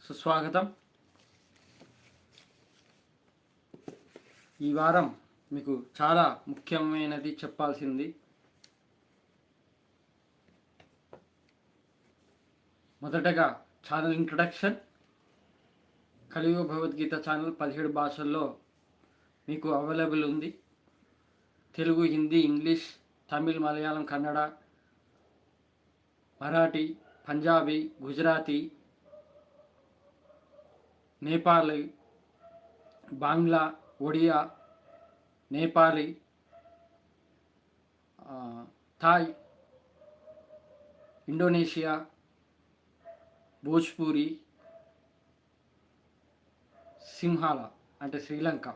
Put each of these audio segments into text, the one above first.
సుస్వాగతం. ఈ వారం మీకు చాలా ముఖ్యమైనది చెప్పాల్సింది. మొదటగా ఛానల్ ఇంట్రడక్షన్. కలియుగ భగవద్గీత ఛానల్ 17 భాషల్లో మీకు అవైలబుల్ ఉంది. Telugu, Hindi, English, Tamil, Malayalam, Kannada, Marathi, Punjabi, Gujarati, Nepali, Bangla, Odia, Nepali, Thai, Indonesia, Bhojpuri, Sinhala అంటే శ్రీలంక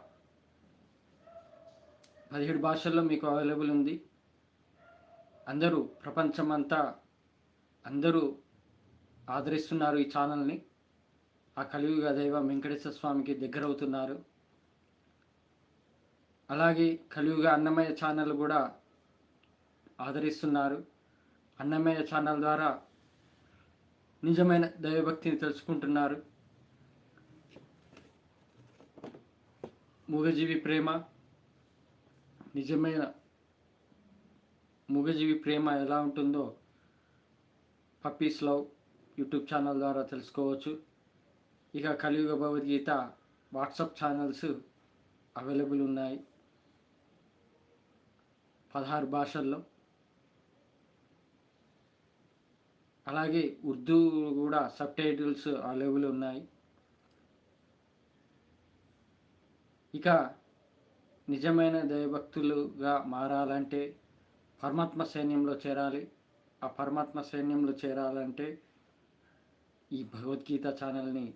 17 భాషల్లో మీకు అవైలబుల్ ఉంది. అందరూ ప్రపంచమంతా అందరూ ఆదరిస్తున్నారు ఈ ఛానల్ని. ఆ కలియుగ దైవం వెంకటేశ్వర స్వామికి దగ్గర అవుతున్నారు. అలాగే కలియుగ అన్నమయ్య ఛానల్ కూడా ఆదరిస్తున్నారు. అన్నమయ్య ఛానల్ ద్వారా నిజమైన దైవభక్తిని తెలుసుకుంటున్నారు. మూగజీవి ప్రేమ, నిజమైన మూగజీవి ప్రేమ ఎలా ఉంటుందో పప్పీస్ లవ్ యూట్యూబ్ ఛానల్ ద్వారా తెలుసుకోవచ్చు. ఇక కలియుగ భగవద్గీత వాట్సాప్ ఛానల్స్ అవైలబుల్ ఉన్నాయి 16 భాషల్లో. అలాగే ఉర్దూ కూడా సబ్ టైటిల్స్ అవైలబుల్ ఉన్నాయి. ఇక నిజమైన దైవభక్తులుగా మారాలంటే పరమాత్మ సైన్యంలో చేరాలి. ఆ పరమాత్మ సైన్యంలో చేరాలంటే ఈ భగవద్గీత ఛానల్ని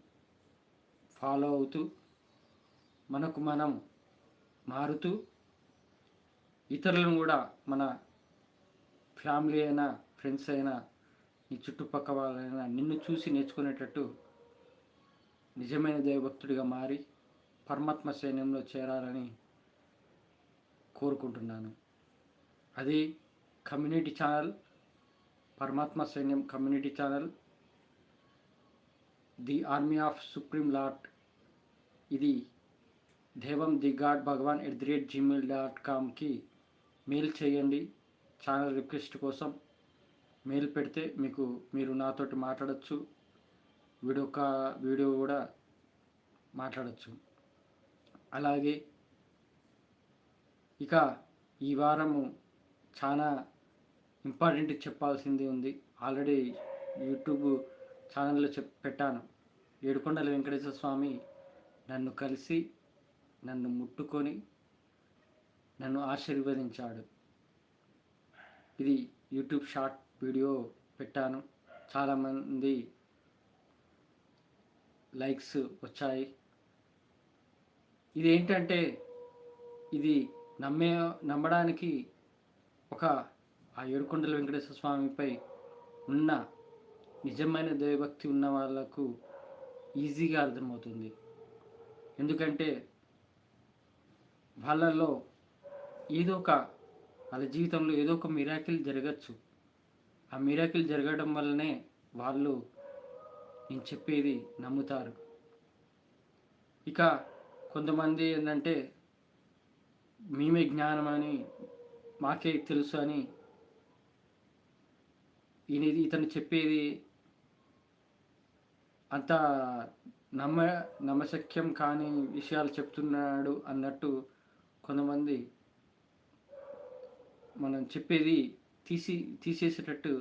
ఫాలో అవుతూ మనకు మనం మారుతూ ఇతరులను కూడా మన ఫ్యామిలీ అయినా ఫ్రెండ్స్ అయినా నీ చుట్టుపక్కల వాళ్ళైనా నిన్ను చూసి నేర్చుకునేటట్టు నిజమైన దైవభక్తుడిగా మారి పరమాత్మ సైన్యంలో చేరాలని కోరుకుంటున్నాను. అది కమ్యూనిటీ ఛానల్, పరమాత్మ సైన్యం community channel, the army of supreme lord. ఇది దేవం ది గాడ్ భగవాన్ @gmail.comకి మెయిల్ చేయండి. ఛానల్ రిక్వెస్ట్ కోసం మెయిల్ పెడితే మీరు నాతోటి మాట్లాడచ్చు. వీడియో కూడా మాట్లాడచ్చు. అలాగే ఇక ఈ వారము చాలా ఇంపార్టెంట్ చెప్పాల్సింది ఉంది. ఆల్రెడీ యూట్యూబ్ ఛానల్లో పెట్టాను. ఏడుకొండల వెంకటేశ్వర స్వామి నన్ను కలిసి నన్ను ముట్టుకొని నన్ను ఆశీర్వదించాడు. ఇది యూట్యూబ్ షార్ట్ వీడియో పెట్టాను. చాలామంది లైక్స్ వచ్చాయి. ఇదేంటంటే ఇది నమ్మడానికి ఆ ఏడుకొండల వెంకటేశ్వర స్వామిపై ఉన్న నిజమైన దైవభక్తి ఉన్న వాళ్ళకు ఈజీగా అర్థమవుతుంది. ఎందుకంటే వాళ్ళ జీవితంలో ఏదో ఒక మిరాకిల్ జరగచ్చు. ఆ మిరాకిల్ జరగడం వల్లనే వాళ్ళు నేను చెప్పేది నమ్ముతారు. ఇక కొంతమంది ఏంటంటే మేమే జ్ఞానం అని, మాకే తెలుసు అని ఇతను చెప్పేది అంత నమ్మశక్యం కాని విషయాలు చెప్తున్నాడు అన్నట్టు కొంతమంది మనం చెప్పేది తీసేసేటట్టు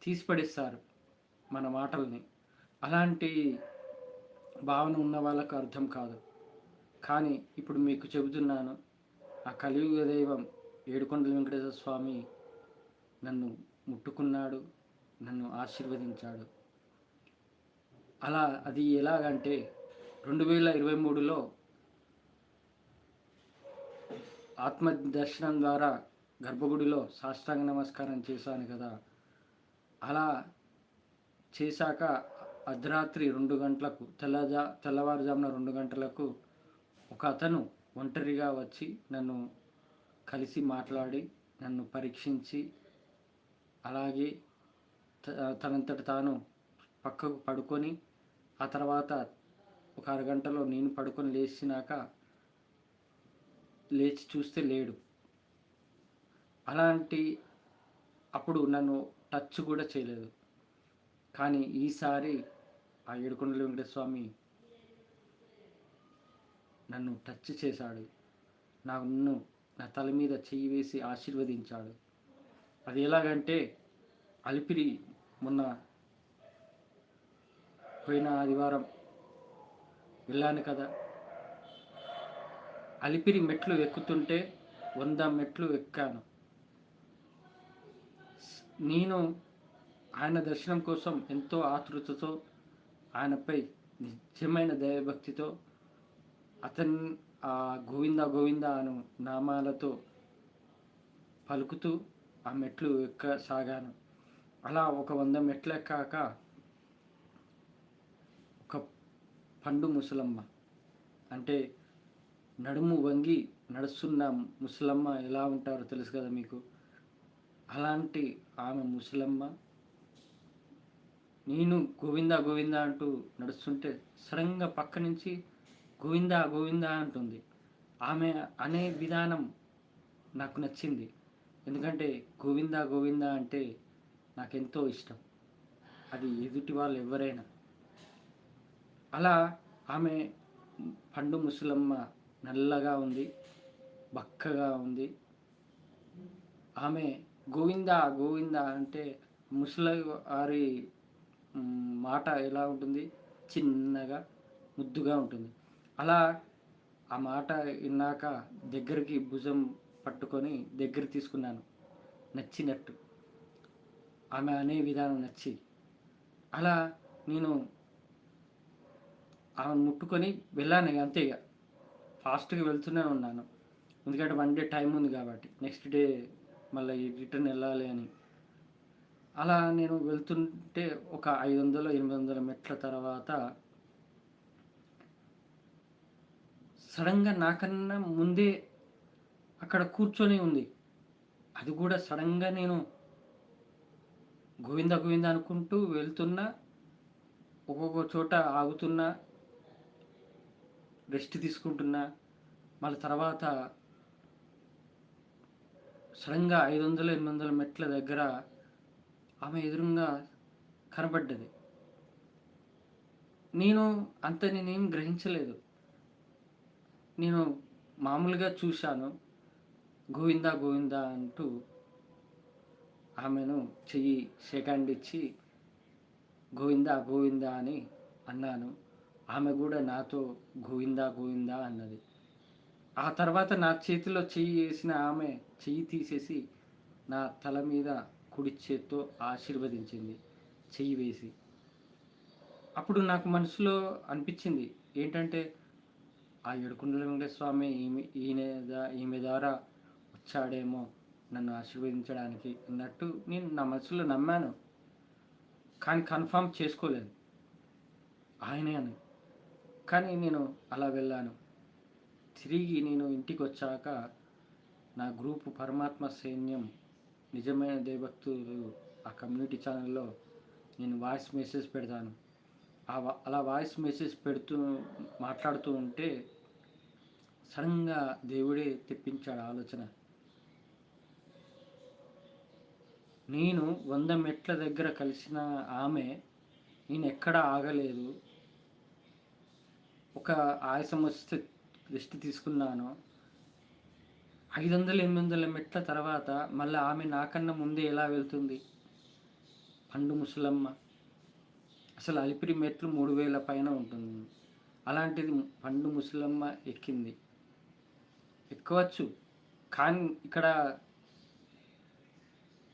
తీసిపడేస్తారు మన మాటల్ని. అలాంటి భావన ఉన్న వాళ్ళకు అర్థం కాదు. కానీ ఇప్పుడు మీకు చెబుతున్నాను, ఆ కలియుగ దైవం ఏడుకొండల వెంకటేశ్వర స్వామి నన్ను ముట్టుకున్నాడు, నన్ను ఆశీర్వదించాడు. అది ఎలాగంటే 2023లో ఆత్మ దర్శనం ద్వారా గర్భగుడిలో సాష్టాంగ నమస్కారం చేశాను కదా. అలా చేశాక అర్ధరాత్రి 2 గంటలకు తెల్లవారుజామున 2 గంటలకు ఒక అతను ఒంటరిగా వచ్చి నన్ను కలిసి మాట్లాడి నన్ను పరీక్షించి అలాగే తనంతట తాను పక్కకు పడుకొని ఆ తర్వాత ఒక అరగంటలో నేను పడుకొని లేచి చూస్తే లేడు. అలాంటి అప్పుడు నన్ను టచ్ కూడా చేయలేదు. కానీ ఈసారి ఆ ఏడుకొండల వెంకటేశ్వర స్వామి నన్ను టచ్ చేశాడు. నన్ను నా తల మీద చెయ్యి వేసి ఆశీర్వదించాడు. అది ఎలాగంటే అలిపిరి మొన్న పోయిన ఆదివారం వెళ్ళాను కదా, అలిపిరి మెట్లు ఎక్కుతుంటే 100 మెట్లు ఎక్కాను. నేను ఆయన దర్శనం కోసం ఎంతో ఆతృతతో, ఆయనపై నిజమైన దైవభక్తితో ఆ గోవింద గోవింద అను నామాలతో పలుకుతూ ఆ మెట్లు ఎక్కసాగాను. అలా ఒక 100 మెట్లు ఎక్కాక ఒక పండు ముసలమ్మ, అంటే నడుము వంగి నడుస్తున్న ముసలమ్మ ఎలా ఉంటారో తెలుసు కదా మీకు. అలాంటి ఆమె ముసలమ్మ నేను గోవింద గోవింద అంటూ నడుస్తుంటే సడన్గా పక్క నుంచి గోవింద గోవింద అంటుంది. ఆమె అనే విధానం నాకు నచ్చింది. ఎందుకంటే గోవింద గోవింద అంటే నాకెంతో ఇష్టం, అది ఎదుటి వాళ్ళు ఎవరైనా. అలా ఆమె పండు ముసలమ్మ నల్లగా ఉంది, బక్కగా ఉంది. ఆమె గోవింద గోవింద అంటే ముసలి మాట ఎలా ఉంటుంది, చిన్నగా ముద్దుగా ఉంటుంది. అలా ఆ మాట విన్నాక దగ్గరికి భుజం పట్టుకొని దగ్గర తీసుకున్నాను, నచ్చినట్టు ఆమె అనే విధానం నచ్చి. అలా నేను ఆమెను ముట్టుకొని వెళ్ళాను. అంతే, ఇక ఫాస్ట్గా వెళ్తూనే ఉన్నాను. ఎందుకంటే 1 డే టైం ఉంది కాబట్టి, నెక్స్ట్ డే మళ్ళీ రిటర్న్ వెళ్ళాలి అని. అలా నేను వెళ్తుంటే ఒక 500-800 మెట్ల తర్వాత సడన్గా నాకన్నా ముందే అక్కడ కూర్చొని ఉంది. అది కూడా సడన్గా నేను గోవింద గోవింద అనుకుంటూ వెళ్తున్నా, ఒక్కొక్క చోట ఆగుతున్నా, రెస్ట్ తీసుకుంటున్నా. మళ్ళీ తర్వాత సడన్గా 500-800 మెట్ల దగ్గర ఆమె ఎదురుగా కనబడ్డది. నేనేం గ్రహించలేదు. నేను మామూలుగా చూశాను, గోవింద గోవింద అంటూ ఆమెను చెయ్యి షేక్ హ్యాండ్ ఇచ్చి గోవింద గోవింద అని అన్నాను. ఆమె కూడా నాతో గోవింద గోవింద అన్నది. ఆ తర్వాత నా చేతిలో చెయ్యి వేసిన ఆమె చెయ్యి తీసేసి నా తల మీద కుడి చేత్తో ఆశీర్వదించింది చెయ్యి వేసి. అప్పుడు నాకు మనసులో అనిపించింది ఏంటంటే, ఆ ఏడుకొండల వెంకటేశ్వర స్వామి ఈమె ద్వారా వచ్చాడేమో నన్ను ఆశీర్వదించడానికి అన్నట్టు నేను నా మనసులో నమ్మాను. కానీ కన్ఫర్మ్ చేసుకోలేదు ఆయనే అని. కానీ నేను అలా వెళ్ళాను. తిరిగి నేను ఇంటికి వచ్చాక నా గ్రూపు పరమాత్మ సైన్యం నిజమైన దైవభక్తులు ఆ కమ్యూనిటీ ఛానల్లో నేను వాయిస్ మెసేజ్ పెడతాను. అలా వాయిస్ మెసేజ్ మాట్లాడుతూ ఉంటే సడన్గా దేవుడే తెప్పించాడు ఆలోచన. నేను 100 మెట్ల దగ్గర కలిసిన ఆమె, నేను ఎక్కడ ఆగలేదు. ఒక ఆయాసం వస్తే రెస్ట్ తీసుకున్నాను. 500-800 మెట్ల తర్వాత మళ్ళీ ఆమె నాకన్నా ముందే ఎలా వెళ్తుంది? పండు ముసలమ్మ. అసలు అలిపిరి మెట్లు 3000 పైన ఉంటుంది. అలాంటిది పండు ముసలమ్మ ఎక్కింది. ఎక్కవచ్చు, కానీ ఇక్కడ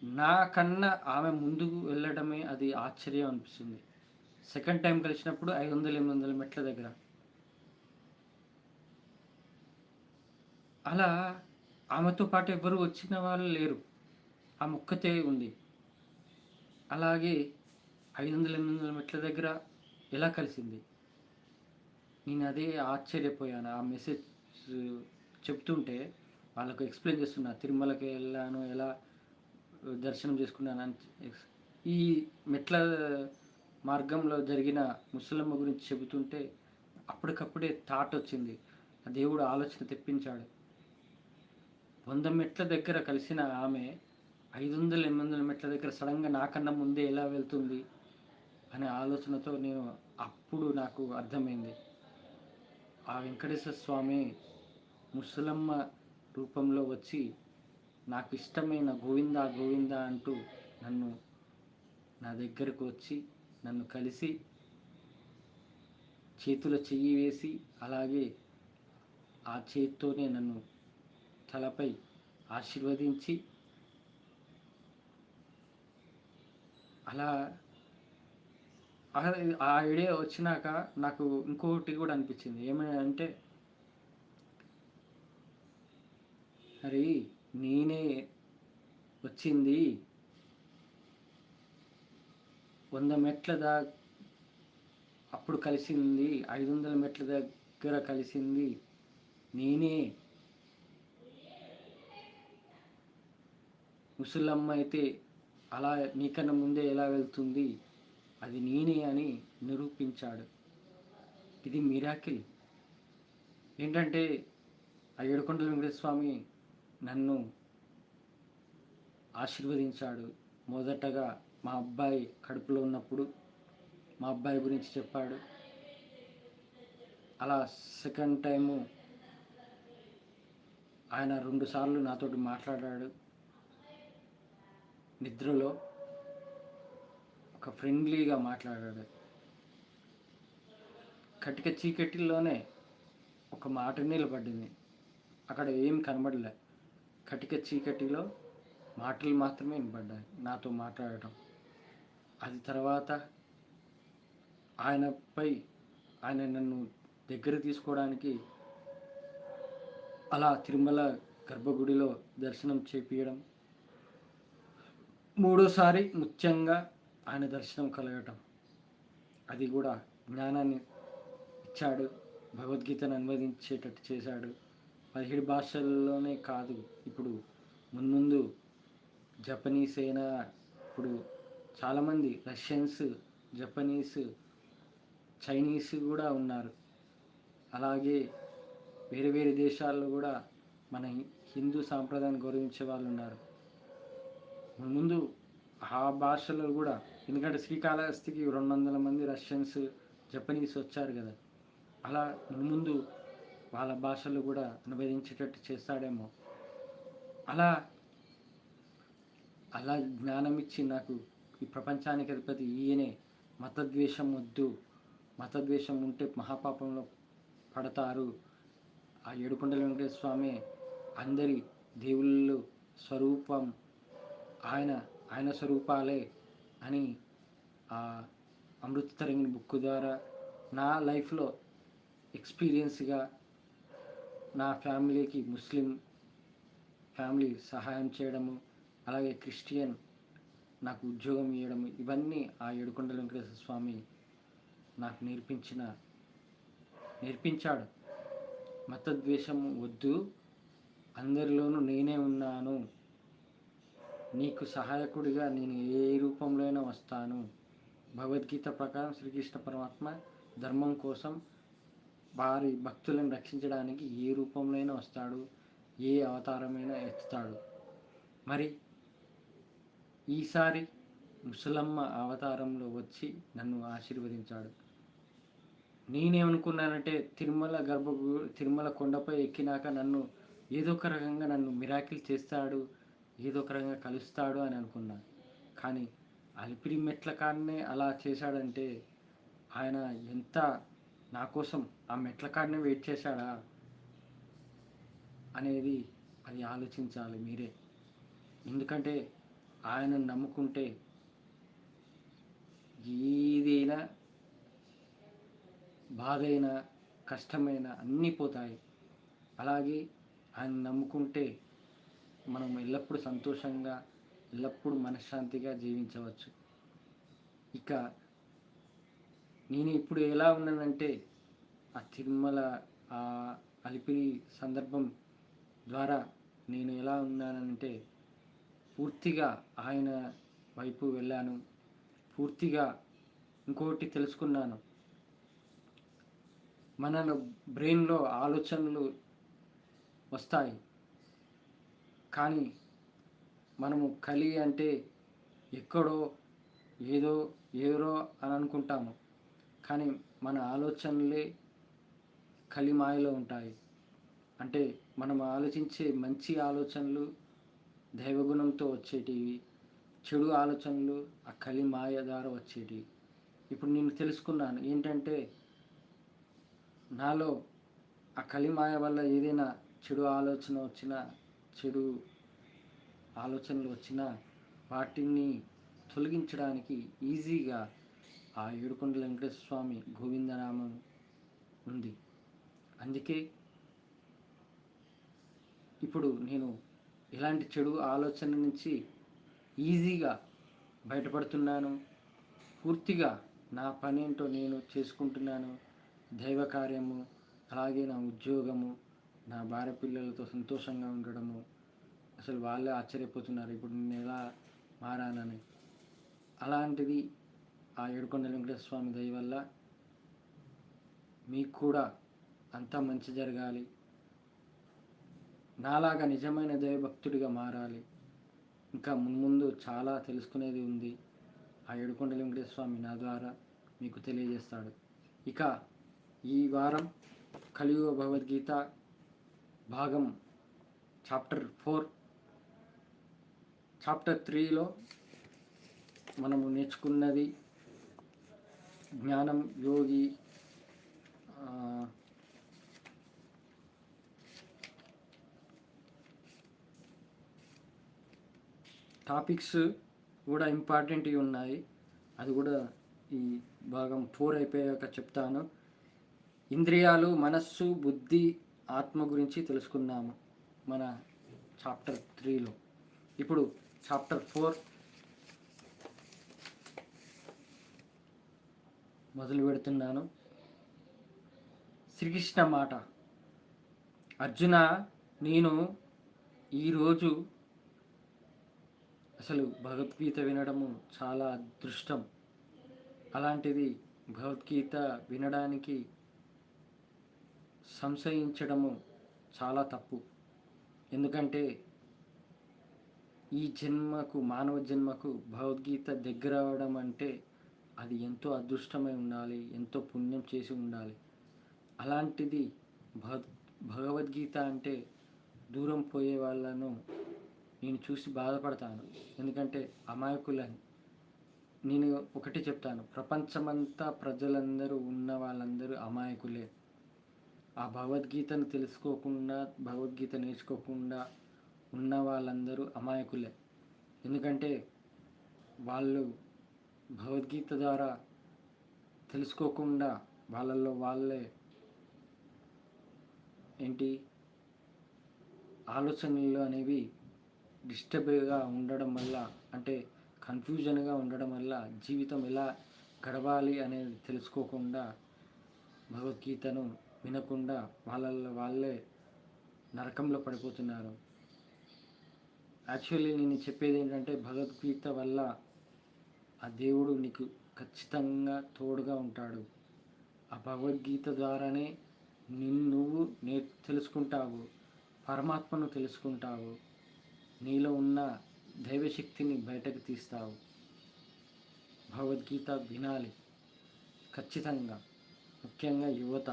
నాకన్నా ఆమె ముందుకు వెళ్ళడమే అది ఆశ్చర్యం అనిపిస్తుంది. సెకండ్ టైం కలిసినప్పుడు 500-800 మెట్ల దగ్గర. అలా ఆమెతో పాటు ఎవరు వచ్చిన వాళ్ళు లేరు, ఆమె ఒక్కతే ఉంది. అలాగే 500-800 మెట్ల దగ్గర ఎలా కలిసింది? నేను అదే ఆశ్చర్యపోయాను. ఆ మెసేజ్ చెప్తుంటే వాళ్ళకు ఎక్స్ప్లెయిన్ చేస్తున్నా, తిరుమలకి వెళ్ళాను, ఎలా దర్శనం చేసుకున్నాను అని. ఈ మెట్ల మార్గంలో జరిగిన ముసలమ్మ గురించి చెబుతుంటే అప్పటికప్పుడే థాట్ వచ్చింది. ఆ దేవుడు ఆలోచన తెప్పించాడు. 100 మెట్ల దగ్గర కలిసిన ఆమె 500, 800 మెట్ల దగ్గర సడన్గా నాకన్నా ముందే ఎలా వెళ్తుంది అనే ఆలోచనతో అప్పుడు నాకు అర్థమైంది. ఆ వెంకటేశ్వర స్వామి ముసలమ్మ రూపంలో వచ్చి నాకు ఇష్టమైన గోవిందా గోవిందా అంటూ నా దగ్గరకు వచ్చి నన్ను కలిసి చేతిలో చెయ్యి వేసి, అలాగే ఆ చేత్తోనే నన్ను తలపై ఆశీర్వదించి, అలా ఆ ఐడియా వచ్చినాక నాకు ఇంకొకటి కూడా అనిపించింది. ఏమని అంటే, అరే నేనే వచ్చింది 100 మెట్ల అప్పుడు కలిసింది, 500 మెట్ల దగ్గర కలిసింది నేనే. ముసలమ్మ అయితే అలా నీకన్నా ముందే ఎలా వెళ్తుంది, అది నేనే అని నిరూపించాడు. ఇది మిరాకిల్. ఏంటంటే ఆ ఏడుకొండల వెంకటేశ్వర స్వామి నన్ను ఆశీర్వదించాడు. మొదటగా మా అబ్బాయి కడుపులో ఉన్నప్పుడు మా అబ్బాయి గురించి చెప్పాడు. అలా సెకండ్ టైము ఆయన 2 సార్లు నాతోటి మాట్లాడాడు. నిద్రలో ఒక ఫ్రెండ్లీగా మాట్లాడాడు. కటిక చీకటిలోనే ఒక మాట నిలబడింది. అక్కడ ఏం కనబడలే. కటిక చీకటిలో మాటలు మాత్రమే వినబడ్డాయి నాతో మాట్లాడటం. అది తర్వాత ఆయన నన్ను దగ్గర తీసుకోవడానికి అలా తిరుమల గర్భగుడిలో దర్శనం చేపించడం, 3సారి ముఖ్యంగా ఆయన దర్శనం కలగటం, అది కూడా జ్ఞానాన్ని ఇచ్చాడు. భగవద్గీతను అనువదించేటట్టు చేశాడు. 17 భాషల్లోనే కాదు, ఇప్పుడు మున్ముందు జపనీస్ అయినా, ఇప్పుడు చాలామంది రష్యన్స్, జపనీస్, చైనీస్ కూడా ఉన్నారు. అలాగే వేరే వేరే దేశాల్లో కూడా మన హిందూ సాంప్రదాయాన్ని గౌరవించే వాళ్ళు ఉన్నారు. ముందు ఆ భాషలో కూడా, ఎందుకంటే శ్రీకాళహస్తికి 200 మంది రష్యన్స్, జపనీస్ వచ్చారు కదా, అలా ముందు వాళ్ళ భాషలు కూడా అనువదించేటట్టు చేస్తాడేమో. అలా జ్ఞానం ఇచ్చి నాకు ఈ ప్రపంచానికి అధిపతి ఈయనే. మతద్వేషం వద్దు, మతద్వేషం ఉంటే మహాపాపంలో పడతారు. ఆ ఏడుకొండల వెంకటేశ్వర స్వామి అందరి దేవుళ్ళు స్వరూపం, ఆయన స్వరూపాలే అని ఆ అమృత తరంగిణి బుక్ ద్వారా నా లైఫ్లో ఎక్స్పీరియన్స్గా నా ఫ్యామిలీకి ముస్లిం ఫ్యామిలీ సహాయం చేయడము, అలాగే క్రిస్టియన్ నాకు ఉద్యోగం ఇవ్వడము, ఇవన్నీ ఆ ఏడుకొండల వెంకటేశ్వర స్వామి నాకు నేర్పించాడు. మతద్వేషం వద్దు, అందరిలోనూ నేనే ఉన్నాను, నీకు సహాయకుడిగా నేను ఏ రూపంలో అయినా వస్తాను. భగవద్గీత ప్రకారం శ్రీకృష్ణ పరమాత్మ ధర్మం కోసం వారి భక్తులను రక్షించడానికి ఏ రూపంలో అయినా వస్తాడు, ఏ అవతారమైనా ఎత్తుతాడు. మరి ఈసారి ముసలమ్మ అవతారంలో వచ్చి నన్ను ఆశీర్వదించాడు. నేనేమనుకున్నానంటే తిరుమల కొండపై ఎక్కినాక నన్ను ఏదో ఒక రకంగా నన్ను మిరాకిల్ చేస్తాడు, ఏదో ఒక రకంగా కలుస్తాడు అని అనుకున్నాను. కానీ అలిపిరి మెట్ల కాడనే అలా చేశాడంటే ఆయన ఎంత నా కోసం ఆ మెట్ల కాడనే వెయిట్ చేశాడా అనేది అది ఆలోచించాలి మీరే. ఎందుకంటే ఆయన నమ్ముకుంటే ఏదైనా, బాధైనా, కష్టమైనా అన్నీ పోతాయి. అలాగే ఆయన నమ్ముకుంటే మనం ఎల్లప్పుడూ సంతోషంగా, ఎల్లప్పుడూ మనశ్శాంతిగా జీవించవచ్చు. ఇక నేను ఇప్పుడు ఎలా ఉన్నానంటే, ఆ తిరుమల ఆ అలిపిరి సందర్భం ద్వారా నేను ఎలా ఉన్నానంటే, పూర్తిగా ఆయన వైపు వెళ్ళాను. పూర్తిగా ఇంకోటి తెలుసుకున్నాను, మన బ్రెయిన్లో ఆలోచనలు వస్తాయి, కానీ మనము కలి అంటే ఎక్కడో ఏదో ఏదో అని అనుకుంటాము, కానీ మన ఆలోచనలే కలిమాయలో ఉంటాయి. అంటే మనం ఆలోచించే మంచి ఆలోచనలు దైవగుణంతో వచ్చేటివి, చెడు ఆలోచనలు ఆ కలిమాయ ద్వారా వచ్చేటివి. ఇప్పుడు నేను తెలుసుకున్నాను ఏంటంటే, నాలో ఆ కలిమాయ వల్ల ఏదైనా చెడు ఆలోచన వచ్చినా, చెడు ఆలోచనలు వచ్చినా వాటిని తొలగించడానికి ఈజీగా ఆ ఏడుకొండల వెంకటేశ్వర స్వామి గోవిందనామం ఉంది. అందుకే ఇప్పుడు నేను ఇలాంటి చెడు ఆలోచన నుంచి ఈజీగా బయటపడుతున్నాను. పూర్తిగా నా పని ఏంటో నేను చేసుకుంటున్నాను. దైవ కార్యము, అలాగే నా ఉద్యోగము, నా భార్య పిల్లలతో సంతోషంగా ఉండడము, అసలు వాళ్ళే ఆశ్చర్యపోతున్నారు ఇప్పుడు నేను ఎలా మారానని. అలాంటిది ఆ ఏడుకొండల వెంకటేశ్వర స్వామి దయ వల్ల మీకు కూడా అంతా మంచి జరగాలి, నాలాగా నిజమైన దైవభక్తుడిగా మారాలి. ఇంకా మున్ముందు చాలా తెలుసుకునేది ఉంది. ఆ ఏడుకొండల వెంకటేశ్వర స్వామి నా ద్వారా మీకు తెలియజేస్తాడు. ఇక ఈ వారం కలియుగ భగవద్గీత భాగం చాప్టర్ 4, చాప్టర్ 3లో మనము నేర్చుకున్నది జ్ఞానం యోగి టాపిక్స్ కూడా ఇంపార్టెంట్వి ఉన్నాయి, అది కూడా ఈ భాగం 4 అయిపోయాక చెప్తాను. ఇంద్రియాలు, మనస్సు, బుద్ధి, ఆత్మ గురించి తెలుసుకున్నాము మన చాప్టర్ 3లో. ఇప్పుడు చాప్టర్ 4 మొదలు పెడుతున్నాను. శ్రీకృష్ణ మాట: అర్జున, నేను ఈరోజు అసలు భగవద్గీత వినడము చాలా అదృష్టం. అలాంటిది భగవద్గీత వినడానికి సంశయించడము చాలా తప్పు. ఎందుకంటే ఈ జన్మకు, మానవ జన్మకు భగవద్గీత దగ్గర అవడం అంటే అది ఎంతో అదృష్టమై ఉండాలి, ఎంతో పుణ్యం చేసి ఉండాలి. అలాంటిది భగవద్గీత అంటే దూరం పోయే వాళ్ళను నేను చూసి బాధపడతాను. ఎందుకంటే అమాయకులని. నేను ఒకటి చెప్తాను, ప్రపంచమంతా ప్రజలందరూ ఉన్న వాళ్ళందరూ అమాయకులే. ఆ భగవద్గీతను తెలుసుకోకుండా, భగవద్గీత నేర్చుకోకుండా ఉన్న వాళ్ళందరూ అమాయకులే. ఎందుకంటే వాళ్ళు భగవద్గీత ద్వారా తెలుసుకోకుండా వాళ్ళల్లో వాళ్ళే ఏంటి ఆలోచనలు అనేవి డిస్టర్బ్గా ఉండడం వల్ల, అంటే కన్ఫ్యూజన్గా ఉండడం వల్ల జీవితం ఎలా గడవాలి అనేది తెలుసుకోకుండా, భగవద్గీతను వినకుండా వాళ్ళల్లో వాళ్ళే నరకంలో పడిపోతున్నారు. యాక్చువల్లీ నేను చెప్పేది ఏంటంటే, భగవద్గీత వల్ల ఆ దేవుడు నీకు ఖచ్చితంగా తోడుగా ఉంటాడు. ఆ భగవద్గీత ద్వారానే నువ్వు తెలుసుకుంటావు, పరమాత్మను తెలుసుకుంటావు, నీలో ఉన్న దైవశక్తిని బయటకు తీస్తావు. భగవద్గీత వినాలి ఖచ్చితంగా, ముఖ్యంగా యువత.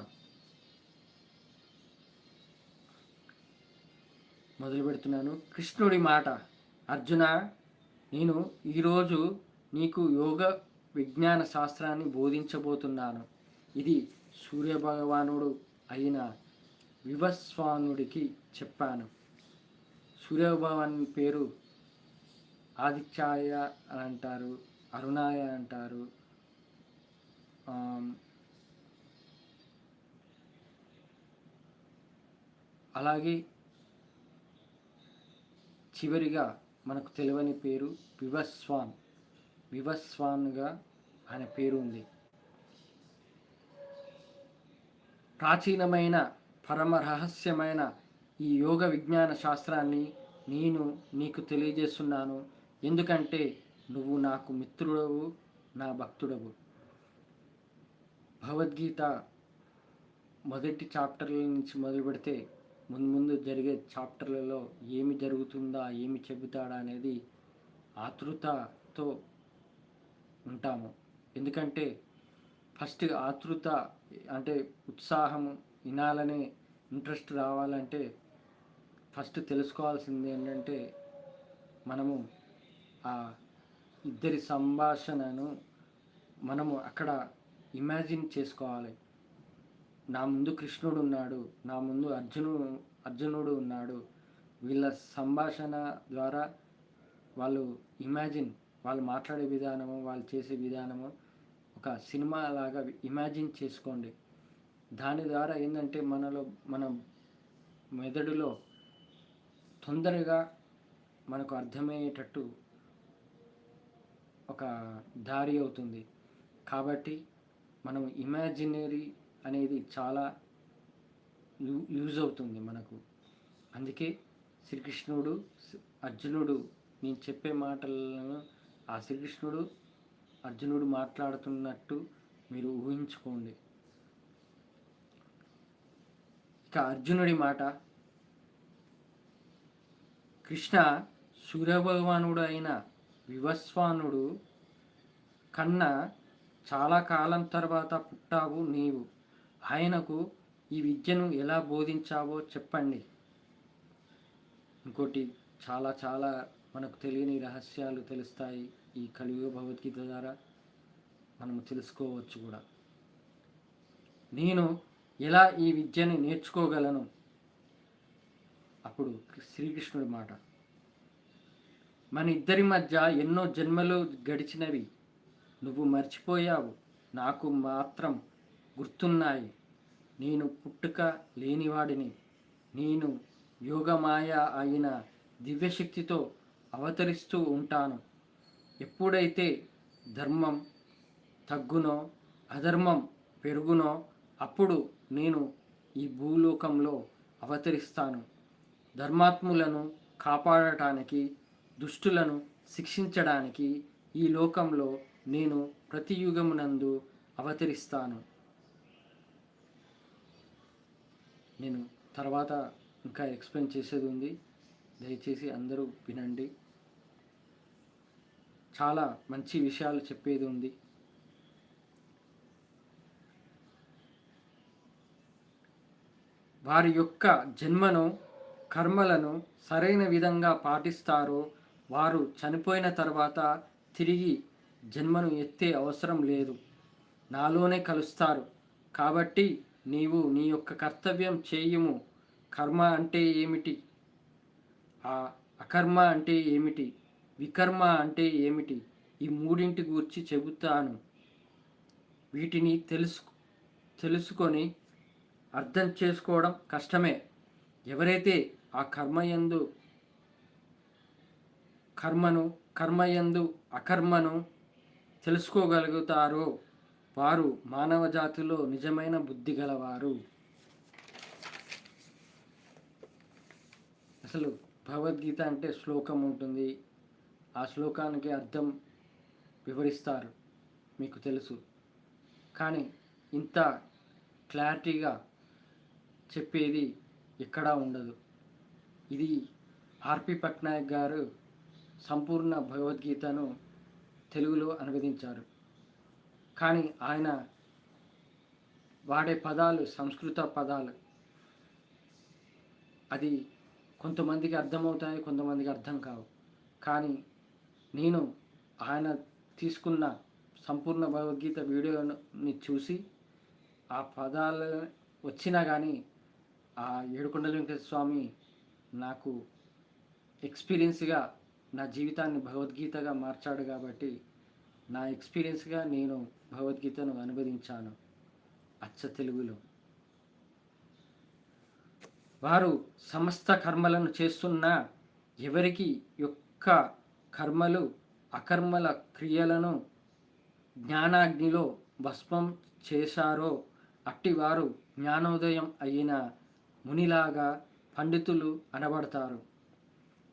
మొదలు పెడుతున్నాను. కృష్ణుడి మాట: అర్జున, నేను ఈరోజు నీకు యోగ విజ్ఞాన శాస్త్రాన్ని బోధించబోతున్నాను. ఇది సూర్యభగవానుడు అయిన వివస్వానుడికి చెప్పాను. సూర్యభగవాన్ పేరు ఆదిత్యాయ అని అంటారు, అరుణాయ అంటారు. అలాగే చివరిగా మనకు తెలియని పేరు వివస్వాన్గా ఆయన పేరు ఉంది. ప్రాచీనమైన పరమ రహస్యమైన ఈ యోగ విజ్ఞాన శాస్త్రాన్ని నేను నీకు తెలియజేస్తున్నాను. ఎందుకంటే నువ్వు నాకు మిత్రుడవు, నా భక్తుడవు. భగవద్గీత మొదటి చాప్టర్ల నుంచి మొదలు పెడితే ముందు ముందు జరిగే చాప్టర్లలో ఏమి జరుగుతుందా, ఏమి చెబుతాడా అనేది ఆతృతతో ఉంటాము. ఎందుకంటే ఫస్ట్ ఆతృత అంటే ఉత్సాహము, వినాలనే ఇంట్రెస్ట్ రావాలంటే ఫస్ట్ తెలుసుకోవాల్సింది ఏంటంటే మనము ఆ ఇద్దరి సంభాషణను మనము అక్కడ ఇమాజిన్ చేసుకోవాలి. నా ముందు కృష్ణుడు ఉన్నాడు, నా ముందు అర్జునుడు ఉన్నాడు. వీళ్ళ సంభాషణ ద్వారా వాళ్ళు మాట్లాడే విధానము, వాళ్ళు చేసే విధానము ఒక సినిమా లాగా ఇమాజిన్ చేసుకోండి. దాని ద్వారా ఏంటంటే మన మెదడులో తొందరగా మనకు అర్థమయ్యేటట్టు ఒక దారి అవుతుంది. కాబట్టి మనం ఇమాజినరీ అనేది చాలా యూజ్ అవుతుంది మనకు. అందుకే శ్రీకృష్ణుడు అర్జునుడు నేను చెప్పే మాటలను ఆ శ్రీకృష్ణుడు అర్జునుడు మాట్లాడుతున్నట్టు మీరు ఊహించుకోండి. ఇక అర్జునుడి మాట, కృష్ణ సూర్యభగవానుడు అయిన వివస్వానుడు కన్నా చాలా కాలం తర్వాత పుట్టావు నీవు. ఆయనకు ఈ విద్యను ఎలా బోధించావో చెప్పండి. ఇంకోటి చాలా చాలా మనకు తెలియని రహస్యాలు తెలుస్తాయి. ఈ కలియుగ భగవద్గీత ద్వారా మనము తెలుసుకోవచ్చు కూడా. నేను ఎలా ఈ విద్యను నేర్చుకోగలను? అప్పుడు శ్రీకృష్ణుడి మాట, మన ఇద్దరి మధ్య ఎన్నో జన్మలు గడిచినవి, నువ్వు మర్చిపోయావు, నాకు మాత్రం గుర్తున్నాయి. నేను పుట్టుక లేనివాడిని. నేను యోగమాయ అయిన దివ్యశక్తితో అవతరిస్తూ ఉంటాను. ఎప్పుడైతే ధర్మం తగ్గునో అధర్మం పెరుగునో అప్పుడు నేను ఈ భూలోకంలో అవతరిస్తాను. ధర్మాత్ములను కాపాడటానికి, దుష్టులను శిక్షించడానికి ఈ లోకంలో నేను ప్రతి యుగమునందు అవతరిస్తాను. నేను తర్వాత ఇంకా ఎక్స్ప్లెయిన్ చేసేది ఉంది, దయచేసి అందరూ వినండి. చాలా మంచి విషయాలు చెప్పేది ఉంది. వారి యొక్క జన్మను, కర్మలను సరైన విధంగా పాటిస్తారో వారు చనిపోయిన తర్వాత తిరిగి జన్మను ఎత్తే అవసరం లేదు, నాలోనే కలుస్తారు. కాబట్టి నీవు నీ యొక్క కర్తవ్యం చేయుము. కర్మ అంటే ఏమిటి, అకర్మ అంటే ఏమిటి, వికర్మ అంటే ఏమిటి, ఈ మూడింటి గురించి చెబుతాను. వీటిని తెలుసుకొని అర్థం చేసుకోవడం కష్టమే. ఎవరైతే ఆ కర్మయందు అకర్మను తెలుసుకోగలుగుతారో వారు మానవ జాతిలో నిజమైన బుద్ధి గలవారు. అసలు భగవద్గీత అంటే శ్లోకం ఉంటుంది, ఆ శ్లోకానికి అర్థం వివరిస్తారు, మీకు తెలుసు. కానీ ఇంత క్లారిటీగా చెప్పేది ఎక్కడా ఉండదు. ఇది ఆర్పి పట్నాయక్ గారు సంపూర్ణ భగవద్గీతను తెలుగులో అనువదించారు. కానీ ఆయన వాడే పదాలు సంస్కృత పదాలు. అది కొంతమందికి అర్థమవుతాయి, కొంతమందికి అర్థం కావు. కానీ నేను ఆయన తీసుకున్న సంపూర్ణ భగవద్గీత వీడియోని చూసి ఆ పదాలు వచ్చినా కానీ ఆ ఏడుకొండల వెంకటేశ్వర స్వామి నాకు ఎక్స్పీరియన్స్గా నా జీవితాన్ని భగవద్గీతగా మార్చాడు. కాబట్టి నా ఎక్స్పీరియన్స్గా నేను భగవద్గీతను అనువదించాను అచ్చ తెలుగులో. వారు సమస్త కర్మలను చేస్తున్న ఎవరికి యొక్క కర్మలు అకర్మల క్రియలను జ్ఞానాగ్నిలో భస్మం చేశారో అట్టివారు జ్ఞానోదయం అయిన మునిలాగా పండితులు అనబడతారు.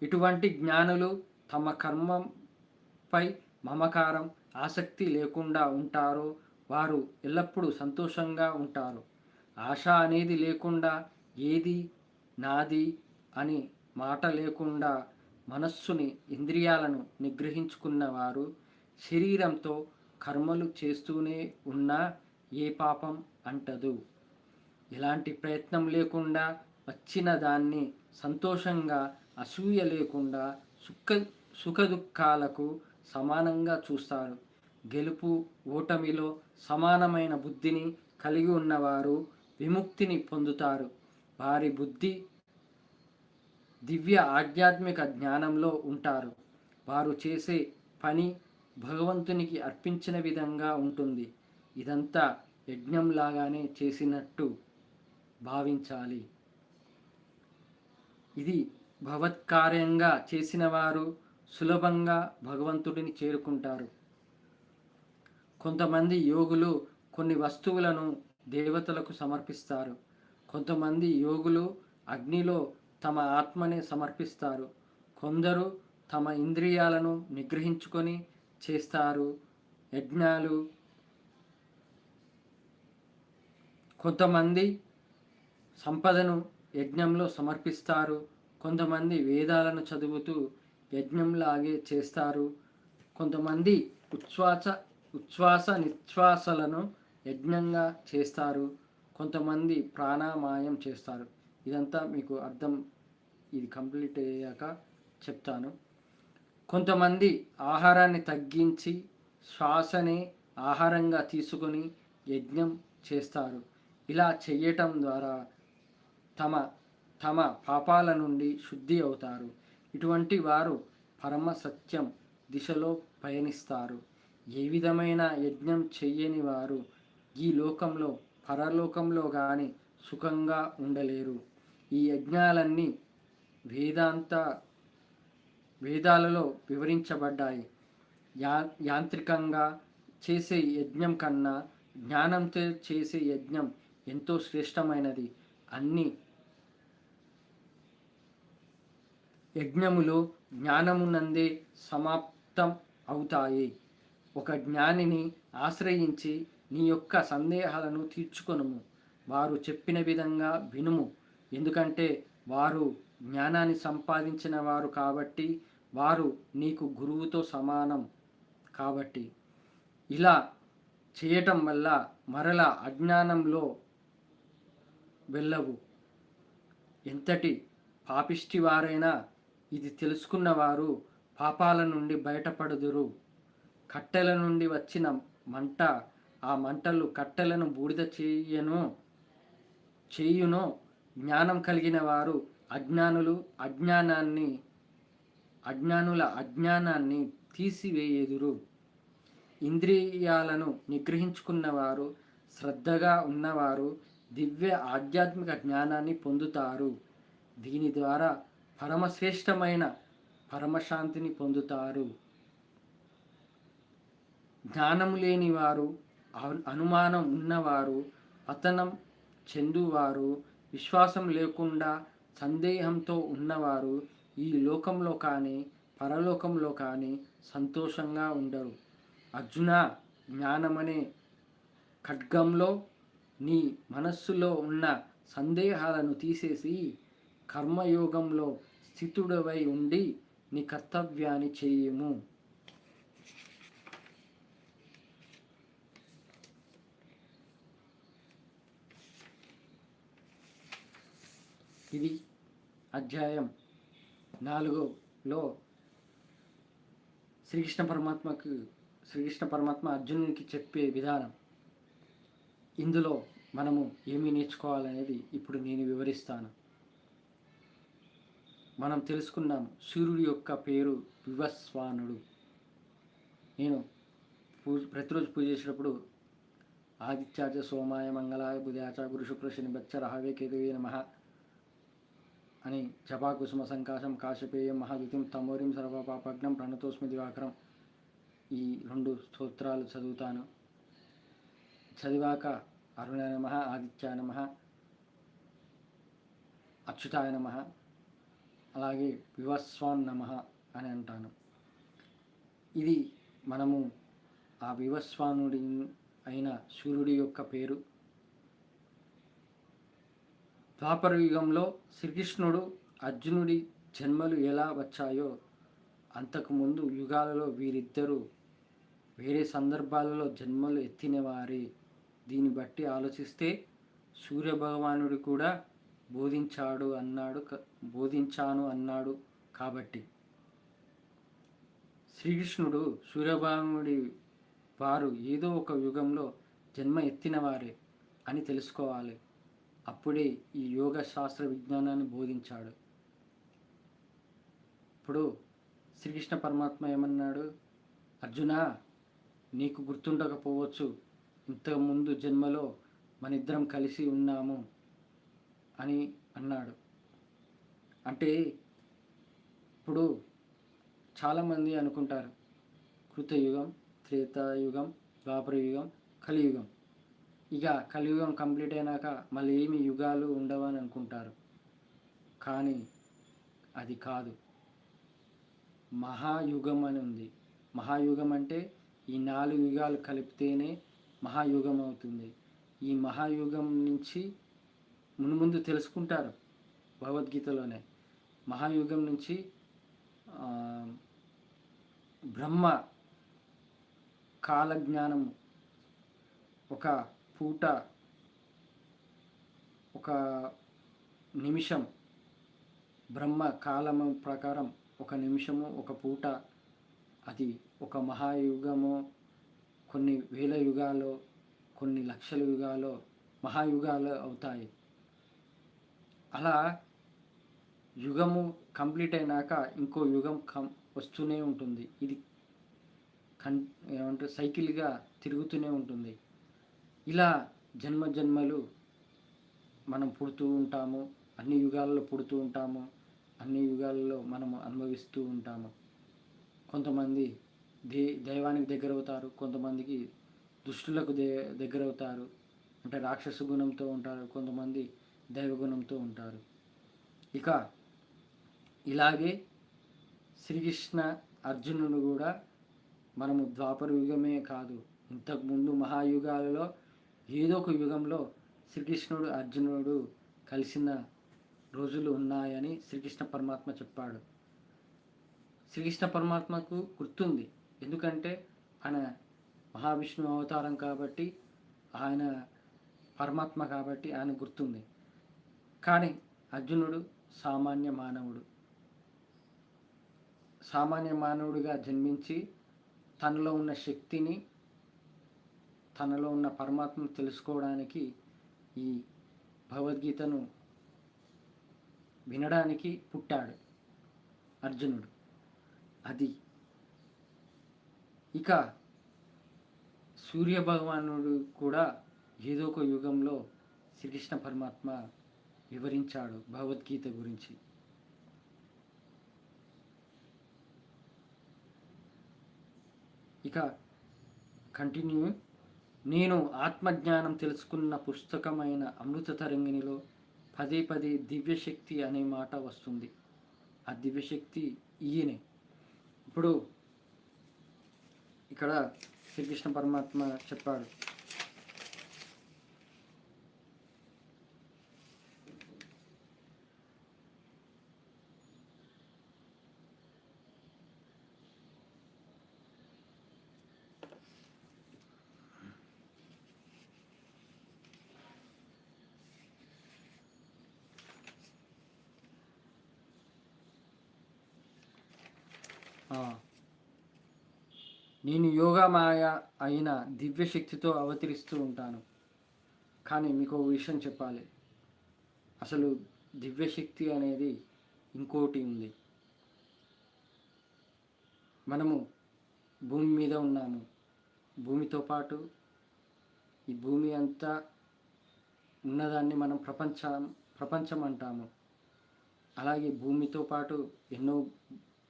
ఇటువంటి జ్ఞానులు తమ కర్మంపై మమకారం, ఆసక్తి లేకుండా ఉంటారో వారు ఎల్లప్పుడూ సంతోషంగా ఉంటారు. ఆశ అనేది లేకుండా, ఏది నాది అని మాట లేకుండా మనస్సుని, ఇంద్రియాలను నిగ్రహించుకున్నవారు శరీరంతో కర్మలు చేస్తూనే ఉన్నా ఏ పాపం అంటదు. ఎలాంటి ప్రయత్నం లేకుండా వచ్చిన దాన్ని సంతోషంగా, అసూయ లేకుండా సుఖదుఖాలకు సమానంగా చూస్తారు. గెలుపు ఓటమిలో సమానమైన బుద్ధిని కలిగి ఉన్నవారు విముక్తిని పొందుతారు. వారి బుద్ధి దివ్య ఆధ్యాత్మిక జ్ఞానంలో ఉంటారు. వారు చేసే పని భగవంతునికి అర్పించిన విధంగా ఉంటుంది. ఇదంతా యజ్ఞంలాగానే చేసినట్టు భావించాలి. ఇది భగవత్కార్యంగా చేసిన వారు సులభంగా భగవంతుడిని చేరుకుంటారు. కొంతమంది యోగులు కొన్ని వస్తువులను దేవతలకు సమర్పిస్తారు. కొంతమంది యోగులు అగ్నిలో తమ ఆత్మని సమర్పిస్తారు. కొందరు తమ ఇంద్రియాలను నిగ్రహించుకొని చేస్తారు యజ్ఞాలు. కొంతమంది సంపదను యజ్ఞంలో సమర్పిస్తారు. కొంతమంది వేదాలను చదువుతూ యజ్ఞంలాగే చేస్తారు. కొంతమంది ఉచ్ఛ్వాస నిశ్వాసలను యజ్ఞంగా చేస్తారు. కొంతమంది ప్రాణాయామం చేస్తారు. ఇదంతా మీకు అర్థం, ఇది కంప్లీట్ అయ్యాక చెప్తాను. కొంతమంది ఆహారాన్ని తగ్గించి శ్వాసనే ఆహారంగా తీసుకొని యజ్ఞం చేస్తారు. ఇలా చేయటం ద్వారా తమ తమ పాపాల నుండి శుద్ధి అవుతారు. ఇటువంటి వారు పరమ సత్యం దిశలో పయనిస్తారు. ఏ విధమైన యజ్ఞం చెయ్యని వారు ఈ లోకంలో పరలోకంలో కానీ సుఖంగా ఉండలేరు. ఈ యజ్ఞాలన్నీ వేదాలలో వివరించబడ్డాయి. యాంత్రికంగా చేసే యజ్ఞం కన్నా జ్ఞానంతో చేసే యజ్ఞం ఎంతో శ్రేష్టమైనది. అన్ని యజ్ఞములు జ్ఞానమునందే సమాప్తం అవుతాయి. ఒక జ్ఞానిని ఆశ్రయించి నీ యొక్క సందేహాలను తీర్చుకొనుము. వారు చెప్పిన విధంగా వినుము. ఎందుకంటే వారు జ్ఞానాన్ని సంపాదించిన వారు కాబట్టి, వారు నీకు గురువుతో సమానం కాబట్టి. ఇలా చేయటం వల్ల మరల అజ్ఞానంలో వెళ్ళవు. ఎంతటి పాపిష్టి వారైనా ఇది తెలుసుకున్నవారు పాపాల నుండి బయటపడుదురు. కట్టెల నుండి వచ్చిన మంట, ఆ మంటలు కట్టెలను బూడిద చేయునో జ్ఞానం కలిగిన వారు అజ్ఞానుల అజ్ఞానాన్ని తీసివేయుదురు. ఇంద్రియాలను నిగ్రహించుకున్నవారు, శ్రద్ధగా ఉన్నవారు దివ్య ఆధ్యాత్మిక జ్ఞానాన్ని పొందుతారు. దీని ద్వారా పరమశ్రేష్టమైన పరమశాంతిని పొందుతారు. జ్ఞానము లేని వారు, అనుమానం ఉన్నవారు, పతనం చెందువారు, విశ్వాసం లేకుండా సందేహంతో ఉన్నవారు ఈ లోకంలో కానీ పరలోకంలో కానీ సంతోషంగా ఉండరు. అర్జున, జ్ఞానమనే ఖడ్గంలో నీ మనస్సులో ఉన్న సందేహాలను తీసేసి కర్మయోగంలో స్థితుడవై ఉండి నీ కర్తవ్యాన్ని చేయుము. ఇది అధ్యాయం 4లో శ్రీకృష్ణ పరమాత్మ అర్జునునికి చెప్పే విధానం. ఇందులో మనము ఏమి నేర్చుకోవాలనేది ఇప్పుడు నేను వివరిస్తాను. మనం తెలుసుకున్నాం సూర్యుడి యొక్క పేరు వివస్వానుడు. నేను ప్రతిరోజు పూజ చేసేటప్పుడు ఆదిత్యాచ సోమాయ మంగళాయ బుధాచ గురు శుక్ర శనిభచ్చ రహవే కేతువే నమః అని జపాకుసుమ సంకాశం కాశపేయం మహాద్యుతిం తమోరిం సర్వపాపగ్నం ప్రణతోస్మి దివాకరం ఈ 2 స్తోత్రాలు చదువుతాను. చదివాక అరుణాయ నమః, ఆదిత్యాయ నమః, అచ్యుతాయ నమః, అలాగే వివస్వాన్ నమః అని అంటాను. ఇది మనము ఆ వివస్వానుడి అయిన సూర్యుడి యొక్క పేరు. ద్వాపర యుగంలో శ్రీకృష్ణుడు అర్జునుడి జన్మలు ఎలా వచ్చాయో అంతకుముందు యుగాలలో వీరిద్దరూ వేరే సందర్భాలలో జన్మలు ఎత్తినవారే. దీన్ని బట్టి ఆలోచిస్తే సూర్యభగవానుడు కూడా బోధించాను అన్నాడు కాబట్టి శ్రీకృష్ణుడు సూర్యభగవానుడి వారు ఏదో ఒక యుగంలో జన్మ ఎత్తినవారే అని తెలుసుకోవాలి. అప్పుడే ఈ యోగ శాస్త్ర విజ్ఞానాన్ని బోధించాడు. ఇప్పుడు శ్రీకృష్ణ పరమాత్మ ఏమన్నాడు, అర్జున నీకు గుర్తుండకపోవచ్చు, ఇంతకుముందు జన్మలో మన ఇద్దరం కలిసి ఉన్నాము అని అన్నాడు. అంటే ఇప్పుడు చాలామంది అనుకుంటారు కృతయుగం, త్రేతాయుగం, ద్వాపర యుగం, కలియుగం. ఇక కలియుగం కంప్లీట్ అయినాక మళ్ళీ ఏమి యుగాలు ఉండవని అనుకుంటారు. కానీ అది కాదు. మహాయుగం అని ఉంది. మహాయుగం అంటే ఈ 4 యుగాలు కలిపితేనే మహాయుగం అవుతుంది. ఈ మహాయుగం నుంచి మున్ముందు తెలుసుకుంటారు భగవద్గీతలోనే. మహాయుగం నుంచి బ్రహ్మ కాలజ్ఞానం, ఒక పూట, ఒక నిమిషం, బ్రహ్మ కాలము ప్రకారం ఒక నిమిషము, ఒక పూట, అది ఒక మహాయుగము. కొన్ని వేల యుగాలు, కొన్ని లక్షల యుగాలు మహాయుగాలు అవుతాయి. అలా యుగము కంప్లీట్ అయినాక ఇంకో యుగం వస్తూనే ఉంటుంది. ఇది ఏమంటారు, సైకిల్గా తిరుగుతూనే ఉంటుంది. ఇలా జన్మ జన్మలు మనం పుడుతూ ఉంటాము, అన్ని యుగాల్లో పుడుతూ ఉంటాము, అన్ని యుగాల్లో మనము అనుభవిస్తూ ఉంటాము. కొంతమంది దైవానికి దగ్గర అవుతారు, కొంతమందికి దుష్టులకు దగ్గర అవుతారు, అంటే రాక్షస గుణంతో ఉంటారు, కొంతమంది దైవగుణంతో ఉంటారు. ఇక ఇలాగే శ్రీకృష్ణ అర్జునుడు కూడా మనము ద్వాపర యుగమే కాదు, ఇంతకుముందు మహాయుగాలలో ఏదో ఒక యుగంలో శ్రీకృష్ణుడు అర్జునుడు కలిసిన రోజులు ఉన్నాయని శ్రీకృష్ణ పరమాత్మ చెప్పాడు. శ్రీకృష్ణ పరమాత్మకు గుర్తుంది, ఎందుకంటే ఆయన మహావిష్ణు అవతారం కాబట్టి, ఆయన పరమాత్మ కాబట్టి ఆయన గుర్తుంది. కానీ అర్జునుడు సామాన్య మానవుడిగా జన్మించి తనలో ఉన్న శక్తిని, తనలో ఉన్న పరమాత్మను తెలుసుకోవడానికి, ఈ భగవద్గీతను వినడానికి పుట్టాడు అర్జునుడు. అది ఇక సూర్యభగవానుడు కూడా ఏదో ఒక యుగంలో శ్రీకృష్ణ పరమాత్మ వివరించాడు భగవద్గీత గురించి. ఇక కంటిన్యూ. నేను ఆత్మజ్ఞానం తెలుసుకున్న పుస్తకమైన అమృత తరంగిణిలో పదే పదే దివ్యశక్తి అనే మాట వస్తుంది. ఆ దివ్యశక్తి ఈయనే. ఇప్పుడు ఇక్కడ శ్రీకృష్ణ పరమాత్మ చెప్పాడు, నేను యోగమాయ అయిన దివ్యశక్తితో అవతరిస్తూ ఉంటాను. కానీ మీకు ఒక విషయం చెప్పాలి, అసలు దివ్యశక్తి అనేది ఇంకోటి ఉంది. మనము భూమి మీద ఉన్నాము, భూమితో పాటు ఈ భూమి అంతా ఉన్నదాన్ని మనం ప్రపంచం అంటాము. అలాగే భూమితో పాటు ఎన్నో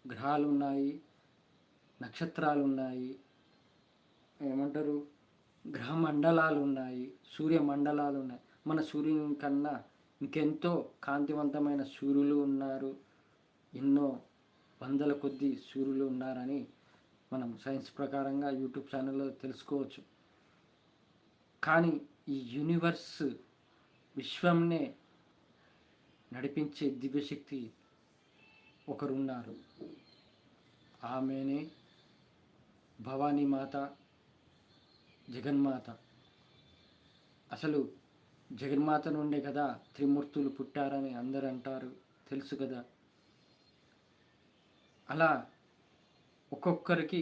గ్రహాలు ఉన్నాయి, నక్షత్రాలు ఉన్నాయి, ఏమంటారు, గ్రహ మండలాలు ఉన్నాయి, సూర్యమండలాలు ఉన్నాయి. మన సూర్యుని కన్నా ఇంకెంతో కాంతివంతమైన సూర్యులు ఉన్నారు, ఎన్నో వందల కొద్ది సూర్యులు ఉన్నారని మనం సైన్స్ ప్రకారంగా యూట్యూబ్ ఛానల్లో తెలుసుకోవచ్చు. కానీ ఈ యూనివర్స్ విశ్వంనే నడిపించే దివ్యశక్తి ఒకరున్నారు. ఆమెనే భవానీ మాత, జగన్మాత. అసలు జగన్మాత నుండే కదా త్రిమూర్తులు పుట్టారని అందరు అంటారు, తెలుసు కదా. అలా ఒక్కొక్కరికి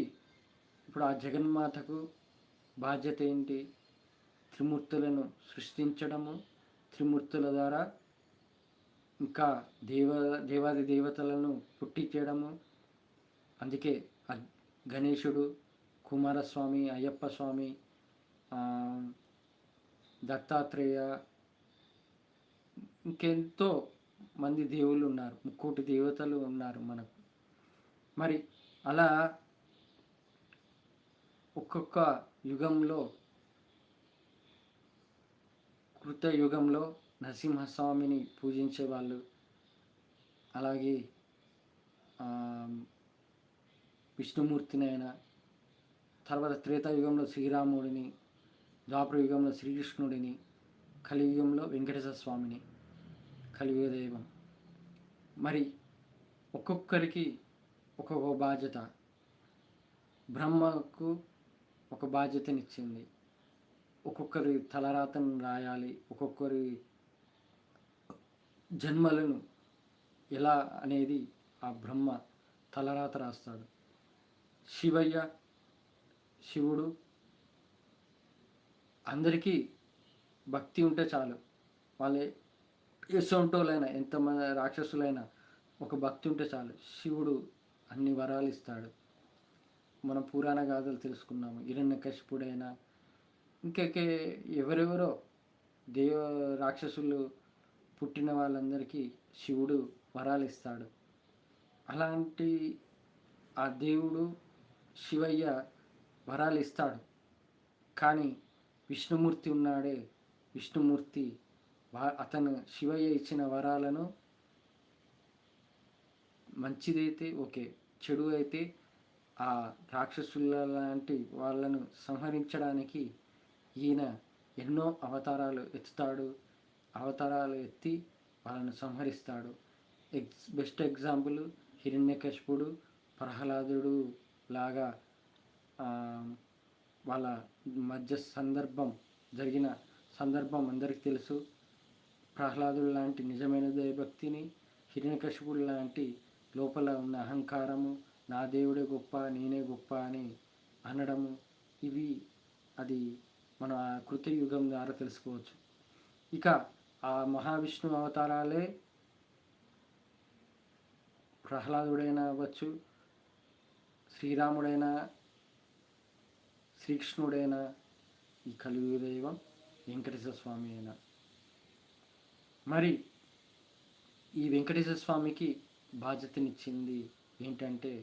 ఇప్పుడు ఆ జగన్మాతకు బాధ్యత ఏంటి? త్రిమూర్తులను సృష్టించడము, త్రిమూర్తుల ద్వారా ఇంకా దేవాది దేవతలను పుట్టించడము. అందుకే గణేశుడు, కుమారస్వామి, అయ్యప్ప స్వామి, దత్తాత్రేయ, ఇంకెంతో మంది దేవుళ్ళు ఉన్నారు, 3 దేవతలు ఉన్నారు మనకు. మరి అలా ఒక్కొక్క యుగంలో, కృతయుగంలో నరసింహస్వామిని పూజించేవాళ్ళు, అలాగే విష్ణుమూర్తినైనా, తర్వాత త్రేతాయుగంలో శ్రీరాముడిని, ద్వాపర యుగంలో శ్రీకృష్ణుడిని, కలియుగంలో వెంకటేశ్వర స్వామిని, కలియుగ దైవం. మరి ఒక్కొక్కరికి ఒక్కొక్క బాధ్యత. బ్రహ్మకు ఒక బాధ్యతనిచ్చింది, ఒక్కొక్కరి తలరాతను రాయాలి, ఒక్కొక్కరి జన్మలను ఎలా అనేది ఆ బ్రహ్మ తలరాత రాస్తాడు. శివుడు అందరికీ భక్తి ఉంటే చాలు, వాళ్ళే ఎసొంటోలైనా, ఎంతమంది రాక్షసులైనా ఒక భక్తి ఉంటే చాలు, శివుడు అన్ని వరాలు ఇస్తాడు. మనం పురాణ గాథలు తెలుసుకున్నాము. హిరణ్యకశిపుడైనా ఇంకే ఎవరెవరో రాక్షసులు పుట్టిన వాళ్ళందరికీ శివుడు వరాలు ఇస్తాడు. అలాంటి ఆ దేవుడు శివయ్య వరాలు ఇస్తాడు. కానీ విష్ణుమూర్తి ఉన్నాడే, విష్ణుమూర్తి అతను శివయ్య ఇచ్చిన వరాలను మంచిదైతే ఓకే, చెడు అయితే ఆ రాక్షసుల లాంటి వాళ్ళను సంహరించడానికి ఈయన ఎన్నో అవతారాలు ఎత్తుతాడు. అవతారాలు ఎత్తి వాళ్ళను సంహరిస్తాడు. బెస్ట్ ఎగ్జాంపుల్ హిరణ్యకశిపుడు, ప్రహ్లాదుడు లాగా వాళ్ళ మధ్య జరిగిన సందర్భం అందరికీ తెలుసు. ప్రహ్లాదుడు లాంటి నిజమైన దైవభక్తిని, హిరణ్యకశిపుడు లాంటి లోపల ఉన్న అహంకారము, నా దేవుడే గొప్ప, నేనే గొప్ప అని అనడము, అది మన కృతయుగం ద్వారా తెలుసుకోవచ్చు. ఇక ఆ మహావిష్ణు అవతారాలే ప్రహ్లాదుడైనా అవ్వచ్చు, శ్రీరాముడైనా, శ్రీకృష్ణుడైనా, ఈ కలియుగ దైవం వెంకటేశ్వర స్వామి అయినా. మరి ఈ వెంకటేశ్వర స్వామికి బాధ్యతనిచ్చింది ఏంటంటే,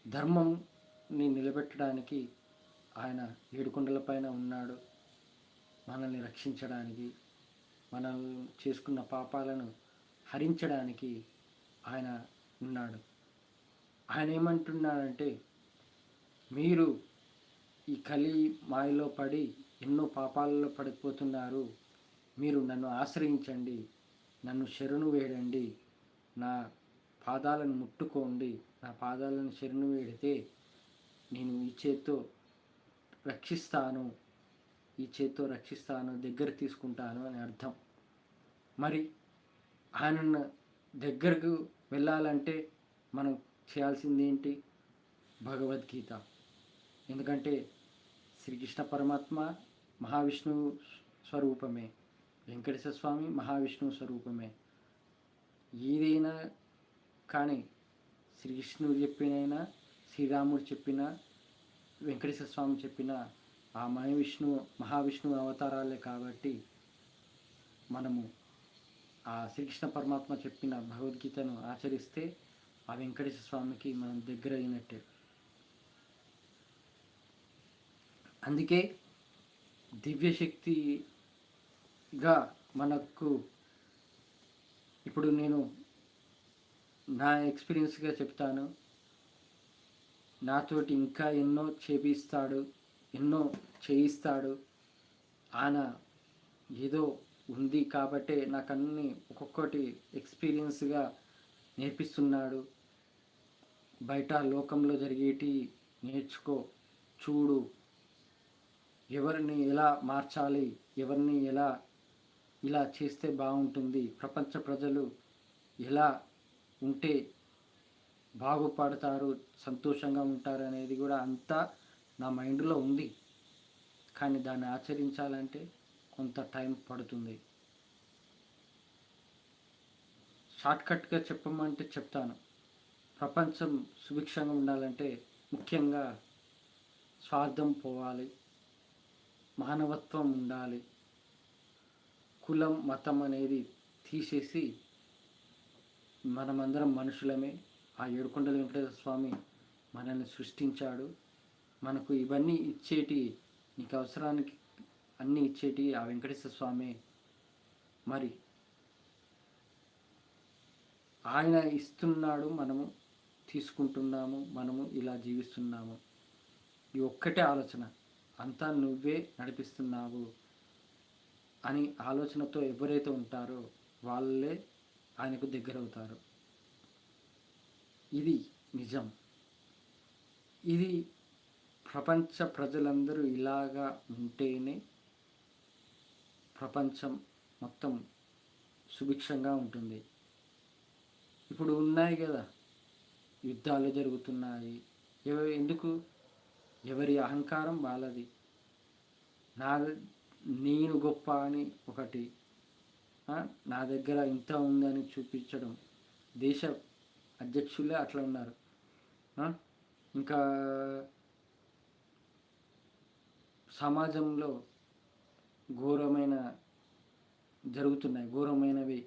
ధర్మంని నిలబెట్టడానికి ఆయన 7 కొండలపైన ఉన్నాడు. మనల్ని రక్షించడానికి, మనం చేసుకున్న పాపాలను హరించడానికి ఆయన ఉన్నాడు. ఆయన ఏమంటున్నాడంటే, మీరు ఈ కలి మాయలో పడి ఎన్నో పాపాలలో పడిపోతున్నారు, మీరు నన్ను ఆశ్రయించండి, నన్ను శరణు వేడండి, నా పాదాలను ముట్టుకోండి, నా పాదాలను శరణు వేడితే నేను ఈ చేత్తో రక్షిస్తాను, దగ్గర తీసుకుంటాను అని అర్థం. మరి ఆయన దగ్గరకు వెళ్ళాలంటే మనం చేయాల్సింది ఏంటి? భగవద్గీత. ఎందుకంటే శ్రీకృష్ణ పరమాత్మ మహావిష్ణువు స్వరూపమే, వెంకటేశ్వర స్వామి మహావిష్ణువు స్వరూపమే. ఏదైనా కానీ శ్రీకృష్ణుడు చెప్పినైనా, శ్రీరాముడు చెప్పిన, వెంకటేశ్వర స్వామి చెప్పిన ఆ మహావిష్ణువు అవతారాలే. కాబట్టి మనము ఆ శ్రీకృష్ణ పరమాత్మ చెప్పిన భగవద్గీతను ఆచరిస్తే ఆ వెంకటేశ్వర స్వామికి మనం దగ్గర అయినట్టే. అందుకే దివ్యశక్తిగా మనకు ఇప్పుడు నేను నా ఎక్స్పీరియన్స్గా చెప్తాను. నాతోటి ఇంకా ఎన్నో చేపిస్తాడు ఎన్నో చేయిస్తాడు. ఆయన ఏదో ఉంది కాబట్టే నాకు అన్నీ ఒక్కొక్కటి ఎక్స్పీరియన్స్గా నేర్పిస్తున్నాడు. బయట లోకంలో జరిగేటి నేర్చుకో, చూడు, ఎవరిని ఎలా మార్చాలి, ఎవరిని ఇలా చేస్తే బాగుంటుంది, ప్రపంచ ప్రజలు ఎలా ఉంటే బాగుపడతారు, సంతోషంగా ఉంటారు అనేది కూడా అంతా నా మైండ్లో ఉంది. కానీ దాన్ని ఆచరించాలంటే కొంత టైం పడుతుంది. షార్ట్కట్గా చెప్పమంటే చెప్తాను. ప్రపంచం సుభిక్షంగా ఉండాలంటే ముఖ్యంగా స్వార్థం పోవాలి, మానవత్వం ఉండాలి, కులం మతం అనేది తీసేసి మనమందరం మనుషులమే. ఆ ఏడుకొండల వెంకటేశ్వర స్వామి మనల్ని సృష్టించాడు. మనకు ఇవన్నీ ఇచ్చేటి, నీకు అవసరానికి అన్నీ ఇచ్చేటి ఆ వెంకటేశ్వర స్వామి. మరి ఆయన ఇస్తున్నాడు, మనము తీసుకుంటున్నాము, మనము ఇలా జీవిస్తున్నాము. ఈ ఒక్కటే ఆలోచన, అంతా నువ్వే నడిపిస్తున్నావు అని ఆలోచనతో ఎవరైతే ఉంటారో వాళ్ళే ఆయనకు దగ్గరవుతారు. ఇది నిజం. ఇది ప్రపంచ ప్రజలందరూ ఇలాగా ఉంటేనే ప్రపంచం మొత్తం సుభిక్షంగా ఉంటుంది. ఇప్పుడు ఉన్నాయి కదా, యుద్ధాలు జరుగుతున్నాయి. ఎందుకు? ఎవరి అహంకారం వాళ్ళది. నేను గొప్ప అని ఒకటి, నా దగ్గర ఇంత ఉందని చూపించడం. దేశ అధ్యక్షులే అట్లా ఉన్నారు. ఇంకా సమాజంలో ఘోరమైనవి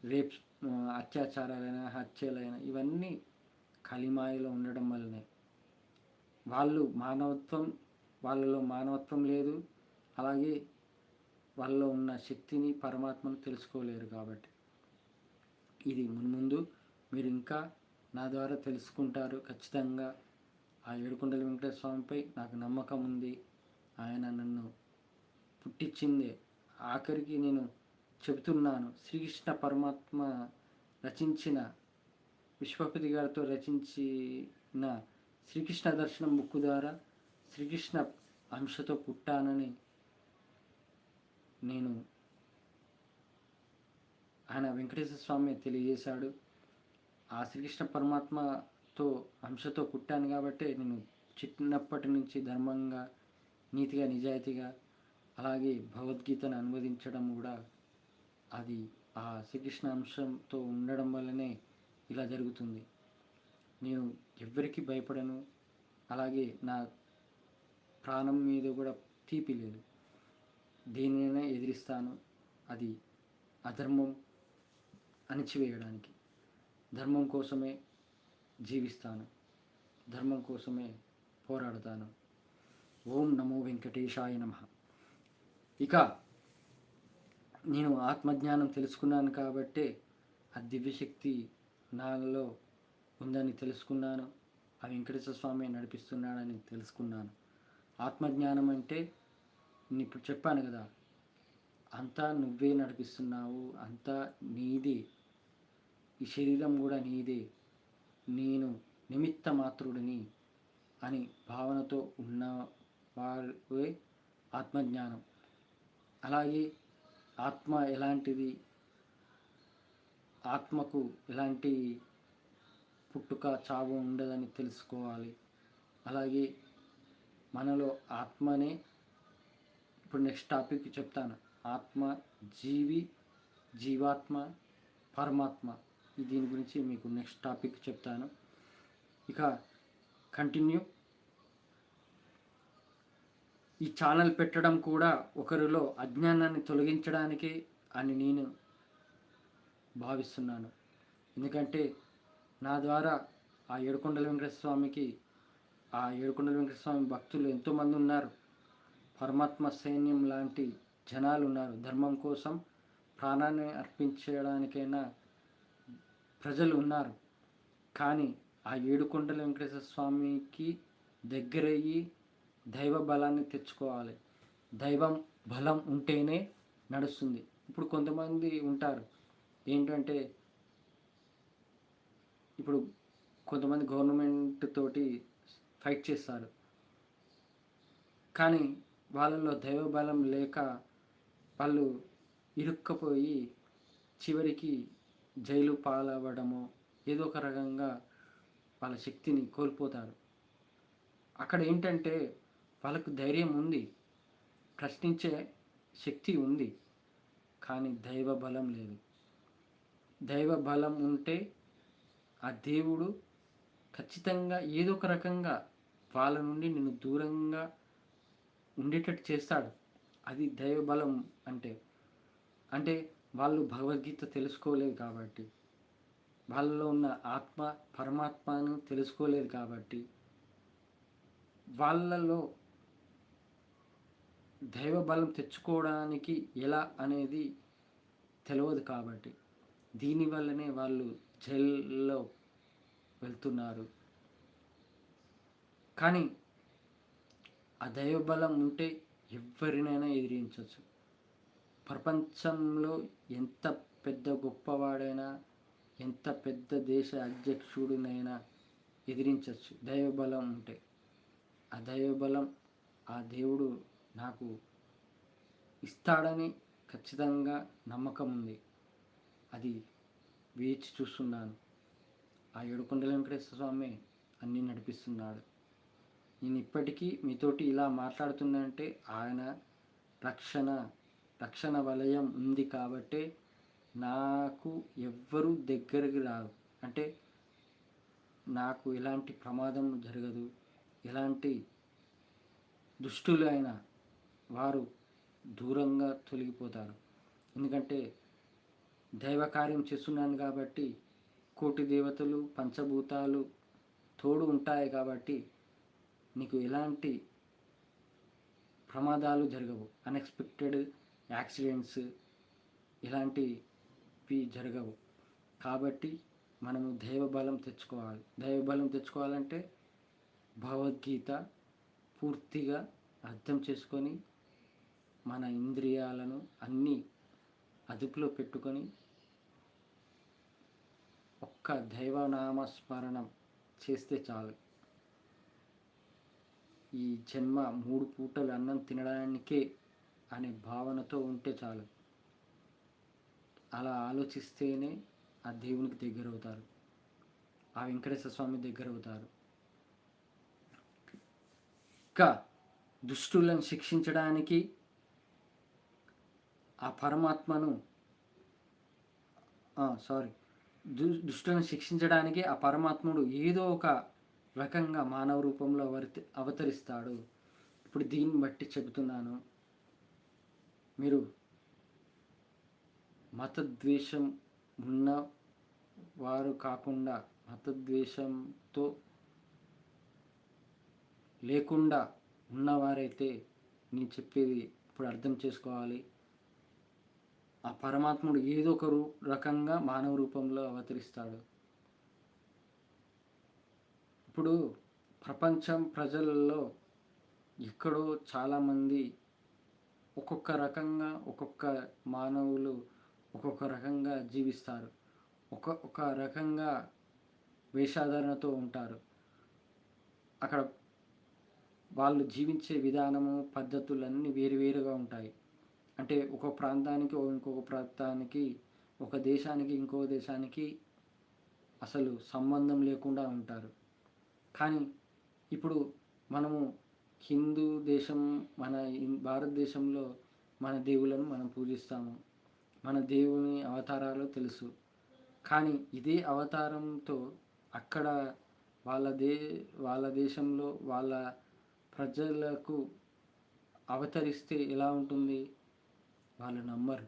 రేప్స్, అత్యాచారాలైన, హత్యలైన ఇవన్నీ కలిమాయలో ఉండడం వల్లనే. వాళ్ళలో మానవత్వం లేదు. అలాగే వాళ్ళలో ఉన్న శక్తిని, పరమాత్మను తెలుసుకోలేరు. కాబట్టి ఇది మున్ముందు మీరు ఇంకా నా ద్వారా తెలుసుకుంటారు ఖచ్చితంగా. ఆ ఏడుకొండల వెంకటేశ్వర స్వామిపై నాకు నమ్మకం ఉంది. ఆయన నన్ను పుట్టించిందే. ఆఖరికి నేను చెబుతున్నాను, శ్రీకృష్ణ పరమాత్మ రచించిన, విశ్వపతి గారితో రచించిన శ్రీకృష్ణ దర్శనం బుక్ ద్వారా శ్రీకృష్ణ అంశతో పుట్టానని నేను ఆయన వెంకటేశ్వర స్వామి తెలియజేశాడు. ఆ శ్రీకృష్ణ పరమాత్మతో అంశతో పుట్టాను కాబట్టి నేను చిన్నప్పటి నుంచి ధర్మంగా, నీతిగా, నిజాయితీగా, అలాగే భగవద్గీతను అనువదించడం కూడా అది ఆ శ్రీకృష్ణ అంశంతో ఉండడం వల్లనే ఇలా జరుగుతుంది. నేను ఎవరికి భయపడను. అలాగే నా ప్రాణం మీద కూడా తీపి లేదు. దేనినైనా ఎదిరిస్తాను. అది అధర్మం అణిచివేయడానికి. ధర్మం కోసమే జీవిస్తాను, ధర్మం కోసమే పోరాడతాను. ఓం నమో వెంకటేశాయ నమః. ఇక నేను ఆత్మజ్ఞానం తెలుసుకున్నాను కాబట్టే ఆ దివ్యశక్తి నాలో ఉందని తెలుసుకున్నాను. ఆ వెంకటేశ్వర స్వామి నడిపిస్తున్నాడని తెలుసుకున్నాను. ఆత్మజ్ఞానం అంటే నేను ఇప్పుడు చెప్పాను కదా, అంతా నువ్వే నడిపిస్తున్నావు, అంతా నీదే, ఈ శరీరం కూడా నీదే, నేను నిమిత్త మాత్రుడిని అని భావనతో ఉన్న వారే ఆత్మజ్ఞానం. అలాగే ఆత్మ ఎలాంటిది, ఆత్మకు ఎలాంటి పుట్టుక చావు ఉండదని తెలుసుకోవాలి. అలాగే మనలో ఆత్మనే, ఇప్పుడు నెక్స్ట్ టాపిక్ చెప్తాను, ఆత్మ, జీవాత్మ, పరమాత్మ. దీని గురించి మీకు నెక్స్ట్ టాపిక్ చెప్తాను. ఇక కంటిన్యూ. ఈ ఛానల్ పెట్టడం కూడా ఒకరిలో అజ్ఞానాన్ని తొలగించడానికి అని నేను భావిస్తున్నాను. ఎందుకంటే నా ద్వారా ఆ ఏడుకొండల వెంకటేశ్వర స్వామికి, ఆ ఏడుకొండల వెంకటేశ్వర స్వామి భక్తులు ఎంతోమంది ఉన్నారు. పరమాత్మ సైన్యం లాంటి జనాలు ఉన్నారు. ధర్మం కోసం ప్రాణాన్ని అర్పించడానికైనా ప్రజలు ఉన్నారు. కానీ ఆ ఏడుకొండల వెంకటేశ్వర స్వామికి దగ్గరయ్యి దైవ బలాన్ని తెచ్చుకోవాలి. దైవం బలం ఉంటేనే నడుస్తుంది. ఇప్పుడు కొంతమంది ఉంటారు ఏంటంటే, ఇప్పుడు కొంతమంది గవర్నమెంట్ తోటి ఫైట్ చేస్తారు, కానీ వాళ్ళలో దైవ బలం లేక వాళ్ళు ఇరుక్కపోయి చివరికి జైలు పాలవ్వడమో ఏదో ఒక రకంగా వాళ్ళ శక్తిని కోల్పోతారు. అక్కడ ఏంటంటే వాళ్ళకు ధైర్యం ఉంది, ప్రశ్నించే శక్తి ఉంది, కానీ దైవ బలం లేదు. దైవ బలం ఉంటే ఆ దేవుడు ఖచ్చితంగా ఏదో ఒక రకంగా వాళ్ళ నుండి నిన్ను దూరంగా ఉండేటట్టు చేస్తాడు. అది దైవ బలం అంటే. అంటే వాళ్ళు భగవద్గీత తెలుసుకోలేదు కాబట్టి, వాళ్ళలో ఉన్న ఆత్మ పరమాత్మను తెలుసుకోలేదు కాబట్టి, వాళ్ళలో దైవ బలం తెచ్చుకోవడానికి ఎలా అనేది తెలియదు కాబట్టి, దీనివల్లనే వాళ్ళు జైల్లో వెళ్తున్నారు. కానీ ఆ దైవ బలం ఉంటే ఎవరినైనా ఎదిరించవచ్చు. ప్రపంచంలో ఎంత పెద్ద గొప్పవాడైనా, ఎంత పెద్ద దేశ అధ్యక్షుడినైనా ఎదిరించవచ్చు దైవ బలం ఉంటే. ఆ దైవ బలం ఆ దేవుడు నాకు ఇస్తాడని ఖచ్చితంగా నమ్మకం ఉంది. అది వేచి చూస్తున్నాను. ఆ ఏడుకొండల వెంకటేశ్వర స్వామి అన్నీ నడిపిస్తున్నాడు. నేను ఇప్పటికీ మీతోటి ఇలా మాట్లాడుతుందంటే ఆయన రక్షణ వలయం ఉంది కాబట్టే నాకు ఎవ్వరూ దగ్గరికి రారు. అంటే నాకు ఎలాంటి ప్రమాదం జరగదు. ఎలాంటి దుష్టులైన వారు దూరంగా తొలగిపోతారు. ఎందుకంటే దైవ కార్యం చేస్తున్నాను కాబట్టి కోటి దేవతలు పంచభూతాలు తోడు ఉంటాయి కాబట్టి నీకు ఎలాంటి ప్రమాదాలు జరగవు. అన్ఎక్స్పెక్టెడ్ యాక్సిడెంట్స్ ఇలాంటివి జరగవు. కాబట్టి మనము దైవ బలం తెచ్చుకోవాలి. దైవ బలం తెచ్చుకోవాలంటే భగవద్గీత పూర్తిగా అర్థం చేసుకొని మన ఇంద్రియాలను అన్నీ అదుపులో పెట్టుకొని ఒక్క దైవనామ స్మరణం చేస్తే చాలు. ఈ జన్మ 3 పూటలు అన్నం తినడానికే అనే భావనతో ఉంటే చాలు. అలా ఆలోచిస్తేనే ఆ దేవునికి దగ్గర అవుతారు, ఆ వెంకటేశ్వర స్వామి దగ్గర అవుతారు. ఇంకా దుష్టులను శిక్షించడానికి ఆ పరమాత్మను దుష్టులను శిక్షించడానికి ఆ పరమాత్ముడు ఏదో ఒక రకంగా మానవ రూపంలో అవతరిస్తాడు. ఇప్పుడు దీన్ని బట్టి చెబుతున్నాను, మీరు మతద్వేషం ఉన్న వారు కాకుండా మతద్వేషంతో లేకుండా ఉన్నవారైతే నేను చెప్పేది ఇప్పుడు అర్థం చేసుకోవాలి. ఆ పరమాత్ముడు ఏదో ఒక రకంగా మానవ రూపంలో అవతరిస్తాడు. ఇప్పుడు ప్రపంచం ప్రజలలో ఎక్కడో చాలామంది ఒక్కొక్క రకంగా ఒక్కొక్క మానవులు ఒక్కొక్క రకంగా జీవిస్తారు, ఒక్కొక్క రకంగా వేషాధారణతో ఉంటారు. అక్కడ వాళ్ళు జీవించే విధానము పద్ధతులన్నీ వేరువేరుగా ఉంటాయి. అంటే ఒక ప్రాంతానికి ఇంకొక ప్రాంతానికి, ఒక దేశానికి ఇంకో దేశానికి అసలు సంబంధం లేకుండా ఉంటారు. కానీ ఇప్పుడు మనము హిందూ దేశం, మన భారతదేశంలో మన దేవులను మనం పూజిస్తాము, మన దేవుని అవతారాలు తెలుసు. కానీ ఇదే అవతారంతో అక్కడ వాళ్ళ దేశంలో వాళ్ళ ప్రజలకు అవతరిస్తే ఎలా ఉంటుంది? వాళ్ళు నమ్మరు.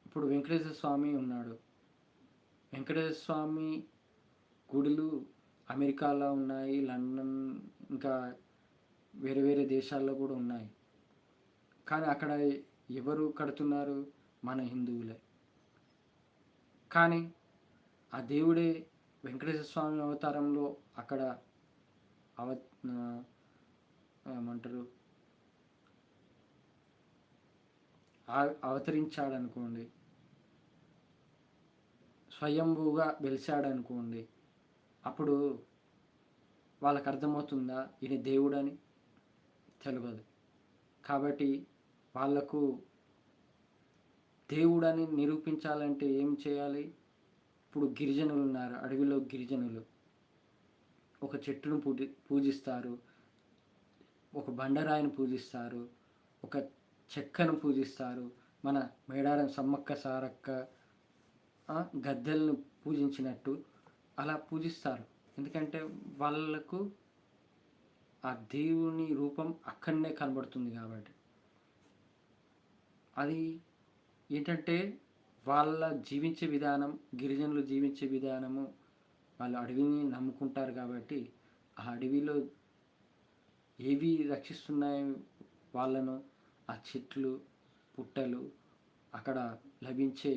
ఇప్పుడు వెంకటేశ్వర స్వామి ఉన్నాడు. వెంకటేశ్వర స్వామి గుడులు అమెరికాలో ఉన్నాయి, లండన్, ఇంకా వేరే వేరే దేశాల్లో కూడా ఉన్నాయి. కానీ అక్కడ ఎవరు కడుతున్నారు? మన హిందువులే. కానీ ఆ దేవుడే వెంకటేశ్వర స్వామి అవతారంలో అక్కడ అవ ఏమంటారు అవతరించాడనుకోండి, స్వయంభూగా వెలిశాడనుకోండి, అప్పుడు వాళ్ళకు అర్థమవుతుందా ఈయన దేవుడని? తెలియదు. కాబట్టి వాళ్లకు దేవుడని నిరూపించాలంటే ఏం చేయాలి? ఇప్పుడు గిరిజనులు ఉన్నారు, అడవిలో గిరిజనులు ఒక చెట్టును పూజిస్తారు, ఒక బండరాయిని పూజిస్తారు, ఒక చెక్కను పూజిస్తారు, మన మేడారం సమ్మక్క సారక్క గద్దెలను పూజించినట్టు అలా పూజిస్తారు. ఎందుకంటే వాళ్ళకు ఆ దేవుని రూపం అక్కడనే కనబడుతుంది కాబట్టి. అది ఏంటంటే వాళ్ళ జీవించే విధానం, గిరిజనులు జీవించే విధానము, వాళ్ళు అడవిని నమ్ముకుంటారు కాబట్టి ఆ అడవిలో ఏవి రక్షిస్తున్నాయి వాళ్ళను? ఆ చెట్లు, పుట్టలు, అక్కడ లభించే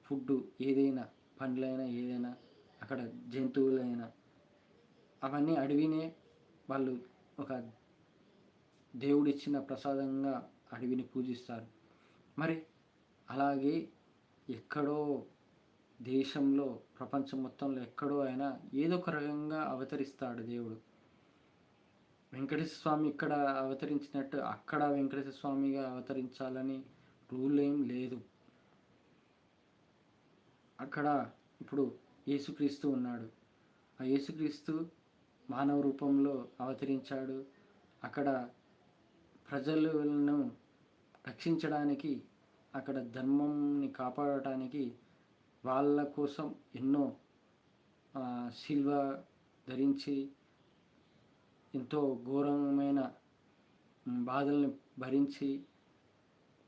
ఫుడ్డు ఏదైనా, పండ్లైనా ఏదైనా, అక్కడ జంతువులైనా, అవన్నీ అడవినే వాళ్ళు ఒక దేవుడిచ్చిన ప్రసాదంగా అడవిని పూజిస్తారు. మరి అలాగే ఎక్కడో దేశంలో, ప్రపంచం మొత్తంలో ఎక్కడో అయినా ఏదో ఒక రకంగా అవతరిస్తాడు దేవుడు. వెంకటేశ్వర స్వామి ఇక్కడ అవతరించినట్టు అక్కడ వెంకటేశ్వర స్వామిగా అవతరించాలని రూల్ ఏం లేదు. అక్కడ ఇప్పుడు యేసుక్రీస్తు ఉన్నాడు, ఆ యేసుక్రీస్తు మానవ రూపంలో అవతరించాడు. అక్కడ ప్రజలను రక్షించడానికి, అక్కడ ధర్మంని కాపాడటానికి వాళ్ళ కోసం ఎన్నో శిల్వ ధరించి ఎంతో ఘోరమైన బాధల్ని భరించి,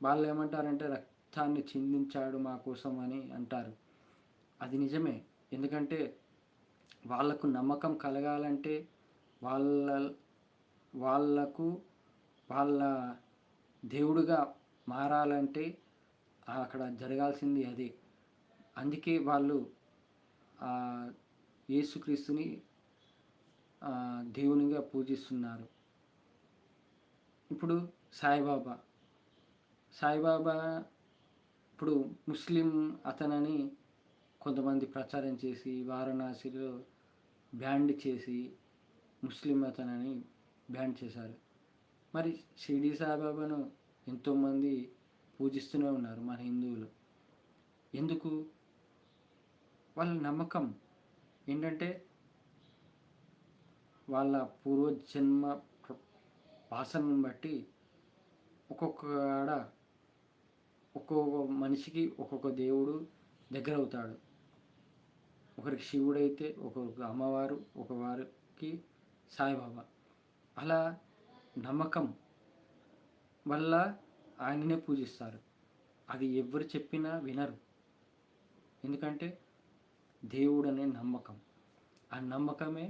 వాళ్ళు ఏమంటారంటే రక్తాన్ని చిందించాడు మా కోసం అని అంటారు. అది నిజమే. ఎందుకంటే వాళ్ళకు నమ్మకం కలగాలంటే, వాళ్ళకు వాళ్ళ దేవుడుగా మారాలంటే అక్కడ జరగాల్సింది అదే. అందుకే వాళ్ళు యేసుక్రీస్తుని దేవునిగా పూజిస్తున్నారు. ఇప్పుడు సాయిబాబా ఇప్పుడు ముస్లిం అతనని కొంతమంది ప్రచారం చేసి వారణాసిలో బ్యాండ్ చేసి ముస్లిం అతనని బ్యాన్ చేశారు. మరి షిరిడి సాయిబాబాను ఎంతోమంది పూజిస్తూనే ఉన్నారు మన హిందువులు. ఎందుకు? వాళ్ళ నమ్మకం ఏంటంటే వాళ్ళ పూర్వజన్మ వాసనను బట్టి ఒక్కొక్క మనిషికి ఒక్కొక్క దేవుడు దగ్గర అవుతాడు. ఒకరికి శివుడైతే, ఒకరికి అమ్మవారు, ఒకవారికి సాయిబాబా. అలా నమ్మకం వల్ల ఆయననే పూజిస్తారు. అది ఎవరు చెప్పినా వినరు. ఎందుకంటే దేవుడు అనే నమ్మకం, ఆ నమ్మకమే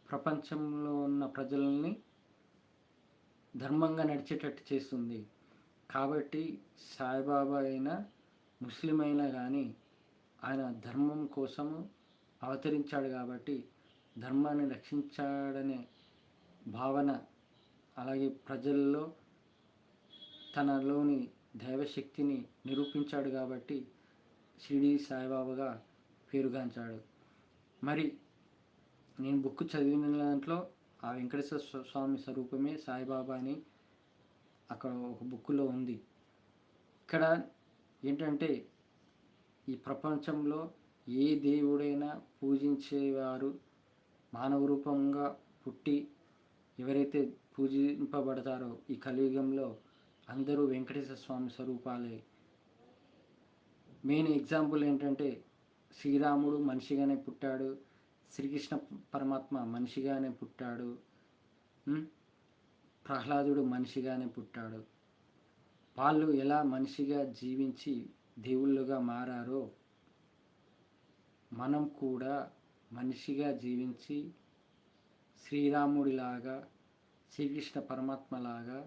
ప్రపంచంలో ఉన్న ప్రజల్ని ధర్మంగా నడిచేటట్టు చేస్తుంది. కాబట్టి సాయిబాబా అయినా, ముస్లిం అయినా కానీ ఆయన ధర్మం కోసము అవతరించాడు కాబట్టి ధర్మాన్ని రక్షించాడనే భావన, అలాగే ప్రజల్లో తనలోని దైవశక్తిని నిరూపించాడు కాబట్టి షిరిడి సాయిబాబాగా పేరుగాంచాడు. మరి నేను బుక్ చదివిన దాంట్లో ఆ వెంకటేశ్వర స్వామి స్వరూపమే సాయిబాబా అని అక్కడ ఒక బుక్లో ఉంది. ఇక్కడ ఏంటంటే ఈ ప్రపంచంలో ఏ దేవుడైనా పూజించేవారు మానవ రూపంగా పుట్టి ఎవరైతే పూజింపబడతారో ఈ కలియుగంలో అందరూ వెంకటేశ్వర స్వామి స్వరూపాలే. మెయిన్ ఎగ్జాంపుల్ ఏంటంటే శ్రీరాముడు మనిషిగానే పుట్టాడు, శ్రీకృష్ణ పరమాత్మ మనిషిగానే పుట్టాడు, ప్రహ్లాదుడు మనిషిగానే పుట్టాడు. వాళ్ళు ఎలా మనిషిగా జీవించి దేవుళ్ళుగా మారారో మనం కూడా మనిషిగా జీవించి శ్రీరాముడిలాగా, శ్రీకృష్ణ పరమాత్మలాగా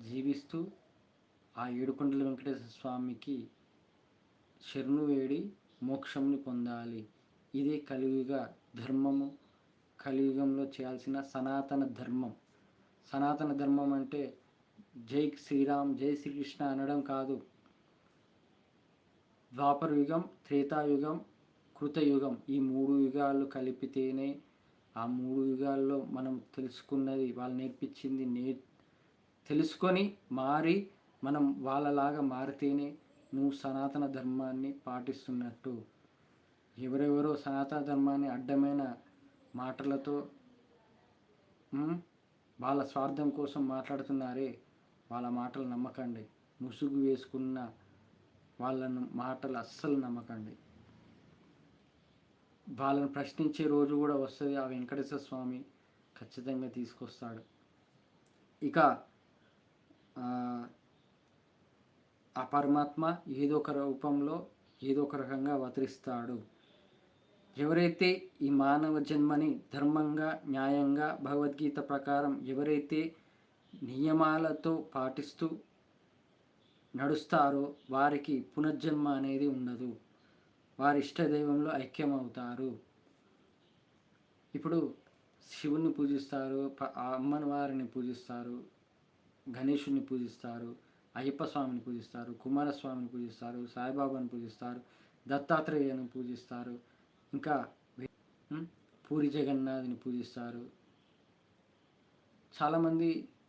జీవిస్తూ ఆ ఏడుకొండల వెంకటేశ్వర స్వామికి శరణు వేడి మోక్షంని పొందాలి. ఇదే కలియుగ ధర్మము, కలియుగంలో చేయాల్సిన సనాతన ధర్మం. సనాతన ధర్మం అంటే జై శ్రీరామ్, జై శ్రీకృష్ణ అనడం కాదు. ద్వాపర యుగం, త్రేతాయుగం, కృతయుగం, ఈ 3 యుగాలు కలిపితేనే ఆ 3 యుగాల్లో మనం తెలుసుకున్నది, వాళ్ళు నేర్పించింది తెలుసుకొని మారి మనం వాళ్ళలాగా మారితేనే నువ్వు సనాతన ధర్మాన్ని పాటిస్తున్నట్టు. ఎవరెవరో సనాతన ధర్మాన్ని అడ్డమైన మాటలతో వాళ్ళ స్వార్థం కోసం మాట్లాడుతున్నారే, వాళ్ళ మాటలు నమ్మకండి. ముసుగు వేసుకున్న వాళ్ళ మాటలు అస్సలు నమ్మకండి. వాళ్ళని ప్రశ్నించే రోజు కూడా వస్తుంది. ఆ వెంకటేశ్వర స్వామి ఖచ్చితంగా తీసుకొస్తాడు. ఇక ఆ పరమాత్మ ఏదో ఒక రూపంలో ఏదో ఒక రకంగా అవతరిస్తాడు. ఎవరైతే ఈ మానవ జన్మని ధర్మంగా, న్యాయంగా, భగవద్గీత ప్రకారం ఎవరైతే నియమాలతో పాటిస్తూ నడుస్తారో వారికి పునర్జన్మ అనేది ఉండదు. వారి ఇష్టదైవంలో ఐక్యమవుతారు. ఇప్పుడు శివుని పూజిస్తారు, అమ్మని వారిని పూజిస్తారు, గణేశుని పూజిస్తారు, అయ్యప్ప స్వామిని పూజిస్తారు, కుమారస్వామిని పూజిస్తారు, సాయిబాబాని పూజిస్తారు, దత్తాత్రేయుని పూజిస్తారు, ఇంకా పూరి జగన్నాథ్ని పూజిస్తారు. చాలామంది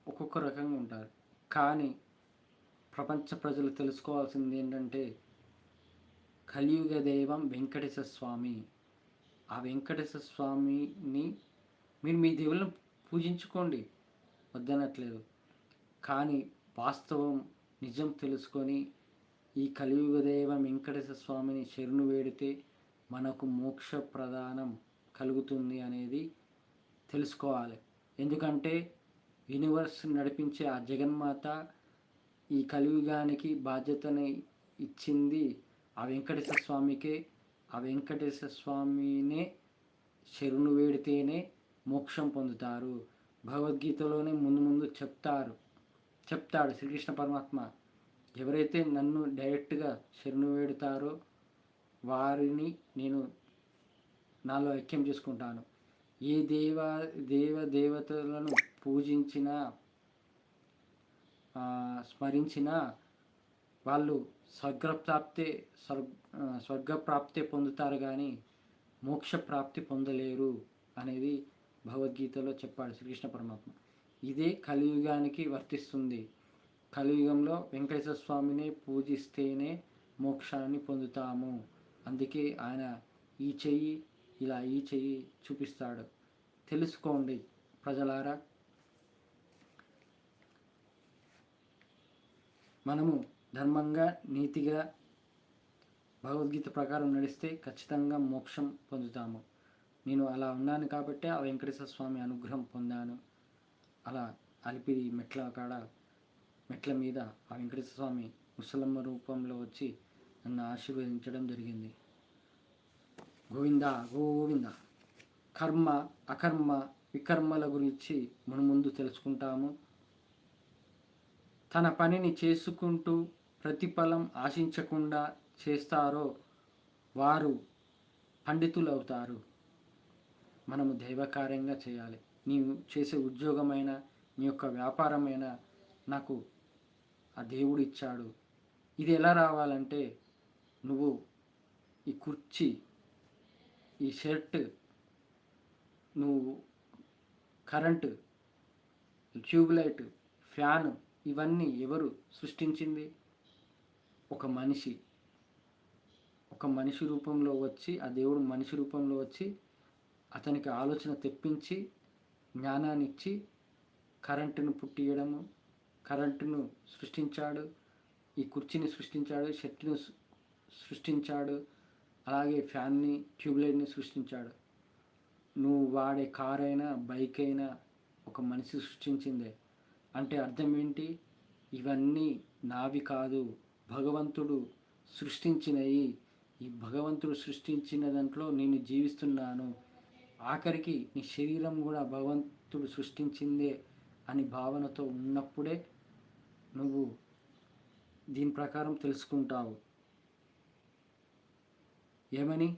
ఒక్కొక్క రకంగా ఉంటారు. కానీ ప్రపంచ ప్రజలు తెలుసుకోవాల్సింది ఏంటంటే కలియుగ దైవం వెంకటేశ్వర స్వామి. ఆ వెంకటేశ్వర స్వామిని మీరు మీ దేవుళ్ళను పూజించుకోండి, వద్దనట్లేదు. కానీ వాస్తవం నిజం తెలుసుకొని ఈ కలియుగ దైవం వెంకటేశ్వర స్వామిని శరణు వేడితే మనకు మోక్ష ప్రదానం కలుగుతుంది అనేది తెలుసుకోవాలి. ఎందుకంటే యూనివర్స్ నడిపించే ఆ జగన్మాత ఈ కలియుగానికి బాధ్యతని ఇచ్చింది ఆ వెంకటేశ్వర స్వామికే. ఆ వెంకటేశ్వర స్వామినే శరణు వేడితేనే మోక్షం పొందుతారు. భగవద్గీతలోనే ముందు చెప్తాడు శ్రీకృష్ణ పరమాత్మ. ఎవరైతే నన్ను డైరెక్ట్గా శరణు వేడుతారో వారిని నేను నాలో ఐక్యం చేసుకుంటాను. ఏ దేవతలను పూజించినా స్మరించినా వాళ్ళు స్వర్గప్రాప్తే పొందుతారు కానీ మోక్షప్రాప్తి పొందలేరు అనేది భగవద్గీతలో చెప్పాడు శ్రీకృష్ణ పరమాత్మ. ఇదే కలియుగానికి వర్తిస్తుంది. కలియుగంలో వెంకటేశ్వర స్వామిని పూజిస్తేనే మోక్షాన్ని పొందుతాము. అందుకే ఆయన ఈ చెయ్యి చూపిస్తాడు. తెలుసుకోండి ప్రజలారా. మనము ధర్మంగా, నీతిగా, భగవద్గీత ప్రకారం నడిస్తే ఖచ్చితంగా మోక్షం పొందుతాము. నేను అలా ఉన్నాను కాబట్టి ఆ వెంకటేశ్వర స్వామి అనుగ్రహం పొందాను. అలా అలిపిరి మెట్ల మీద ఆ వెంకటేశ్వర స్వామి ముసలమ్మ రూపంలో వచ్చి నన్ను ఆశీర్వదించడం జరిగింది. గోవింద గోవింద. కర్మ, అకర్మ, వికర్మల గురించి ముందు తెలుసుకుంటాము. తన పనిని చేసుకుంటూ ప్రతిఫలం ఆశించకుండా చేస్తారో వారు పండితులు అవుతారు. మనము దైవకార్యంగా చేయాలి. నీవు చేసే ఉద్యోగమైన, నీ యొక్క వ్యాపారమైన నాకు ఆ దేవుడు ఇచ్చాడు. ఇది ఎలా రావాలంటే నువ్వు ఈ కుర్చీ, ఈ షర్ట్, నువ్వు కరెంటు, ట్యూబ్లైట్, ఫ్యాను, ఇవన్నీ ఎవరు సృష్టించింది? ఒక మనిషి రూపంలో వచ్చి, ఆ దేవుడు మనిషి రూపంలో వచ్చి అతనికి ఆలోచన తెప్పించి జ్ఞానాన్ని ఇచ్చి కరెంటును పుట్టియడము, కరెంటును సృష్టించాడు, ఈ కుర్చీని సృష్టించాడు, షర్ట్ను సృష్టించాడు, అలాగే ఫ్యాన్ని, ట్యూబ్లైట్ని సృష్టించాడు. నువ్వు వాడే కార్ అయినా, బైక్ అయినా ఒక మనిషి సృష్టించిందే. అంటే అర్థం ఏంటి? ఇవన్నీ నావి కాదు, భగవంతుడు సృష్టించినవి. ఈ భగవంతుడు సృష్టించిన దాంట్లో నేను జీవిస్తున్నాను. ఆఖరికి నీ శరీరం కూడా భగవంతుడు సృష్టించిందే అని భావనతో ఉన్నప్పుడే నువ్వు దీని ప్రకారం తెలుసుకుంటావు. ఏమని?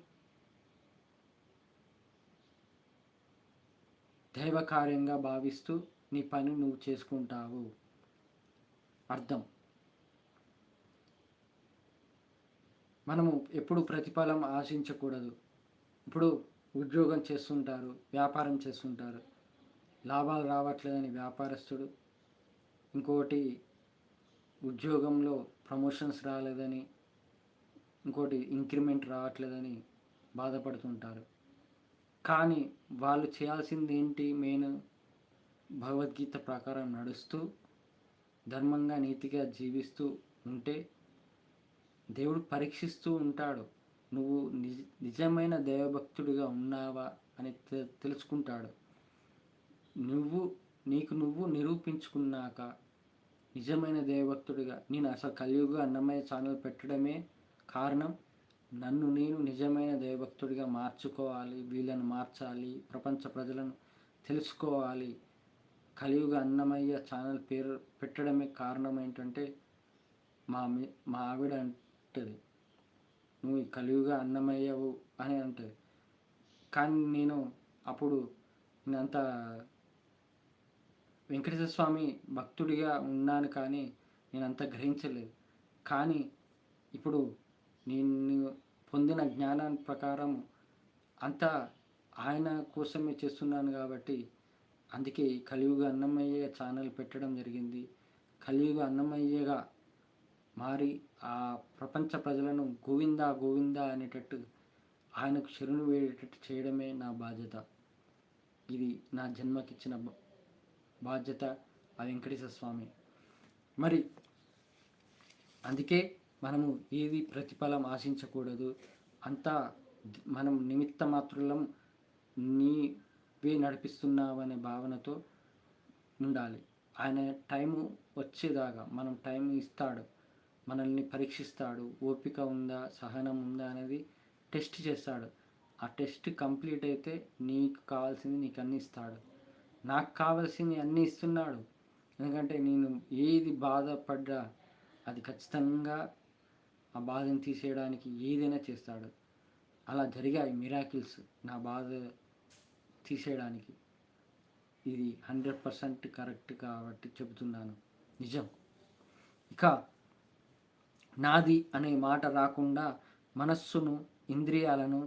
దైవకార్యంగా భావిస్తూ నీ పని నువ్వు చేసుకుంటావు. అర్థం. మనము ఎప్పుడు ప్రతిఫలం ఆశించకూడదు. ఇప్పుడు ఉద్యోగం చేస్తుంటారు, వ్యాపారం చేస్తుంటారు, లాభాలు రావట్లేదని వ్యాపారస్తుడు, ఇంకోటి ఉద్యోగంలో ప్రమోషన్స్ రాలేదని, ఇంకోటి ఇంక్రిమెంట్ రావట్లేదని బాధపడుతుంటారు. కానీ వాళ్ళు చేయాల్సింది ఏంటి? మెయిన్ భగవద్గీత ప్రకారం నడుస్తూ ధర్మంగా నీతిగా జీవిస్తూ ఉంటే దేవుడు పరీక్షిస్తూ ఉంటాడు. నువ్వు నిజమైన దైవభక్తుడిగా ఉన్నావా అని తెలుసుకుంటాడు. నీకు నువ్వు నిరూపించుకున్నాక నిజమైన దైవభక్తుడిగా, నేను అసలు కలియుగ అన్నమయ్య ఛానల్ పెట్టడమే కారణం, నన్ను నేను నిజమైన దైవభక్తుడిగా మార్చుకోవాలి, వీళ్ళని మార్చాలి, ప్రపంచ ప్రజలను తెలుసుకోవాలి. కలియుగ అన్నమయ్య ఛానల్ పేరు పెట్టడమే కారణం ఏంటంటే మా ఆవిడ అంటది, నువ్వు కలియుగ అన్నమయ్యవు అని అంటది. కానీ నేను అప్పుడు నేనంత వెంకటేశ్వర స్వామి భక్తుడిగా ఉన్నాను, కానీ నేను అంత గ్రహించలేదు. కానీ ఇప్పుడు నేను పొందిన జ్ఞానాన్ని ప్రకారం అంతా ఆయన కోసమే చేస్తున్నాను. కాబట్టి అందుకే కలియుగ అన్నమయ్య ఛానల్ పెట్టడం జరిగింది. కలియుగ అన్నమయ్యగా మారి ఆ ప్రపంచ ప్రజలను గోవిందా గోవిందా అనేటట్టు ఆయనకు శరణు వేడేటట్టు చేయడమే నా బాధ్యత. ఇది నా జన్మకిచ్చిన బాధ్యత ఆ వెంకటేశ్వర స్వామి. మరి అందుకే మనము ఏది ప్రతిఫలం ఆశించకూడదు. అంతా మనం నిమిత్త మాత్రులం, నీవే నడిపిస్తున్నావనే భావనతో ఉండాలి. ఆయన టైము వచ్చేదాకా మనం టైం ఇస్తాడు, మనల్ని పరీక్షిస్తాడు. ఓపిక ఉందా, సహనం ఉందా అనేది టెస్ట్ చేస్తాడు. ఆ టెస్ట్ కంప్లీట్ అయితే నీకు కావాల్సింది నీకు అన్నీ ఇస్తాడు. నాకు కావాల్సింది అన్నీ ఇస్తున్నాడు. ఎందుకంటే నేను ఏది బాధపడ్డా అది ఖచ్చితంగా ఆ బాధను తీసేయడానికి ఏదైనా చేస్తాడు. అలా జరిగాయి మిరాకిల్స్ నా బాధ తీసేయడానికి. ఇది 100% కరెక్ట్ కాబట్టి చెబుతున్నాను, నిజం. ఇక నాది అనే మాట రాకుండా మనస్సును, ఇంద్రియాలను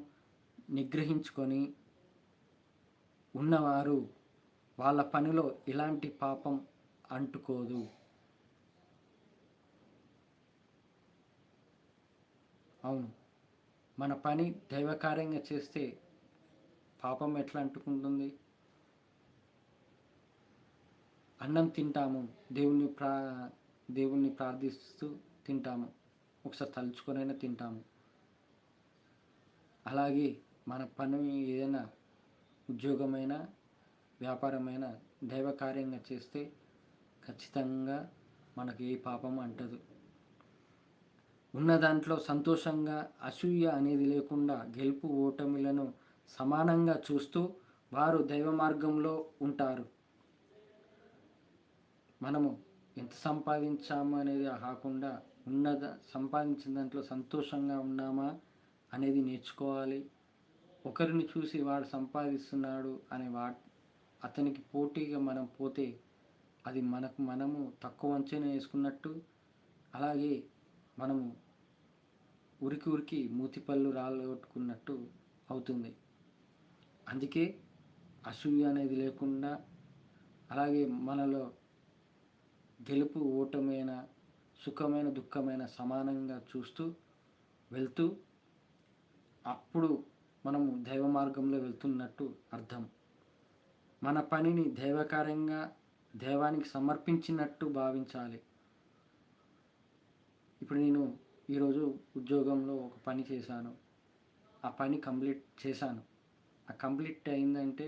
నిగ్రహించుకొని ఉన్నవారు వాళ్ళ పనిలో ఎలాంటి పాపం అంటుకోదు. అవును, మన పని దైవకార్యంగా చేస్తే పాపం ఎట్లా అంటుకుంటుంది? అన్నం తింటాము, దేవుణ్ణి ప్రార్థిస్తూ తింటాము, ఒకసారి తలుచుకొనైనా తింటాము. అలాగే మన పని ఏదైనా ఉద్యోగమైనా వ్యాపారమైన దైవకార్యంగా చేస్తే ఖచ్చితంగా మనకి ఏ పాపం అంటదు. ఉన్న దాంట్లో సంతోషంగా అసూయ అనేది లేకుండా గెలుపు ఓటమిలను సమానంగా చూస్తూ వారు దైవ మార్గంలో ఉంటారు. మనము ఎంత సంపాదించాము అనేది కాకుండా సంపాదించిన దాంట్లో సంతోషంగా ఉన్నామా అనేది నేర్చుకోవాలి. ఒకరిని చూసి వాడు సంపాదిస్తున్నాడు అనే అతనికి పోటీగా మనం పోతే అది మనము తక్కువ అంచనా వేసుకున్నట్టు. అలాగే మనము ఉరికి మూతిపళ్ళు రాలగొట్టుకున్నట్టు అవుతుంది. అందుకే అసూయ అనేది లేకుండా, అలాగే మనలో గెలుపు ఓటమైన, సుఖమైన దుఃఖమైన సమానంగా చూస్తూ వెళ్తూ అప్పుడు మనము దైవ మార్గంలో వెళ్తున్నట్టు అర్థం. మన పనిని దైవకార్యంగా దైవానికి సమర్పించినట్టు భావించాలి. ఇప్పుడు నేను ఈరోజు ఉద్యోగంలో ఒక పని చేశాను, ఆ పని కంప్లీట్ చేశాను. ఆ కంప్లీట్ అయిందంటే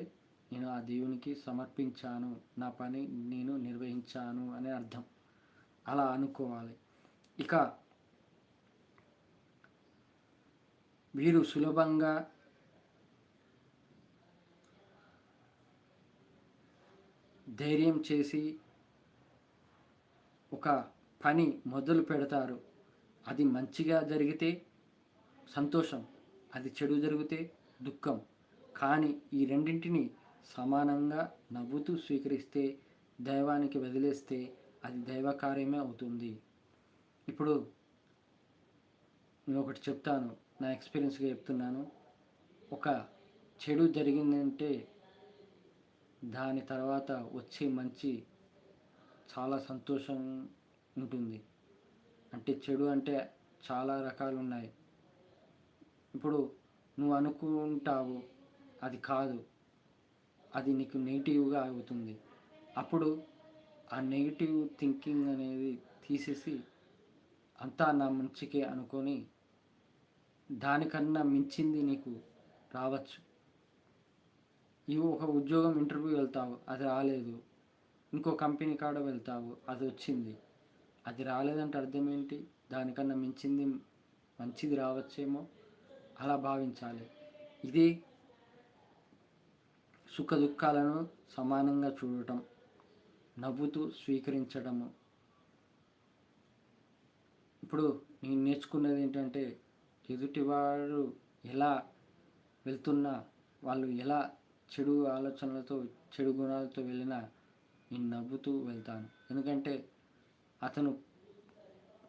నేను ఆ దేవునికి సమర్పించాను, నా పని నేను నిర్వహించాను అనే అర్థం. అలా అనుకోవాలి. ఇక వీరు సులభంగా ధైర్యం చేసి ఒక పని మొదలు పెడతారు. అది మంచిగా జరిగితే సంతోషం, అది చెడు జరిగితే దుఃఖం. కానీ ఈ రెండింటిని సమానంగా నవ్వుతూ స్వీకరిస్తే, దైవానికి వదిలేస్తే అది దైవ కార్యమే అవుతుంది. ఇప్పుడు నేను ఒకటి చెప్తాను, నా ఎక్స్పీరియన్స్గా చెప్తున్నాను. ఒక చెడు జరిగిందంటే దాని తర్వాత వచ్చే మంచి చాలా సంతోషం ఉంటుంది. అంటే చెడు అంటే చాలా రకాలు ఉన్నాయి. ఇప్పుడు నువ్వు అనుకుంటావు అది కాదు, అది నీకు నెగిటివ్గా అవుతుంది. అప్పుడు ఆ నెగిటివ్ థింకింగ్ అనేది తీసేసి అంతా నా మంచికే అనుకొని దానికన్నా మించింది నీకు రావచ్చు. ఇవి ఒక ఉద్యోగం ఇంటర్వ్యూ వెళ్తావు, అది రాలేదు. ఇంకో కంపెనీ కాడ వెళ్తావు, అది వచ్చింది. అది రాలేదంటే అర్థం ఏంటి? దానికన్నా మించింది మంచిది రావచ్చేమో, అలా భావించాలి. ఇది సుఖ దుఃఖాలను సమానంగా చూడటం, నవ్వుతూ స్వీకరించడము. ఇప్పుడు నేను నేర్చుకున్నది ఏంటంటే, ఎదుటివారు ఎలా వెళ్తున్నా, వాళ్ళు ఎలా చెడు ఆలోచనలతో చెడు గుణాలతో వెళ్ళినా నేను నవ్వుతూ వెళ్తాను. ఎందుకంటే అతను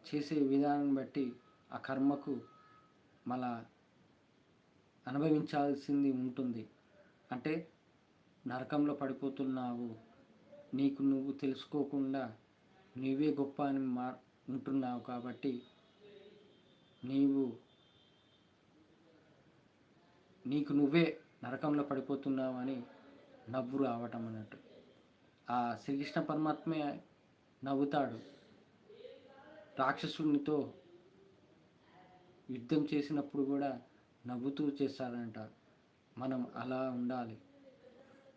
చేసే విధానం బట్టి ఆ కర్మకు మళ్ళా అనుభవించాల్సింది ఉంటుంది. అంటే నరకంలో పడిపోతున్నావు, నీకు నువ్వు తెలుసుకోకుండా నువ్వే గొప్ప అని ఉంటున్నావు కాబట్టి నీకు నువ్వే నరకంలో పడిపోతున్నావు అని నవ్వు రావటం అన్నట్టు. ఆ శ్రీకృష్ణ పరమాత్మే నవ్వుతాడు. రాక్షసునితో యుద్ధం చేసినప్పుడు కూడా నవ్వుతూ చేస్తాడంట. మనం అలా ఉండాలి.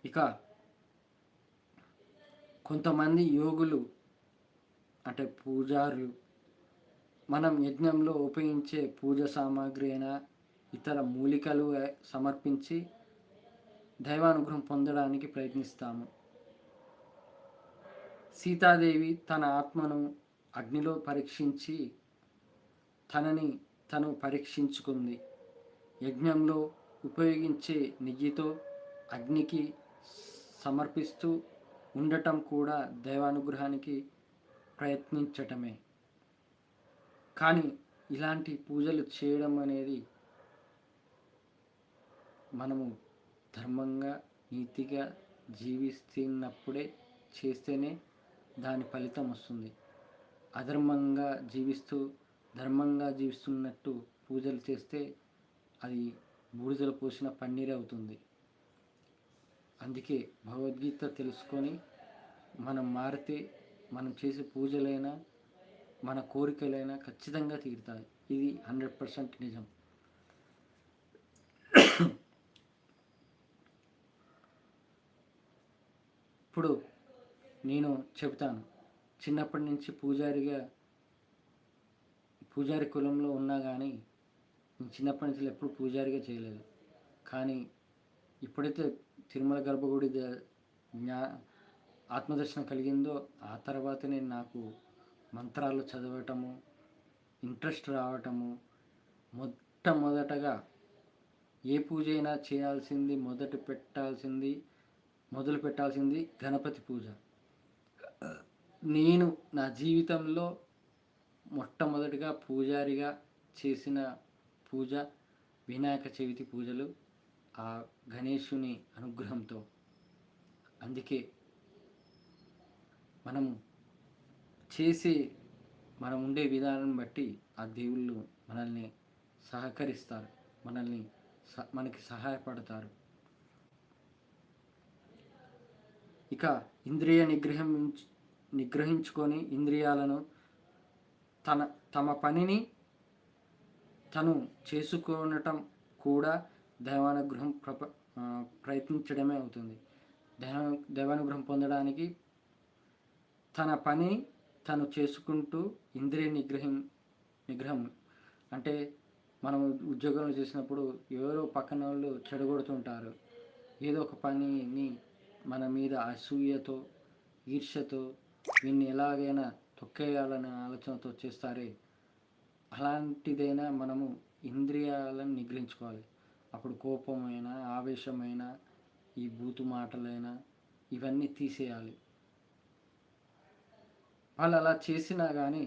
ఇక కొంతమంది యోగులు అంటే పూజారులు మనం యజ్ఞంలో ఉపయోగించే పూజ సామాగ్రి అయినా ఇతర మూలికలు సమర్పించి దైవానుగ్రహం పొందడానికి ప్రయత్నిస్తాము. సీతాదేవి తన ఆత్మను అగ్నిలో పరీక్షించి తనని తను పరీక్షించుకుంది. యజ్ఞంలో ఉపయోగించే నెయ్యితో అగ్నికి సమర్పిస్తూ ఉండటం కూడా దైవానుగ్రహానికి ప్రయత్నించటమే. కానీ ఇలాంటి పూజలు చేయడం అనేది మనము ధర్మంగా నీతిగా జీవిస్తున్నప్పుడే చేస్తేనే దాని ఫలితం వస్తుంది. అధర్మంగా ధర్మంగా జీవిస్తున్నట్టు పూజలు చేస్తే అది బూడిదలు పోసిన పన్నీరే అవుతుంది. అందుకే భగవద్గీత తెలుసుకొని మనం మారితే మనం చేసే పూజలైనా మన కోరికలైనా ఖచ్చితంగా తీరుతాయి. ఇది 100% నిజం. ఇప్పుడు నేను చెబుతాను, చిన్నప్పటి నుంచి పూజారి కులంలో ఉన్నా కానీ నేను చిన్నప్పటి నుంచి ఎప్పుడు పూజారిగా చేయలేదు. కానీ ఎప్పుడైతే తిరుమల గర్భగుడి ఆత్మదర్శనం కలిగిందో ఆ తర్వాతనే నాకు మంత్రాలు చదవటము, ఇంట్రెస్ట్ రావటము. మొట్టమొదటగా ఏ పూజ అయినా మొదలు పెట్టాల్సింది గణపతి పూజ. నేను నా జీవితంలో మొట్టమొదటిగా పూజారిగా చేసిన పూజ వినాయక చవితి పూజలు, ఆ గణేశుని అనుగ్రహంతో. అందుకే మనం ఉండే విధానం బట్టి ఆ దేవుళ్ళు మనల్ని సహకరిస్తారు, మనకి సహాయపడతారు. ఇక ఇంద్రియ నిగ్రహించుకొని ఇంద్రియాలను తమ పనిని తను చేసుకోవటం కూడా దైవానుగ్రహం ప్రయత్నించడమే అవుతుంది. దైవానుగ్రహం పొందడానికి తన పని తను చేసుకుంటూ ఇంద్రియ నిగ్రహం అంటే మనం ఉద్యోగంలో చేసినప్పుడు ఎవరో పక్కన వాళ్ళు చెడగొడుతుంటారు. ఏదో ఒక పనిని మన మీద అసూయతో ఈర్ష్యతో వీన్ని ఎలాగైనా తొక్కేయాలనే ఆలోచనతో చేస్తారే, అలాంటిదైనా మనము ఇంద్రియాలను నిగ్రహించుకోవాలి. అప్పుడు కోపమైన, ఆవేశమైన ఈ బూతు మాటలైనా ఇవన్నీ తీసేయాలి. వాళ్ళు అలా చేసినా కానీ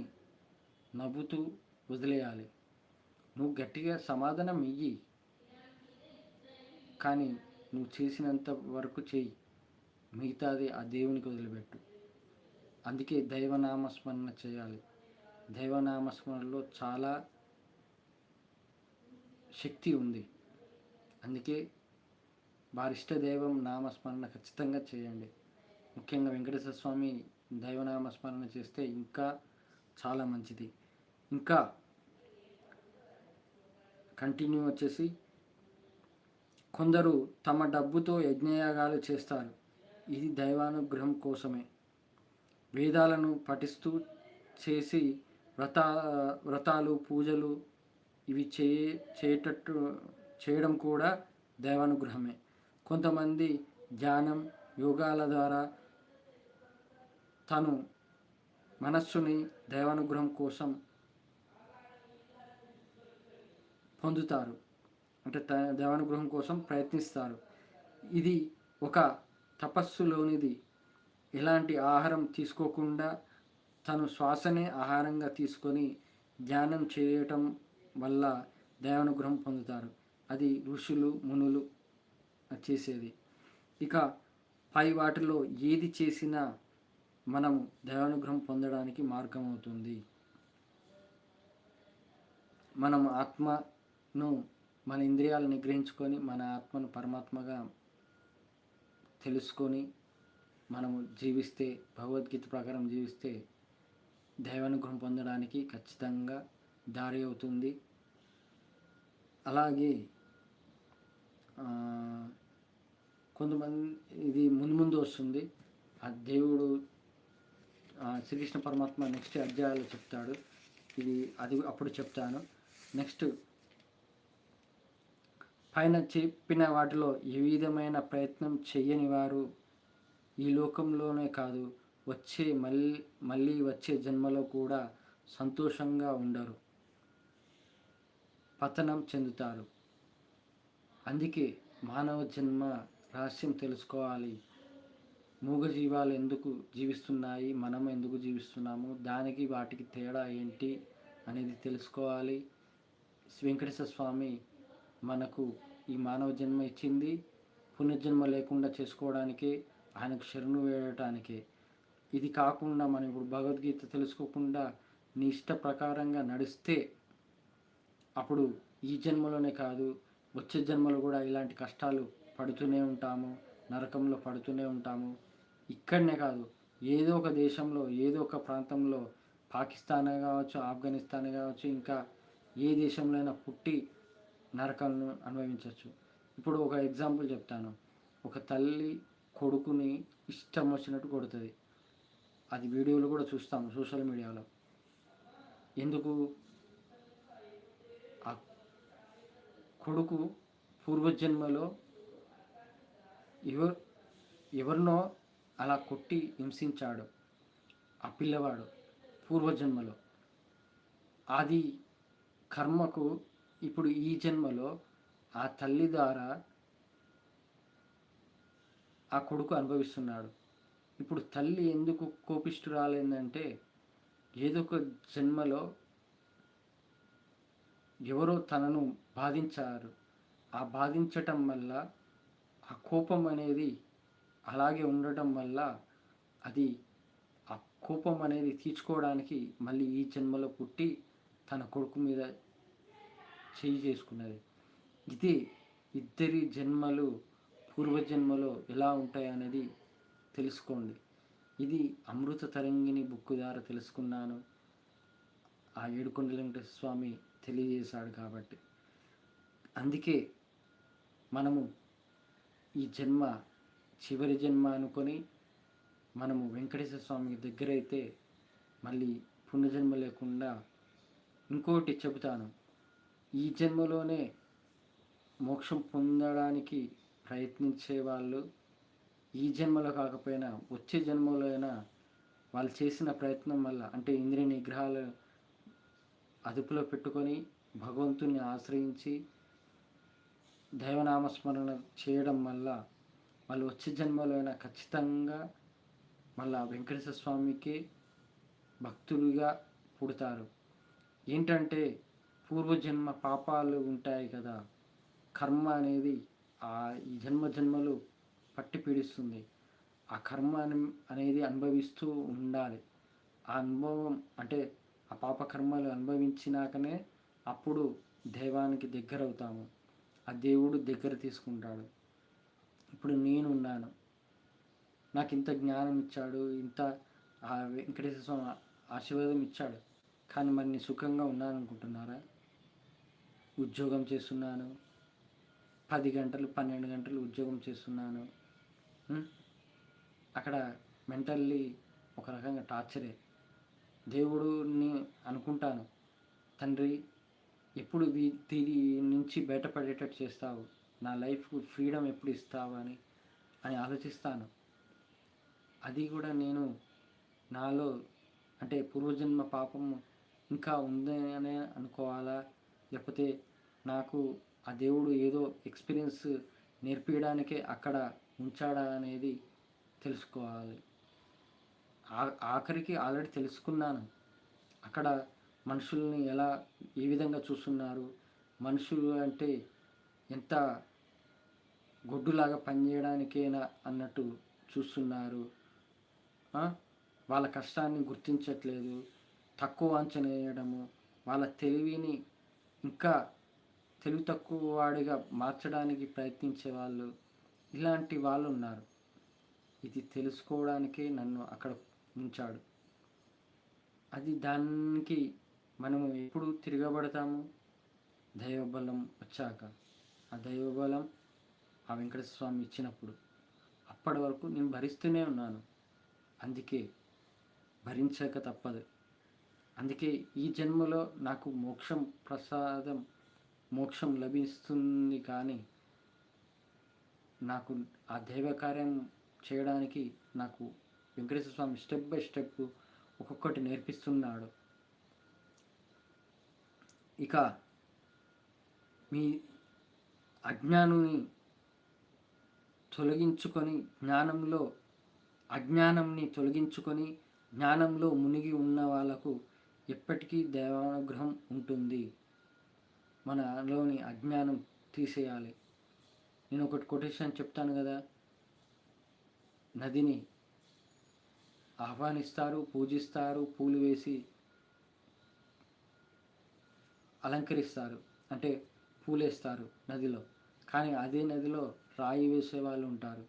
నవ్వుతూ వదిలేయాలి. నువ్వు గట్టిగా సమాధానం ఇయ్యి, కానీ నువ్వు చేసినంత వరకు చెయ్యి, మిగతాది ఆ దేవునికి వదిలిపెట్టు. అందుకే దైవనామస్మరణ చేయాలి. దైవనామస్మరణలో చాలా శక్తి ఉంది. అందుకే వారిష్ట దైవం నామస్మరణ ఖచ్చితంగా చేయండి. ముఖ్యంగా వెంకటేశ్వర స్వామి దైవనామస్మరణ చేస్తే ఇంకా చాలా మంచిది. ఇంకా కంటిన్యూ వచ్చేసి కొందరు తమ డబ్బుతో యజ్ఞయాగాలు చేస్తారు. ఇది దైవానుగ్రహం కోసమే. వేదాలను పఠిస్తూ చేసి వ్రతాలు పూజలు ఇవి చేయడం కూడా దైవానుగ్రహమే. కొంతమంది ధ్యానం యోగాల ద్వారా తను మనస్సుని దైవానుగ్రహం కోసం పొందుతారు, అంటే దైవానుగ్రహం కోసం ప్రయత్నిస్తారు. ఇది ఒక తపస్సులోనిది. ఎలాంటి ఆహారం తీసుకోకుండా తను శ్వాసనే ఆహారంగా తీసుకొని ధ్యానం చేయటం వల్ల దైవానుగ్రహం పొందుతారు. అది ఋషులు మునులు చేసేది. ఇక పై వాటిలో ఏది చేసినా మనము దైవానుగ్రహం పొందడానికి మార్గం అవుతుంది. మనం ఆత్మను మన ఇంద్రియాలను నిగ్రహించుకొని మన ఆత్మను పరమాత్మగా తెలుసుకొని మనము జీవిస్తే, భగవద్గీత ప్రకారం జీవిస్తే దైవానుగ్రహం పొందడానికి ఖచ్చితంగా దారి అవుతుంది. అలాగే కొంతమంది ఇది ముందు వస్తుంది. ఆ దేవుడు శ్రీకృష్ణ పరమాత్మ నెక్స్ట్ అధ్యాయాలు చెప్తాడు. అది అప్పుడు చెప్తాను. నెక్స్ట్ పైన చెప్పిన వాటిలో ఏ విధమైన ప్రయత్నం చెయ్యని వారు ఈ లోకంలోనే కాదు, మళ్ళీ వచ్చే జన్మలో కూడా సంతోషంగా ఉండరు, పతనం చెందుతారు. అందుకే మానవ జన్మ రహస్యం తెలుసుకోవాలి. మూగజీవాలు ఎందుకు జీవిస్తున్నాయి, మనం ఎందుకు జీవిస్తున్నాము, దానికి వాటికి తేడా ఏంటి అనేది తెలుసుకోవాలి. వెంకటేశ్వర స్వామి మనకు ఈ మానవ జన్మ ఇచ్చింది పునర్జన్మ లేకుండా చేసుకోవడానికే, ఆయనకు శరణు వేయటానికే. ఇది కాకుండా మనం ఇప్పుడు భగవద్గీత తెలుసుకోకుండా నీ ఇష్ట ప్రకారంగా నడిస్తే అప్పుడు ఈ జన్మలోనే కాదు వచ్చే జన్మలో కూడా ఇలాంటి కష్టాలు పడుతూనే ఉంటాము, నరకంలో పడుతూనే ఉంటాము. ఇక్కడనే కాదు, ఏదో ఒక దేశంలో, ఏదో ఒక ప్రాంతంలో, పాకిస్తాన్ కావచ్చు, ఆఫ్ఘనిస్తాన్ కావచ్చు, ఇంకా ఏ దేశంలో అయినా పుట్టి నరకాలను అనుభవించవచ్చు. ఇప్పుడు ఒక ఎగ్జాంపుల్ చెప్తాను. ఒక తల్లి కొడుకుని ఇష్టం వచ్చినట్టు కొడుతుంది. అది వీడియోలు కూడా చూస్తాము సోషల్ మీడియాలో. ఎందుకు? ఆ కొడుకు పూర్వజన్మలో ఎవరినో అలా కొట్టి హింసించాడు ఆ పిల్లవాడు పూర్వజన్మలో. అది కర్మకు ఇప్పుడు ఈ జన్మలో ఆ తల్లి ద్వారా ఆ కొడుకు అనుభవిస్తున్నాడు. ఇప్పుడు తల్లి ఎందుకు కోపిష్ఠురాలైందంటే, ఏదో ఒక జన్మలో ఎవరో తనను బాధించారు. ఆ బాధించటం వల్ల ఆ కోపం అనేది అలాగే ఉండటం వల్ల అది ఆ కోపం అనేది తీర్చుకోవడానికి మళ్ళీ ఈ జన్మలో పుట్టి తన కొడుకు మీద చేయి చేసుకున్నది. ఇది ఇద్దరి జన్మలు పూర్వజన్మలో ఎలా ఉంటాయనేది తెలుసుకోండి. ఇది అమృత తరంగిణి బుక్ ద్వారా తెలుసుకున్నాను. ఆ ఏడుకొండల వెంకటేశ్వర స్వామి తెలియజేశాడు కాబట్టి. అందుకే మనము ఈ జన్మ చివరి జన్మ అనుకొని మనము వెంకటేశ్వర స్వామికి దగ్గరైతే మళ్ళీ పునర్జన్మ లేకుండా. ఇంకోటి చెబుతాను, ఈ జన్మలోనే మోక్షం పొందడానికి ప్రయత్నించే వాళ్ళు ఈ జన్మలో కాకపోయినా వచ్చే జన్మలో అయినా వాళ్ళు చేసిన ప్రయత్నం వల్ల, అంటే ఇంద్రియ నిగ్రహాలు అదుపులో పెట్టుకొని భగవంతుని ఆశ్రయించి దైవనామస్మరణ చేయడం వల్ల వాళ్ళు వచ్చే జన్మలో అయినా ఖచ్చితంగా మళ్ళా వెంకటేశ్వర స్వామికి భక్తులుగా పుడతారు. ఏంటంటే పూర్వజన్మ పాపాలు ఉంటాయి కదా, కర్మ అనేది ఈ జన్మలు పట్టి పీడిస్తుంది. ఆ కర్మ అనేది అనుభవిస్తూ ఉండాలి. ఆ అనుభవం అంటే ఆ పాప కర్మలు అనుభవించినాకనే అప్పుడు దైవానికి దగ్గర అవుతాము. ఆ దేవుడు దగ్గర తీసుకుంటాడు. ఇప్పుడు నేనున్నాను, నాకు ఇంత జ్ఞానం ఇచ్చాడు, ఇంత ఆ వెంకటేశ్వర స్వామి ఆశీర్వాదం ఇచ్చాడు. కానీ మరి నేను సుఖంగా ఉన్నాను అనుకుంటున్నారా? ఉద్యోగం చేస్తున్నాను, 10 గంటలు 12 గంటలు ఉద్యోగం చేస్తున్నాను. అక్కడ మెంటల్లీ ఒక రకంగా టార్చరే. దేవుడిని అనుకుంటాను, తండ్రి ఎప్పుడు దీని నుంచి బయటపడేటట్టు చేస్తావు, నా లైఫ్ ఫ్రీడమ్ ఎప్పుడు ఇస్తావు అని ఆలోచిస్తాను. అది కూడా నేను నాలో అంటే పూర్వజన్మ పాపం ఇంకా ఉందనే అనుకోవాలా, లేకపోతే నాకు ఆ దేవుడు ఏదో ఎక్స్పీరియన్స్ నేర్పించడానికే అక్కడ ఉంచాడా అనేది తెలుసుకోవాలి. ఆఖరికి ఆల్రెడీ తెలుసుకున్నాను. అక్కడ మనుషుల్ని ఏ విధంగా చూస్తున్నారు, మనుషులు అంటే ఎంత గొడ్డులాగా పనిచేయడానికేనా అన్నట్టు చూస్తున్నారు. వాళ్ళ కష్టాన్ని గుర్తించట్లేదు, తక్కువ అంచనా వేయడము, వాళ్ళ తెలివిని ఇంకా తెలివి తక్కువ వాడిగా మార్చడానికి ప్రయత్నించే వాళ్ళు, ఇలాంటి వాళ్ళు ఉన్నారు. ఇది తెలుసుకోవడానికే నన్ను అక్కడ ఉంచాడు. దానికి మనము ఎప్పుడు తిరగబడతాము? దైవబలం వచ్చాక. ఆ దైవబలం ఆ వెంకటేశ్వర స్వామి ఇచ్చినప్పుడు. అప్పటి వరకు నేను భరిస్తూనే ఉన్నాను. అందుకే భరించక తప్పదు. అందుకే ఈ జన్మలో నాకు మోక్షం లభిస్తుంది. కానీ నాకు ఆ దైవ కార్యం చేయడానికి నాకు వెంకటేశ్వర స్వామి స్టెప్ బై స్టెప్ ఒక్కొక్కటి నేర్పిస్తున్నాడు. ఇక మీ అజ్ఞానాన్ని తొలగించుకొని అజ్ఞానంని తొలగించుకొని జ్ఞానంలో మునిగి ఉన్న వాళ్ళకు ఎప్పటికీ దైవానుగ్రహం ఉంటుంది. మనలోని అజ్ఞానం తీసేయాలి. నేను ఒకటి కొటేషన్ చెప్తాను కదా, నదిని ఆహ్వానిస్తారు, పూజిస్తారు, పూలు వేసి అలంకరిస్తారు, అంటే పూలేస్తారు నదిలో. కానీ అదే నదిలో రాయి వేసే వాళ్ళు ఉంటారు.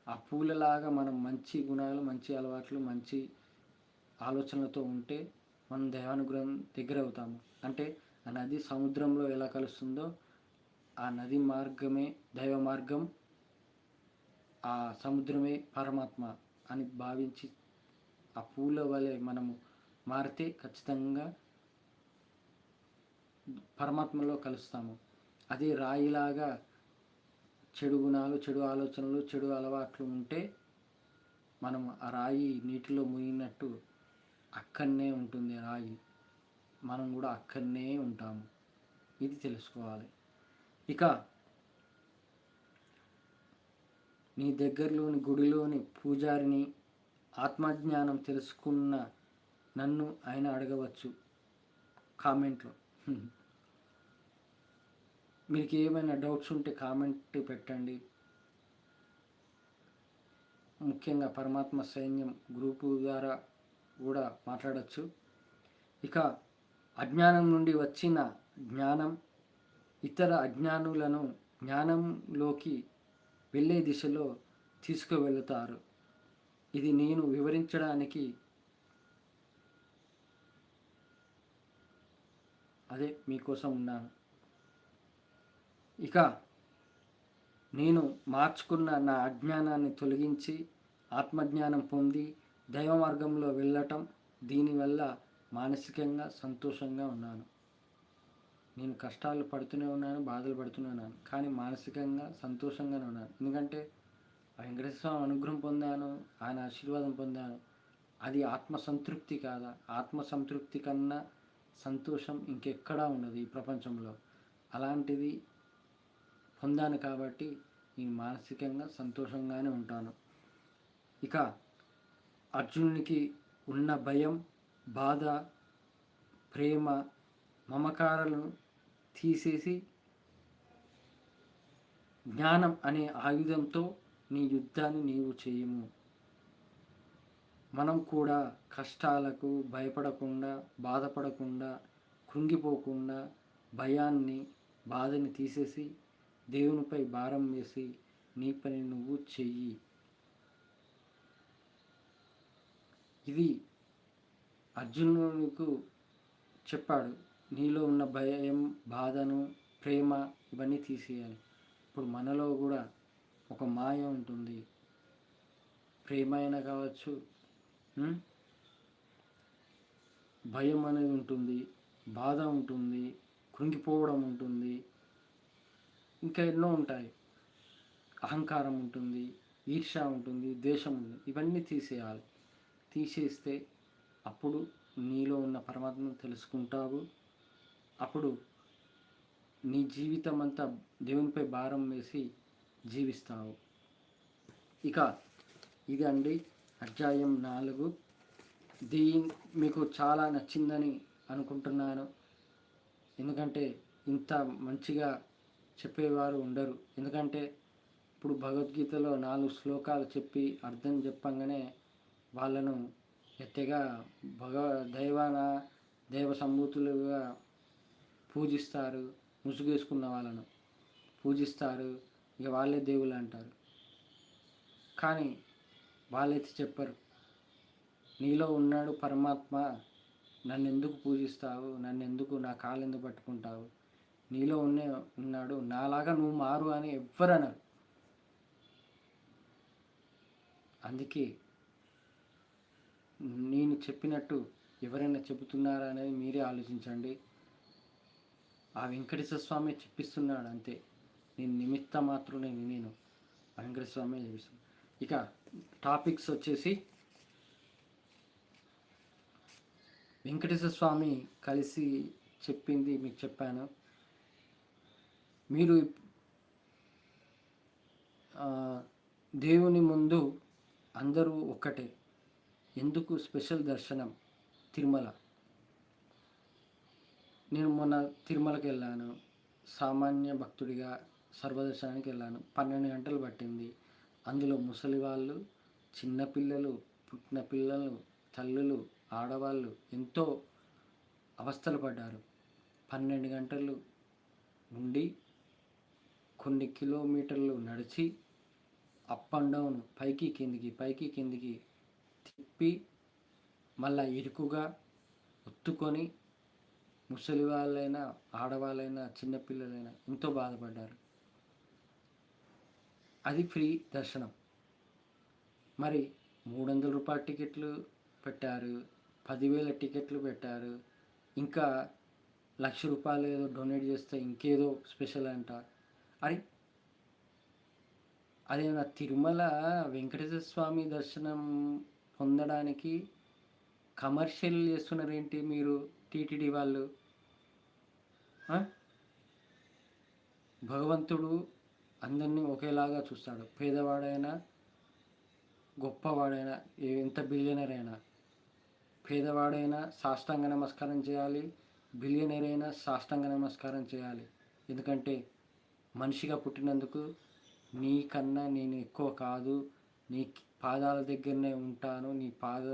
ఆ పూలలాగా మనం మంచి గుణాలు, మంచి అలవాట్లు, మంచి ఆలోచనలతో ఉంటే మనం దైవానుగ్రహం దగ్గర అవుతాము. అంటే ఆ నది సముద్రంలో ఎలా కలుస్తుందో ఆ నది మార్గమే దైవ మార్గం, ఆ సముద్రమే పరమాత్మ అని భావించి ఆ పూల వలె మనము మారితే ఖచ్చితంగా పరమాత్మలో కలుస్తాము. అదే రాయిలాగా చెడు గుణాలు, చెడు ఆలోచనలు, చెడు అలవాట్లు ఉంటే మనం ఆ రాయి నీటిలో మునిగినట్టు అక్కడనే ఉంటుంది రాయి, మనం కూడా అక్కడనే ఉంటాము. ఇది తెలుసుకోవాలి. ఇక నీ దగ్గరలోని గుడిలోని పూజారిని ఆత్మజ్ఞానం తెలుసుకున్న నన్ను ఆయన అడగవచ్చు కామెంట్లో. మీకు ఏమైనా డౌట్స్ ఉంటే కామెంట్ పెట్టండి. ముఖ్యంగా పరమాత్మ సైన్యం గ్రూపు ద్వారా కూడా మాట్లాడచ్చు. ఇక అజ్ఞానం నుండి వచ్చిన జ్ఞానం ఇతర అజ్ఞానులను జ్ఞానంలోకి వెళ్ళే దిశలో తీసుకువెళతారు. ఇది నేను వివరించడానికి మీకోసం ఉన్నాను. ఇక నేను మార్చుకున్న నా అజ్ఞానాన్ని తొలగించి ఆత్మజ్ఞానం పొంది దైవ మార్గంలో వెళ్ళటం, దీనివల్ల మానసికంగా సంతోషంగా ఉన్నాను. నేను కష్టాలు పడుతూనే ఉన్నాను, బాధలు పడుతూనే ఉన్నాను, కానీ మానసికంగా సంతోషంగానే ఉన్నాను. ఎందుకంటే వెంకటేశ్వర స్వామి అనుగ్రహం పొందాను, ఆయన ఆశీర్వాదం పొందాను. అది ఆత్మసంతృప్తి కాదా? ఆత్మసంతృప్తి కన్నా సంతోషం ఇంకెక్కడా ఉండదు ఈ ప్రపంచంలో. అలాంటిది పొందాను కాబట్టి నేను మానసికంగా సంతోషంగానే ఉంటాను. ఇక అర్జునునికి ఉన్న భయం, బాధ, ప్రేమ, మమకారాలను తీసేసి జ్ఞానం అనే ఆయుధంతో నీ యుద్ధాన్ని నీవు చేయము. మనం కూడా కష్టాలకు భయపడకుండా, బాధపడకుండా, కృంగిపోకుండా భయాన్ని, బాధని తీసేసి దేవునిపై భారం వేసి నీ పని నువ్వు చెయ్యి. ఇది అర్జునునికి చెప్పాడు. నీలో ఉన్న భయం, బాధను, ప్రేమ ఇవన్నీ తీసేయాలి. ఇప్పుడు మనలో కూడా ఒక మాయ ఉంటుంది. ప్రేమ అయినా కావచ్చు, భయం అనేది ఉంటుంది, బాధ ఉంటుంది, కృంగిపోవడం ఉంటుంది, ఇంకా ఎన్నో ఉంటాయి. అహంకారం ఉంటుంది, ఈర్ష్య ఉంటుంది, ద్వేషం ఉంటుంది. ఇవన్నీ తీసేయాలి. తీసేస్తే అప్పుడు నీలో ఉన్న పరమాత్మను తెలుసుకుంటావు. అప్పుడు నీ జీవితం అంతా దేవునిపై భారం వేసి జీవిస్తావు. ఇక ఇది అండి అధ్యాయం 4. మీకు చాలా నచ్చిందని అనుకుంటున్నాను. ఎందుకంటే ఇంత మంచిగా చెప్పేవారు ఉండరు. ఎందుకంటే ఇప్పుడు భగవద్గీతలో 4 శ్లోకాలు చెప్పి అర్థం చెప్పంగానే వాళ్ళను గట్టిగా దైవ సంభూతులుగా పూజిస్తారు. ముసుగేసుకున్న వాళ్ళను పూజిస్తారు. ఇక వాళ్ళే దేవుళ్ళు అంటారు. కానీ వాళ్ళైతే చెప్పరు, నీలో ఉన్నాడు పరమాత్మ, నన్ను ఎందుకు పూజిస్తావు, నన్ను ఎందుకు నా కాళ్ళు ఎందుకు పట్టుకుంటావు, నీలో ఉన్నాడు, నాలాగా నువ్వు మారు అని ఎవ్వరు అనరు. అందుకే నేను చెప్పినట్టు ఎవరైనా చెబుతున్నారా అనేది మీరే ఆలోచించండి. ఆ వెంకటేశ్వర స్వామి చెప్పిస్తున్నాడు అంతే. నేను నిమిత్త మాత్రమే. నేను వెంకటేశ్వర స్వామి చెప్పిస్తాను. ఇక టాపిక్స్ వచ్చేసి వెంకటేశ్వర స్వామి కలిసి చెప్పింది మీకు చెప్పాను. మీరు దేవుని ముందు అందరూ ఒక్కటే. ఎందుకు స్పెషల్ దర్శనం తిరుమల. నేను మొన్న తిరుమలకి వెళ్ళాను. సామాన్య భక్తుడిగా సర్వదర్శనానికి వెళ్ళాను. 12 గంటలు పట్టింది. అందులో ముసలి వాళ్ళు, చిన్నపిల్లలు, పుట్టిన పిల్లలు, తల్లులు, ఆడవాళ్ళు ఎంతో అవస్థలు పడ్డారు. 12 గంటలు ఉండి కొన్ని కిలోమీటర్లు నడిచి అప్ అండ్ డౌన్, పైకి కిందికి తిప్పి మళ్ళా ఇరుకుగా ఒత్తుకొని ముసలి వాళ్ళైనా, ఆడవాళ్ళైనా, చిన్నపిల్లలైనా ఎంతో బాధపడ్డారు. అది ఫ్రీ దర్శనం. మరి 300 రూపాయల టికెట్లు పెట్టారు, 10,000 టికెట్లు పెట్టారు, ఇంకా 1,00,000 రూపాయలు ఏదో డొనేట్ చేస్తే ఇంకేదో స్పెషల్ అంట. అదేనా తిరుమల వెంకటేశ్వర స్వామి దర్శనం పొందడానికి కమర్షియల్ చేస్తున్నారేంటి మీరు టీటీడీ వాళ్ళు? భగవంతుడు అందరినీ ఒకేలాగా చూస్తాడు. పేదవాడైనా, గొప్పవాడైనా, ఎంత బిలియనర్ అయినా, పేదవాడైనా సాష్టాంగ నమస్కారం చేయాలి, బిలియనర్ అయినా సాష్టాంగ నమస్కారం చేయాలి. ఎందుకంటే మనిషిగా పుట్టినందుకు నీకన్నా నేను ఎక్కువ కాదు, నీ పాదాల దగ్గరనే ఉంటాను, నీ పాద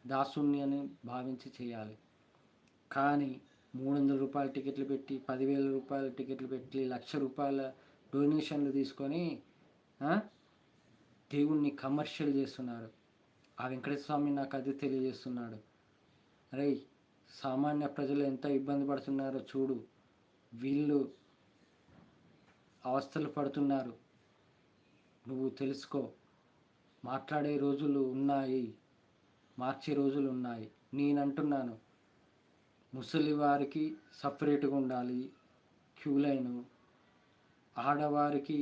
దాసుని అని భావించి చేయాలి. కానీ 300 రూపాయల టికెట్లు పెట్టి, 10,000 రూపాయల టికెట్లు పెట్టి, 1,00,000 రూపాయల డొనేషన్లు తీసుకొని దేవుణ్ణి కమర్షియల్ చేస్తున్నారు. ఆ వెంకటేశ్వర స్వామి నాకు అది తెలియజేస్తున్నాడు. అరే, సామాన్య ప్రజలు ఎంత ఇబ్బంది పడుతున్నారో చూడు, వీళ్ళు అవస్థలు పడుతున్నారు, నువ్వు తెలుసుకో. మాట్లాడే రోజులు ఉన్నాయి, మార్చే రోజులు ఉన్నాయి. నేనంటున్నాను, ముసలి వారికి సపరేట్గా ఉండాలి క్యూ లైను, ఆడవారికి,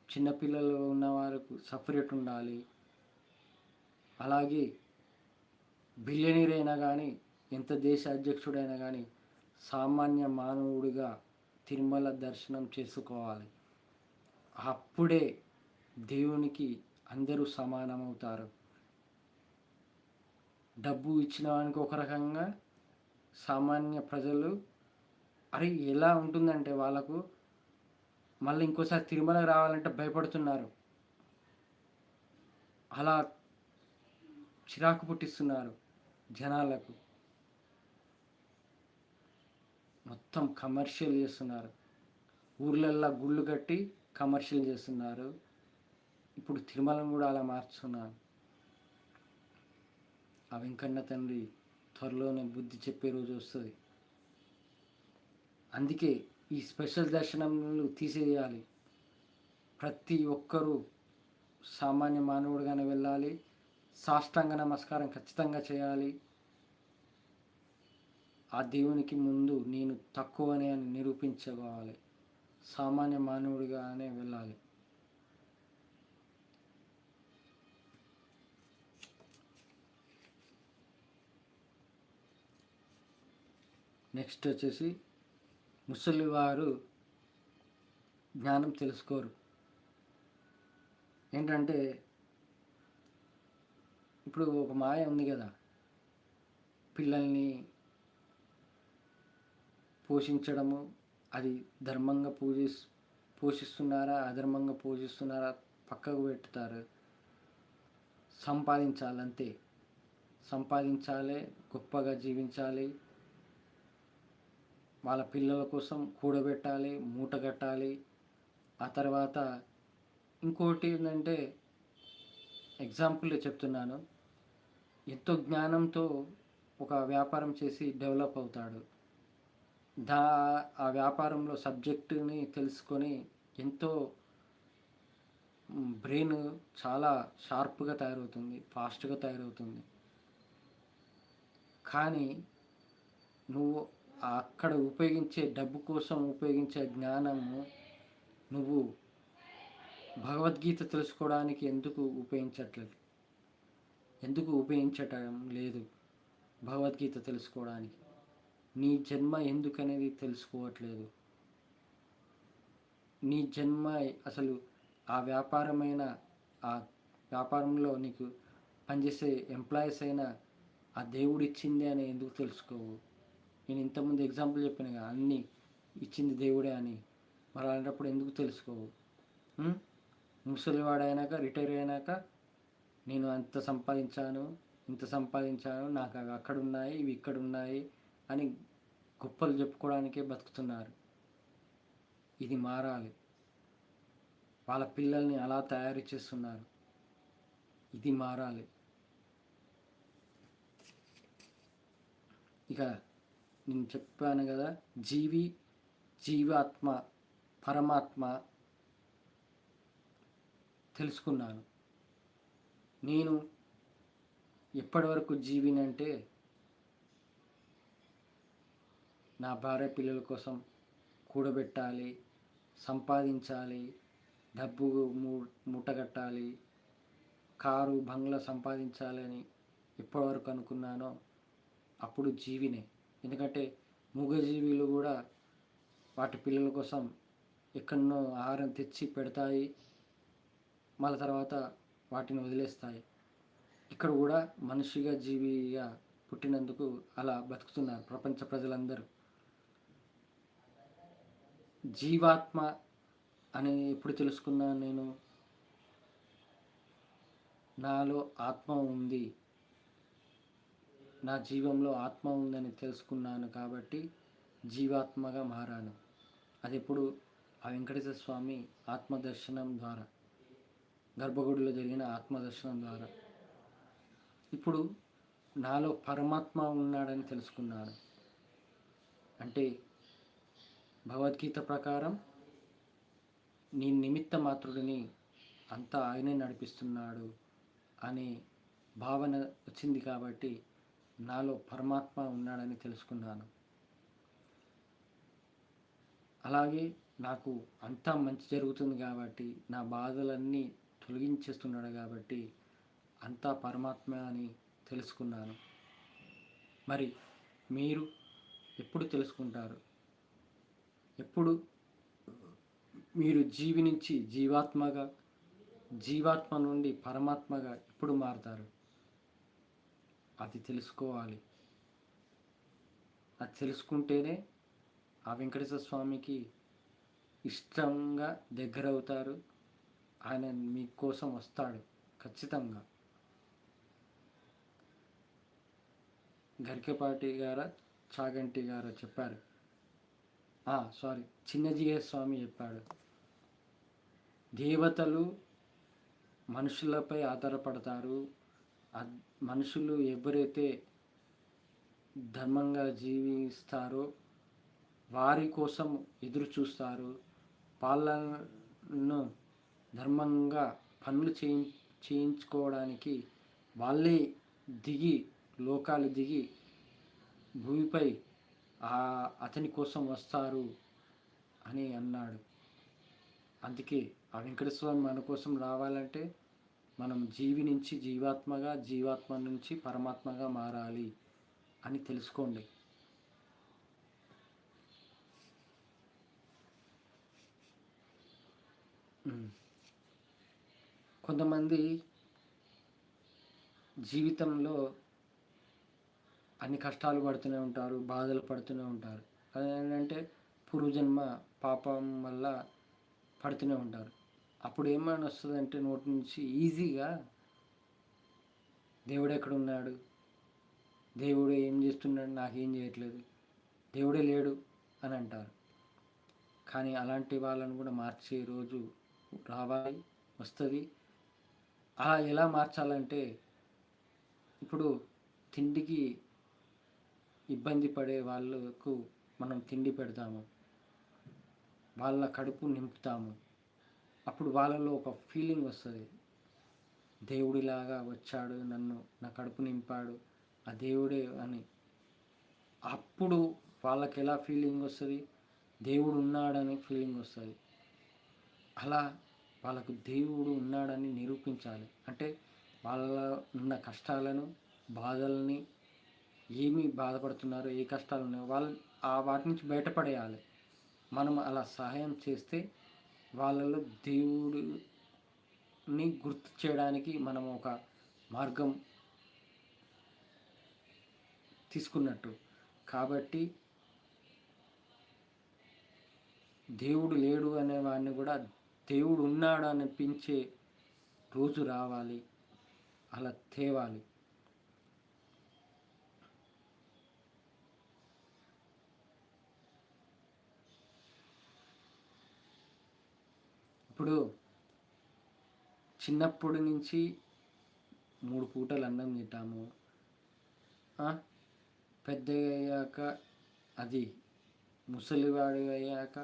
చిన్నపిల్లలు ఉన్నవారికి సపరేట్ ఉండాలి. అలాగే బిలియనీర్ అయినా కానీ, ఎంత దేశ అధ్యక్షుడైనా కానీ సామాన్య మానవుడిగా తిరుమల దర్శనం చేసుకోవాలి. అప్పుడే దేవునికి అందరూ సమానమవుతారు. డబ్బు ఇచ్చిన వానికి ఒక రకంగా, సామాన్య ప్రజలు అరే ఎలా ఉంటుందంటే వాళ్ళకు మళ్ళీ ఇంకోసారి తిరుమలకి రావాలంటే భయపడుతున్నారు. అలా చిరాకు పుట్టిస్తున్నారు జనాలకు. మొత్తం కమర్షియల్ చేస్తున్నారు. ఊర్లల్లో గుళ్ళు కట్టి కమర్షియల్ చేస్తున్నారు. ఇప్పుడు తిరుమలను కూడా అలా మార్చుతున్నారు. ఆ వెంకన్న తండ్రి త్వరలోనే బుద్ధి చెప్పే రోజు వస్తుంది. అందుకే ఈ స్పెషల్ దర్శనములు తీసేయాలి. ప్రతి ఒక్కరూ సామాన్య మానవుడిగానే వెళ్ళాలి. సాష్టాంగ నమస్కారం ఖచ్చితంగా చేయాలి. ఆ దేవునికి ముందు నేను తక్కువనే అని నిరూపించుకోవాలి. సామాన్య మానవుడిగానే వెళ్ళాలి. నెక్స్ట్ వచ్చేసి ముసలివారు జ్ఞానం తెలుసుకోరు. ఏంటంటే ఇప్పుడు ఒక మాయ ఉంది కదా, పిల్లల్ని పోషించడము, అది ధర్మంగా పోషిస్తున్నారా అధర్మంగా పోషిస్తున్నారా పక్కకు పెట్టుతారు. సంపాదించాలంతే, సంపాదించాలి, గొప్పగా జీవించాలి, వాళ్ళ పిల్లల కోసం కూడబెట్టాలి, మూట కట్టాలి. ఆ తర్వాత ఇంకోటి ఏంటంటే, ఎగ్జాంపుల్ చెప్తున్నాను, ఎంతో జ్ఞానంతో ఒక వ్యాపారం చేసి డెవలప్ అవుతాడు. ఆ వ్యాపారంలో సబ్జెక్టుని తెలుసుకొని ఎంతో బ్రెయిన్ చాలా షార్ప్గా తయారవుతుంది, ఫాస్ట్గా తయారవుతుంది. కానీ నువ్వు అక్కడ ఉపయోగించే డబ్బు కోసం ఉపయోగించే జ్ఞానము నువ్వు భగవద్గీత తెలుసుకోవడానికి ఎందుకు ఉపయోగించటం లేదు? భగవద్గీత తెలుసుకోవడానికి నీ జన్మ ఎందుకనేది తెలుసుకోవట్లేదు. నీ జన్మ అసలు ఆ వ్యాపారంలో నీకు పనిచేసే ఎంప్లాయీస్ అయినా ఆ దేవుడిచ్చింది అని ఎందుకు తెలుసుకోవు? నేను ఇంతకుముందు ఎగ్జాంపుల్ చెప్పాను, అన్నీ ఇచ్చింది దేవుడే అని. మరి అలాంటప్పుడు ఎందుకు తెలుసుకోవు? ముసలివాడైనాక, రిటైర్ అయినాక నేను అంత సంపాదించాను, ఇంత సంపాదించాను, నాకు అవి అక్కడ ఉన్నాయి, ఇవి ఇక్కడ ఉన్నాయి అని గొప్పలు చెప్పుకోవడానికే బతుకుతున్నారు. ఇది మారాలి. వాళ్ళ పిల్లల్ని అలా తయారు చేస్తున్నారు. ఇది మారాలి. ఇక నేను చెప్పాను కదా, జీవాత్మ, పరమాత్మ తెలుసుకున్నాను. నేను ఎప్పటి వరకు జీవినంటే నా భార్య పిల్లల కోసం కూడబెట్టాలి, సంపాదించాలి, డబ్బు మూటగట్టాలి, కారు బంగ్లా సంపాదించాలి అని ఎప్పటివరకు అనుకున్నానో అప్పుడు జీవినే. ఎందుకంటే మూగజీవులు కూడా వాటి పిల్లల కోసం ఎక్కడనో ఆహారం తెచ్చి పెడతాయి, మళ్ళీ తర్వాత వాటిని వదిలేస్తాయి. ఇక్కడ కూడా మనిషిగా జీవిగా పుట్టినందుకు అలా బతుకుతున్నారు ప్రపంచ ప్రజలందరూ. జీవాత్మ అని ఎప్పుడు తెలుసుకున్నాను నేను? నాలో ఆత్మ ఉంది, నా జీవంలో ఆత్మ ఉందని తెలుసుకున్నాను కాబట్టి జీవాత్మగా మారాను. అది ఎప్పుడు? ఆ వెంకటేశ్వర స్వామి ఆత్మదర్శనం ద్వారా, గర్భగుడిలో జరిగిన ఆత్మదర్శనం ద్వారా. ఇప్పుడు నాలో పరమాత్మ ఉన్నాడని తెలుసుకున్నాను. అంటే భగవద్గీత ప్రకారం నీ నిమిత్త మాత్రుడిని, అంతా ఆయనే నడిపిస్తున్నాడు అనే భావన వచ్చింది కాబట్టి నాలో పరమాత్మ ఉన్నాడని తెలుసుకున్నాను. అలాగే నాకు అంతా మంచి జరుగుతుంది కాబట్టి, నా బాధలన్నీ తొలగించేస్తున్నాడు కాబట్టి అంతా పరమాత్మ అని తెలుసుకున్నాను. మరి మీరు ఎప్పుడు తెలుసుకుంటారు? ఎప్పుడు మీరు జీవి నుంచి జీవాత్మగా జీవాత్మ నుండి పరమాత్మగా ఎప్పుడు మారుతారు? అది తెలుసుకోవాలి. అది తెలుసుకుంటేనే ఆ వెంకటేశ్వర స్వామికి ఇష్టంగా దగ్గరవుతారు. ఆయన మీకోసం వస్తాడు ఖచ్చితంగా. గరికపాటి గారా చాగంటి గారా చెప్పారు, సారీ, చిన్నజీయ స్వామి చెప్పాడు, దేవతలు మనుషులపై ఆధారపడతారు. మనుషులు ఎవరైతే ధర్మంగా జీవిస్తారో వారి కోసం ఎదురు చూస్తారు. వాళ్ళను ధర్మంగా పనులు చేయించుకోవడానికి వాళ్ళే దిగి లోకాలు దిగి భూమిపై అతని కోసం వస్తారు అని అన్నాడు. అందుకే ఆ వెంకటేశ్వర మన కోసం రావాలంటే మనం జీవి నుంచి జీవాత్మగా, జీవాత్మ నుంచి పరమాత్మగా మారాలి అని తెలుసుకోండి. కొంతమంది జీవితంలో అన్ని కష్టాలు పడుతూనే ఉంటారు, బాధలు పడుతూనే ఉంటారు. అదేంటంటే పూర్వజన్మ పాపం వల్ల పడుతూనే ఉంటారు. అప్పుడు ఏమైనా వస్తుందంటే నోటి నుంచి ఈజీగా దేవుడు ఎక్కడున్నాడు, దేవుడు ఏం చేస్తున్నాడు, నాకేం చేయట్లేదు, దేవుడే లేడు అని అంటారు. కానీ అలాంటి వాళ్ళని కూడా మార్చే రోజు రావాలి, వస్తుంది. అలా ఎలా మార్చాలంటే, ఇప్పుడు తిండికి ఇబ్బంది పడే వాళ్ళకు మనం తిండి పెడతాము, వాళ్ళ కడుపు నింపుతాము. అప్పుడు వాళ్ళలో ఒక ఫీలింగ్ వస్తుంది, దేవుడిలాగా వచ్చాడు, నా కడుపు నింపాడు ఆ దేవుడే అని. అప్పుడు వాళ్ళకి ఎలా ఫీలింగ్ వస్తుంది, దేవుడు ఉన్నాడని ఫీలింగ్ వస్తుంది. అలా వాళ్ళకు దేవుడు ఉన్నాడని నిరూపించాలి. అంటే వాళ్ళ ఉన్న కష్టాలను, బాధల్ని, ఏమి బాధపడుతున్నారో, ఏ కష్టాలు ఉన్నాయో వాళ్ళు వాటి నుంచి బయటపడేయాలి. మనం అలా సహాయం చేస్తే వాళ్ళలో దేవుడిని గుర్తు చేయడానికి మనం ఒక మార్గం తీసుకున్నట్టు. కాబట్టి దేవుడు లేడు అనేవాడిని కూడా దేవుడు ఉన్నాడు అనిపించే రోజు రావాలి, అలా తేవాలి. ఇప్పుడు చిన్నప్పటి నుంచి 3 పూటలు అన్నం తింటాము, పెద్దగా అయ్యాక అది ముసలివాడి అయ్యాక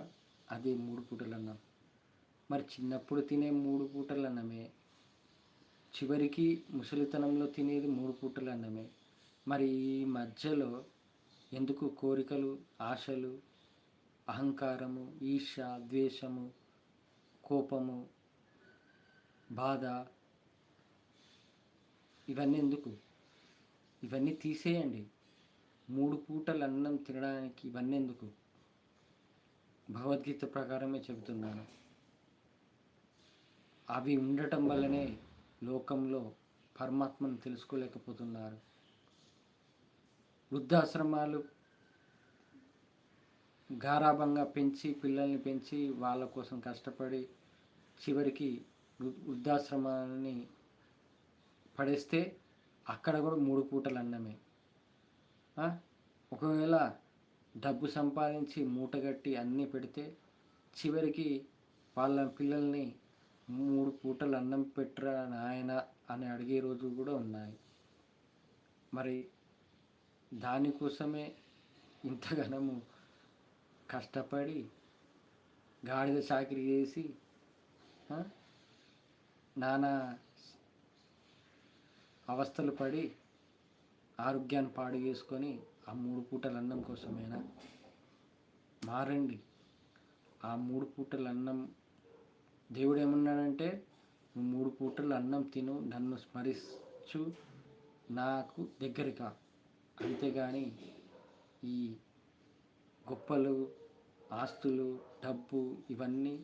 అది 3 పూటలు అన్నం. మరి చిన్నప్పుడు తినే 3 పూటలు అన్నమే, చివరికి ముసలితనంలో తినేది 3 పూటలు అన్నమే. మరి ఈ మధ్యలో ఎందుకు కోరికలు, ఆశలు, అహంకారము, ఈర్ష, ద్వేషము, కోపము, బాధ, ఇవన్నీ ఎందుకు? ఇవన్నీ తీసేయండి. 3 పూటలు అన్నం తినడానికి ఇవన్నీ ఎందుకు? భగవద్గీత ప్రకారమే చెబుతున్నాను. అవి ఉండటం వల్లనే లోకంలో పరమాత్మను తెలుసుకోలేకపోతున్నారు. వృద్ధాశ్రమాలు గారాభంగా పెంచి, పిల్లల్ని పెంచి, వాళ్ళ కోసం కష్టపడి చివరికి వృద్ధాశ్రమాన్ని పడేస్తే అక్కడ కూడా 3 పూటలు అన్నమే. ఒకవేళ డబ్బు సంపాదించి మూటగట్టి అన్నీ పెడితే చివరికి వాళ్ళ పిల్లల్ని 3 పూటలు అన్నం పెట్టరా నాయన అని అడిగే రోజులు కూడా ఉన్నాయి. మరి దానికోసమే ఇంతగానము కష్టపడి గాడిద చాకిరీ చేసి నానా అవస్థలు పడి ఆరోగ్యాన్ని పాడు చేసుకొని ఆ 3 పూటల అన్నం కోసమేనా? మారండి. ఆ 3 పూటల అన్నం దేవుడు ఏమన్నాడంటే, నువ్వు 3 పూటలు అన్నం తిను, నన్ను స్మరించు, నాకు దగ్గరగా. అంతేగాని ఈ గొప్పలు, ఆస్తులు, డబ్బు ఇవన్నీ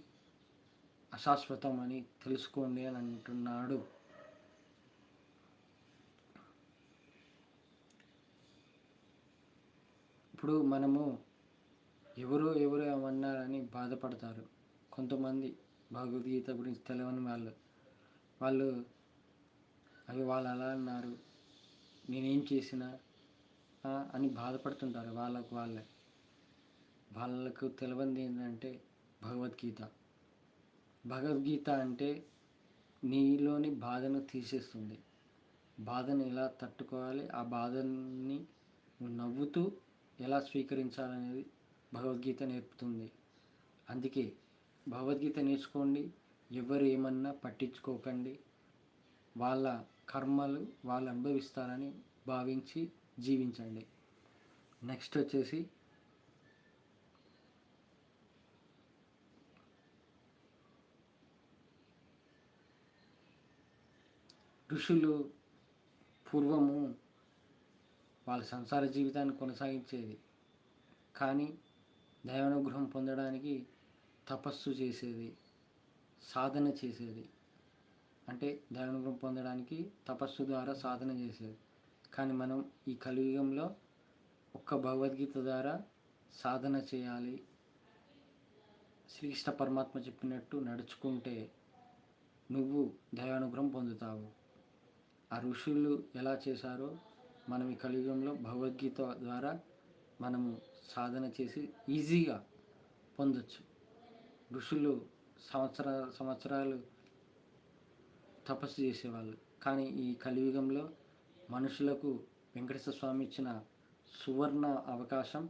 అశాశ్వతం అని తెలుసుకోండి అని అంటున్నాడు. ఇప్పుడు మనము ఎవరో ఏమన్నారని బాధపడతారు కొంతమంది. భగవద్గీత గురించి తెలియని వాళ్ళు అవి వాళ్ళు అలా అన్నారు, నేనేం చేసినా అని బాధపడుతుంటారు. వాళ్ళకు తెలియంది ఏంటంటే భగవద్గీత అంటే నీలోని బాధను తీసేస్తుంది. బాధను ఎలా తట్టుకోవాలి, ఆ బాధని నవ్వుతూ ఎలా స్వీకరించాలనేది భగవద్గీత నేర్పుతుంది. అందుకే భగవద్గీత నేర్చుకోండి, ఎవరు ఏమన్నా పట్టించుకోకండి, వాళ్ళ కర్మలు వాళ్ళు అనుభవిస్తారని భావించి జీవించండి. నెక్స్ట్ వచ్చేసి ఋషులు పూర్వము వాళ్ళ సంసార జీవితాన్ని కొనసాగించేది, కానీ దైవానుగ్రహం పొందడానికి తపస్సు చేసేది, సాధన చేసేది. అంటే దైవానుగ్రహం పొందడానికి తపస్సు ద్వారా సాధన చేసేది. కానీ మనం ఈ కలియుగంలో ఒక్క భగవద్గీత ద్వారా సాధన చేయాలి. శ్రీకృష్ణ పరమాత్మ చెప్పినట్టు నడుచుకుంటే నువ్వు దైవానుగ్రహం పొందుతావు. ఆ ఋషులు ఎలా చేశారో మనం ఈ కలియుగంలో భగవద్గీత ద్వారా మనము సాధన చేసి ఈజీగా పొందొచ్చు. ఋషులు సంవత్సరాలు తపస్సు చేసేవాళ్ళు, కానీ ఈ కలియుగంలో మనుషులకు వెంకటేశ్వర స్వామి ఇచ్చిన సువర్ణ అవకాశం.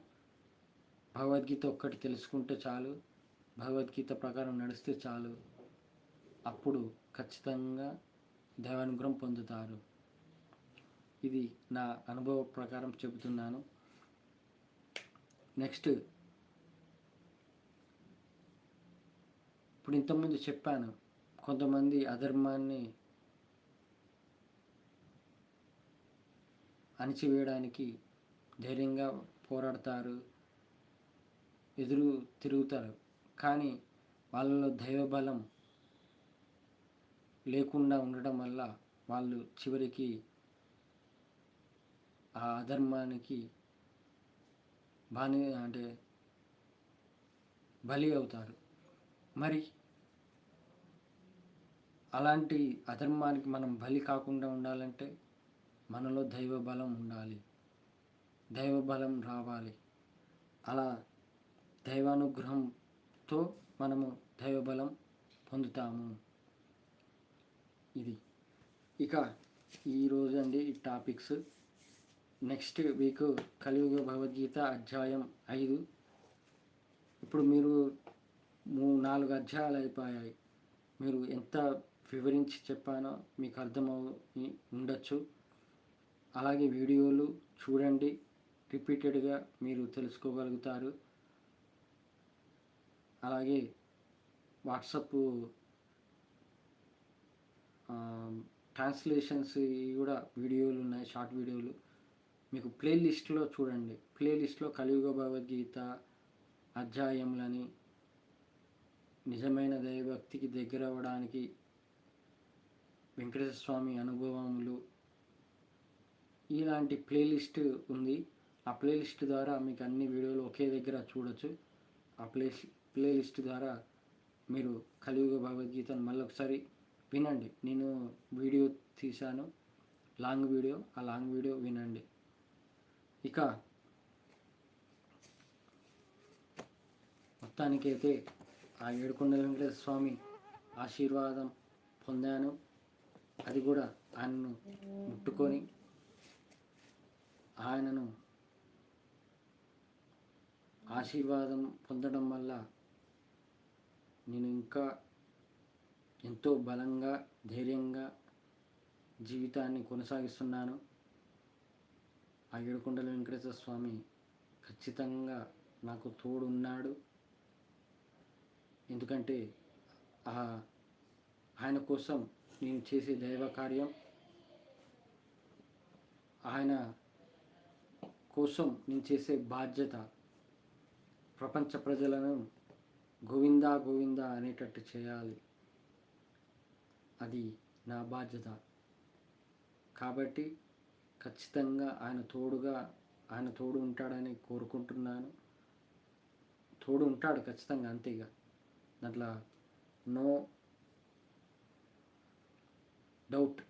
భగవద్గీత ఒక్కటి తెలుసుకుంటే చాలు, భగవద్గీత ప్రకారం నడిస్తే చాలు, అప్పుడు ఖచ్చితంగా దైవానుగ్రహం పొందుతారు. ఇది నా అనుభవ ప్రకారం చెబుతున్నాను. నెక్స్ట్, ఇప్పుడు ఇంతకుముందు చెప్పాను, కొంతమంది అధర్మాన్ని అణిచివేయడానికి ధైర్యంగా పోరాడతారు, ఎదురు తిరుగుతారు, కానీ వాళ్ళలో దైవబలం లేకుండా ఉండడం వల్ల వాళ్ళు చివరికి ఆ అధర్మానికి బలి అవుతారు. మరి అలాంటి అధర్మానికి మనం బలి కాకుండా ఉండాలంటే మనలో దైవబలం ఉండాలి, దైవబలం రావాలి. అలా దైవానుగ్రహంతో మనము దైవబలం పొందుతాము. ఇది ఇక ఈరోజు అండి ఈ టాపిక్స్. నెక్స్ట్ వీక్ కలియుగ భగవద్గీత అధ్యాయం 5. ఇప్పుడు మీరు 4 అధ్యాయాలు అయిపోయాయి. మీరు ఎంత వివరించి చెప్పానో మీకు ఉండొచ్చు. అలాగే వీడియోలు చూడండి, రిపీటెడ్గా మీరు తెలుసుకోగలుగుతారు. అలాగే వాట్సాప్ ట్రాన్స్లేషన్స్ కూడా వీడియోలు ఉన్నాయి, షార్ట్ వీడియోలు. మీకు ప్లేలిస్ట్లో చూడండి, ప్లేలిస్ట్లో కలియుగ భగవద్గీత అధ్యాయములని, నిజమైన దైవభక్తికి దగ్గర అవ్వడానికి వెంకటేశ్వర స్వామి అనుభవములు, ఇలాంటి ప్లేలిస్ట్ ఉంది. ఆ ప్లేలిస్ట్ ద్వారా మీకు అన్ని వీడియోలు ఒకే దగ్గర చూడొచ్చు. ఆ ప్లేలిస్ట్ ద్వారా మీరు కలియుగ భగవద్గీతను మళ్ళీ ఒకసారి వినండి. నేను వీడియో తీశాను, లాంగ్ వీడియో, ఆ లాంగ్ వీడియో వినండి. ఇక మొత్తానికైతే ఆ ఏడుకొండల వెంకటేశ్వర స్వామి ఆశీర్వాదం పొందాను. అది కూడా ఆయనను ముట్టుకొని ఆయనను ఆశీర్వాదం పొందడం వల్ల నేను ఇంకా ఎంతో బలంగా, ధైర్యంగా జీవితాన్ని కొనసాగిస్తున్నాను. ఆ ఏడుకొండల వెంకటేశ్వర స్వామి ఖచ్చితంగా నాకు తోడున్నాడు. ఎందుకంటే ఆయన కోసం నేను చేసే దైవ కార్యం, ఆయన కోసం నేను చేసే బాధ్యత ప్రపంచ ప్రజలను గోవిందా గోవిందా అనేటట్టు చేయాలి. అది నా బాధ్యత. కాబట్టి ఖచ్చితంగా ఆయన తోడు ఉంటాడని కోరుకుంటున్నాను. తోడు ఉంటాడు ఖచ్చితంగా, అంతే ఇక దాంట్లో నో డౌట్.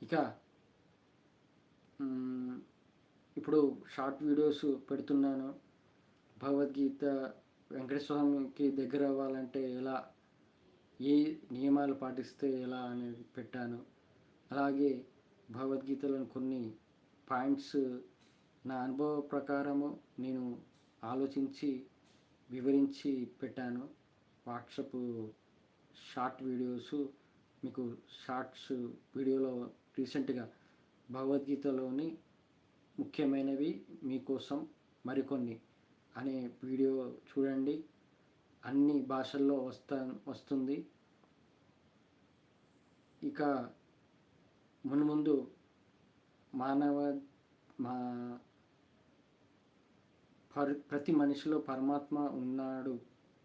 ఇక ఇప్పుడు షార్ట్ వీడియోస్ పెడుతున్నాను. భగవద్గీత వెంకటేశ్వర స్వామికి దగ్గర అవ్వాలంటే ఎలా, ఏ నియమాలు పాటిస్తే ఎలా అనేది పెట్టాను. అలాగే భగవద్గీతలోని కొన్ని పాయింట్స్ నా అనుభవ ప్రకారము నేను ఆలోచించి వివరించి పెట్టాను. వాట్సాప్ షార్ట్ వీడియోస్ మీకు షార్ట్స్ వీడియోలో రీసెంట్గా భగవద్గీతలోని ముఖ్యమైనవి మీకోసం మరికొన్ని అనే వీడియో చూడండి. అన్ని భాషల్లో వస్తుంది. ఇక మున్ముందు ప్రతి మనిషిలో పరమాత్మ ఉన్నాడు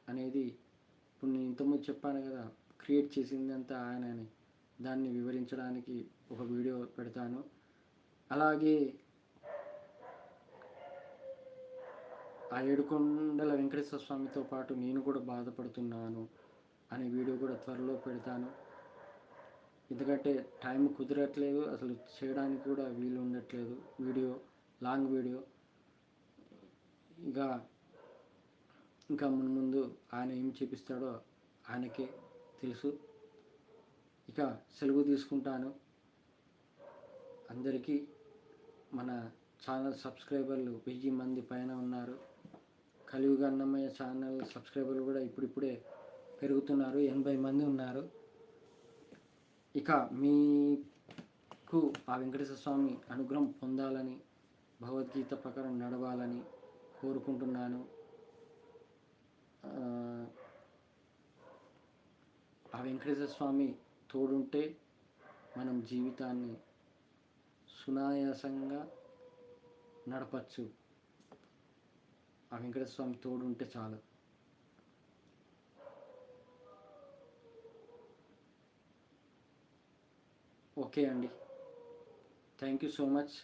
అనేది ఇప్పుడు నేను ఇంతకుముందు చెప్పాను కదా, క్రియేట్ చేసిందంతా ఆయన అని. దాన్ని వివరించడానికి ఒక వీడియో పెడతాను. అలాగే ఆ ఏడుకొండల వెంకటేశ్వర స్వామితో పాటు నేను కూడా బాధపడుతున్నాను అనే వీడియో కూడా త్వరలో పెడతాను. ఎందుకంటే టైం కుదరట్లేదు, అసలు చేయడానికి కూడా వీలు ఉండట్లేదు. లాంగ్ వీడియో ఇంకా ముందు ఆయన ఏం చేపిస్తాడో ఆయనకే తెలుసు. ఇక సెలవు తీసుకుంటాను. అందరికీ మన ఛానల్ సబ్స్క్రైబర్లు 1000 మంది పైన ఉన్నారు. కలియుగ అన్నమయ్య ఛానల్ సబ్స్క్రైబర్లు కూడా ఇప్పుడిప్పుడే పెరుగుతున్నారు, 80 మంది ఉన్నారు. ఇక మీకు ఆ వెంకటేశ్వర స్వామి అనుగ్రహం పొందాలని, భగవద్గీత ప్రకారం నడవాలని కోరుకుంటున్నాను. ఆ వెంకటేశ్వర స్వామి తోడుంటే మనం జీవితాన్ని సునాయాసంగా నడపచ్చు. ఆ వెంకటేశ్వర స్వామి తోడుంటే చాలు. ఓకే అండి, thank you so much.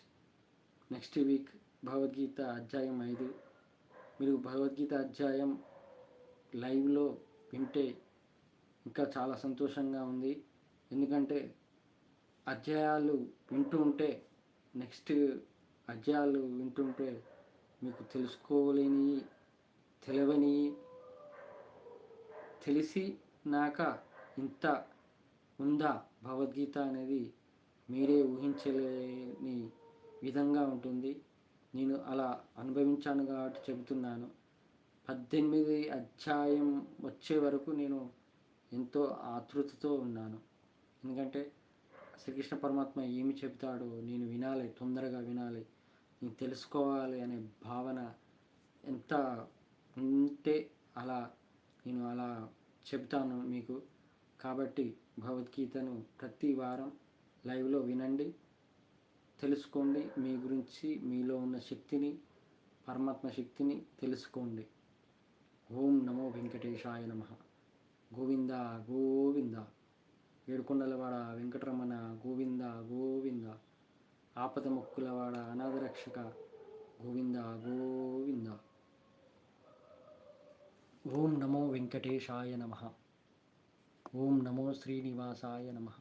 Next week Bhagavad Gita అధ్యాయం 5. మీరు భగవద్గీత అధ్యాయం లైవ్లో వింటే ఇంకా చాలా సంతోషంగా ఉంది. ఎందుకంటే అధ్యాయాలు వింటుంటే మీకు తెలిసినాక ఇంత ఉందా భగవద్గీత అనేది మీరే ఊహించలేని విధంగా ఉంటుంది. నేను అలా అనుభవించాను కాబట్టి చెబుతున్నాను. 18 అధ్యాయం వచ్చే వరకు నేను ఎంతో ఆతృతతో ఉన్నాను. ఎందుకంటే శ్రీకృష్ణ పరమాత్మ ఏమి చెబుతాడో నేను వినాలి, తొందరగా వినాలి, నేను తెలుసుకోవాలి అనే భావన ఎంత ఉంటే నేను అలా చెప్తాను మీకు. కాబట్టి భగవద్గీతను ప్రతి వారం లైవ్లో వినండి, తెలుసుకోండి. మీ గురించి, మీలో ఉన్న శక్తిని, పరమాత్మ శక్తిని తెలుసుకోండి. ఓం నమో వెంకటేశాయ నమః. గోవింద గోవింద. ఏడుకొండలవాడ వెంకటరమణ గోవింద గోవింద. ఆపద మొక్కులవాడ అనాథరక్షక గోవింద గోవింద. ఓం నమో వెంకటేశాయ నమః. ఓం నమో శ్రీనివాసాయ నమః.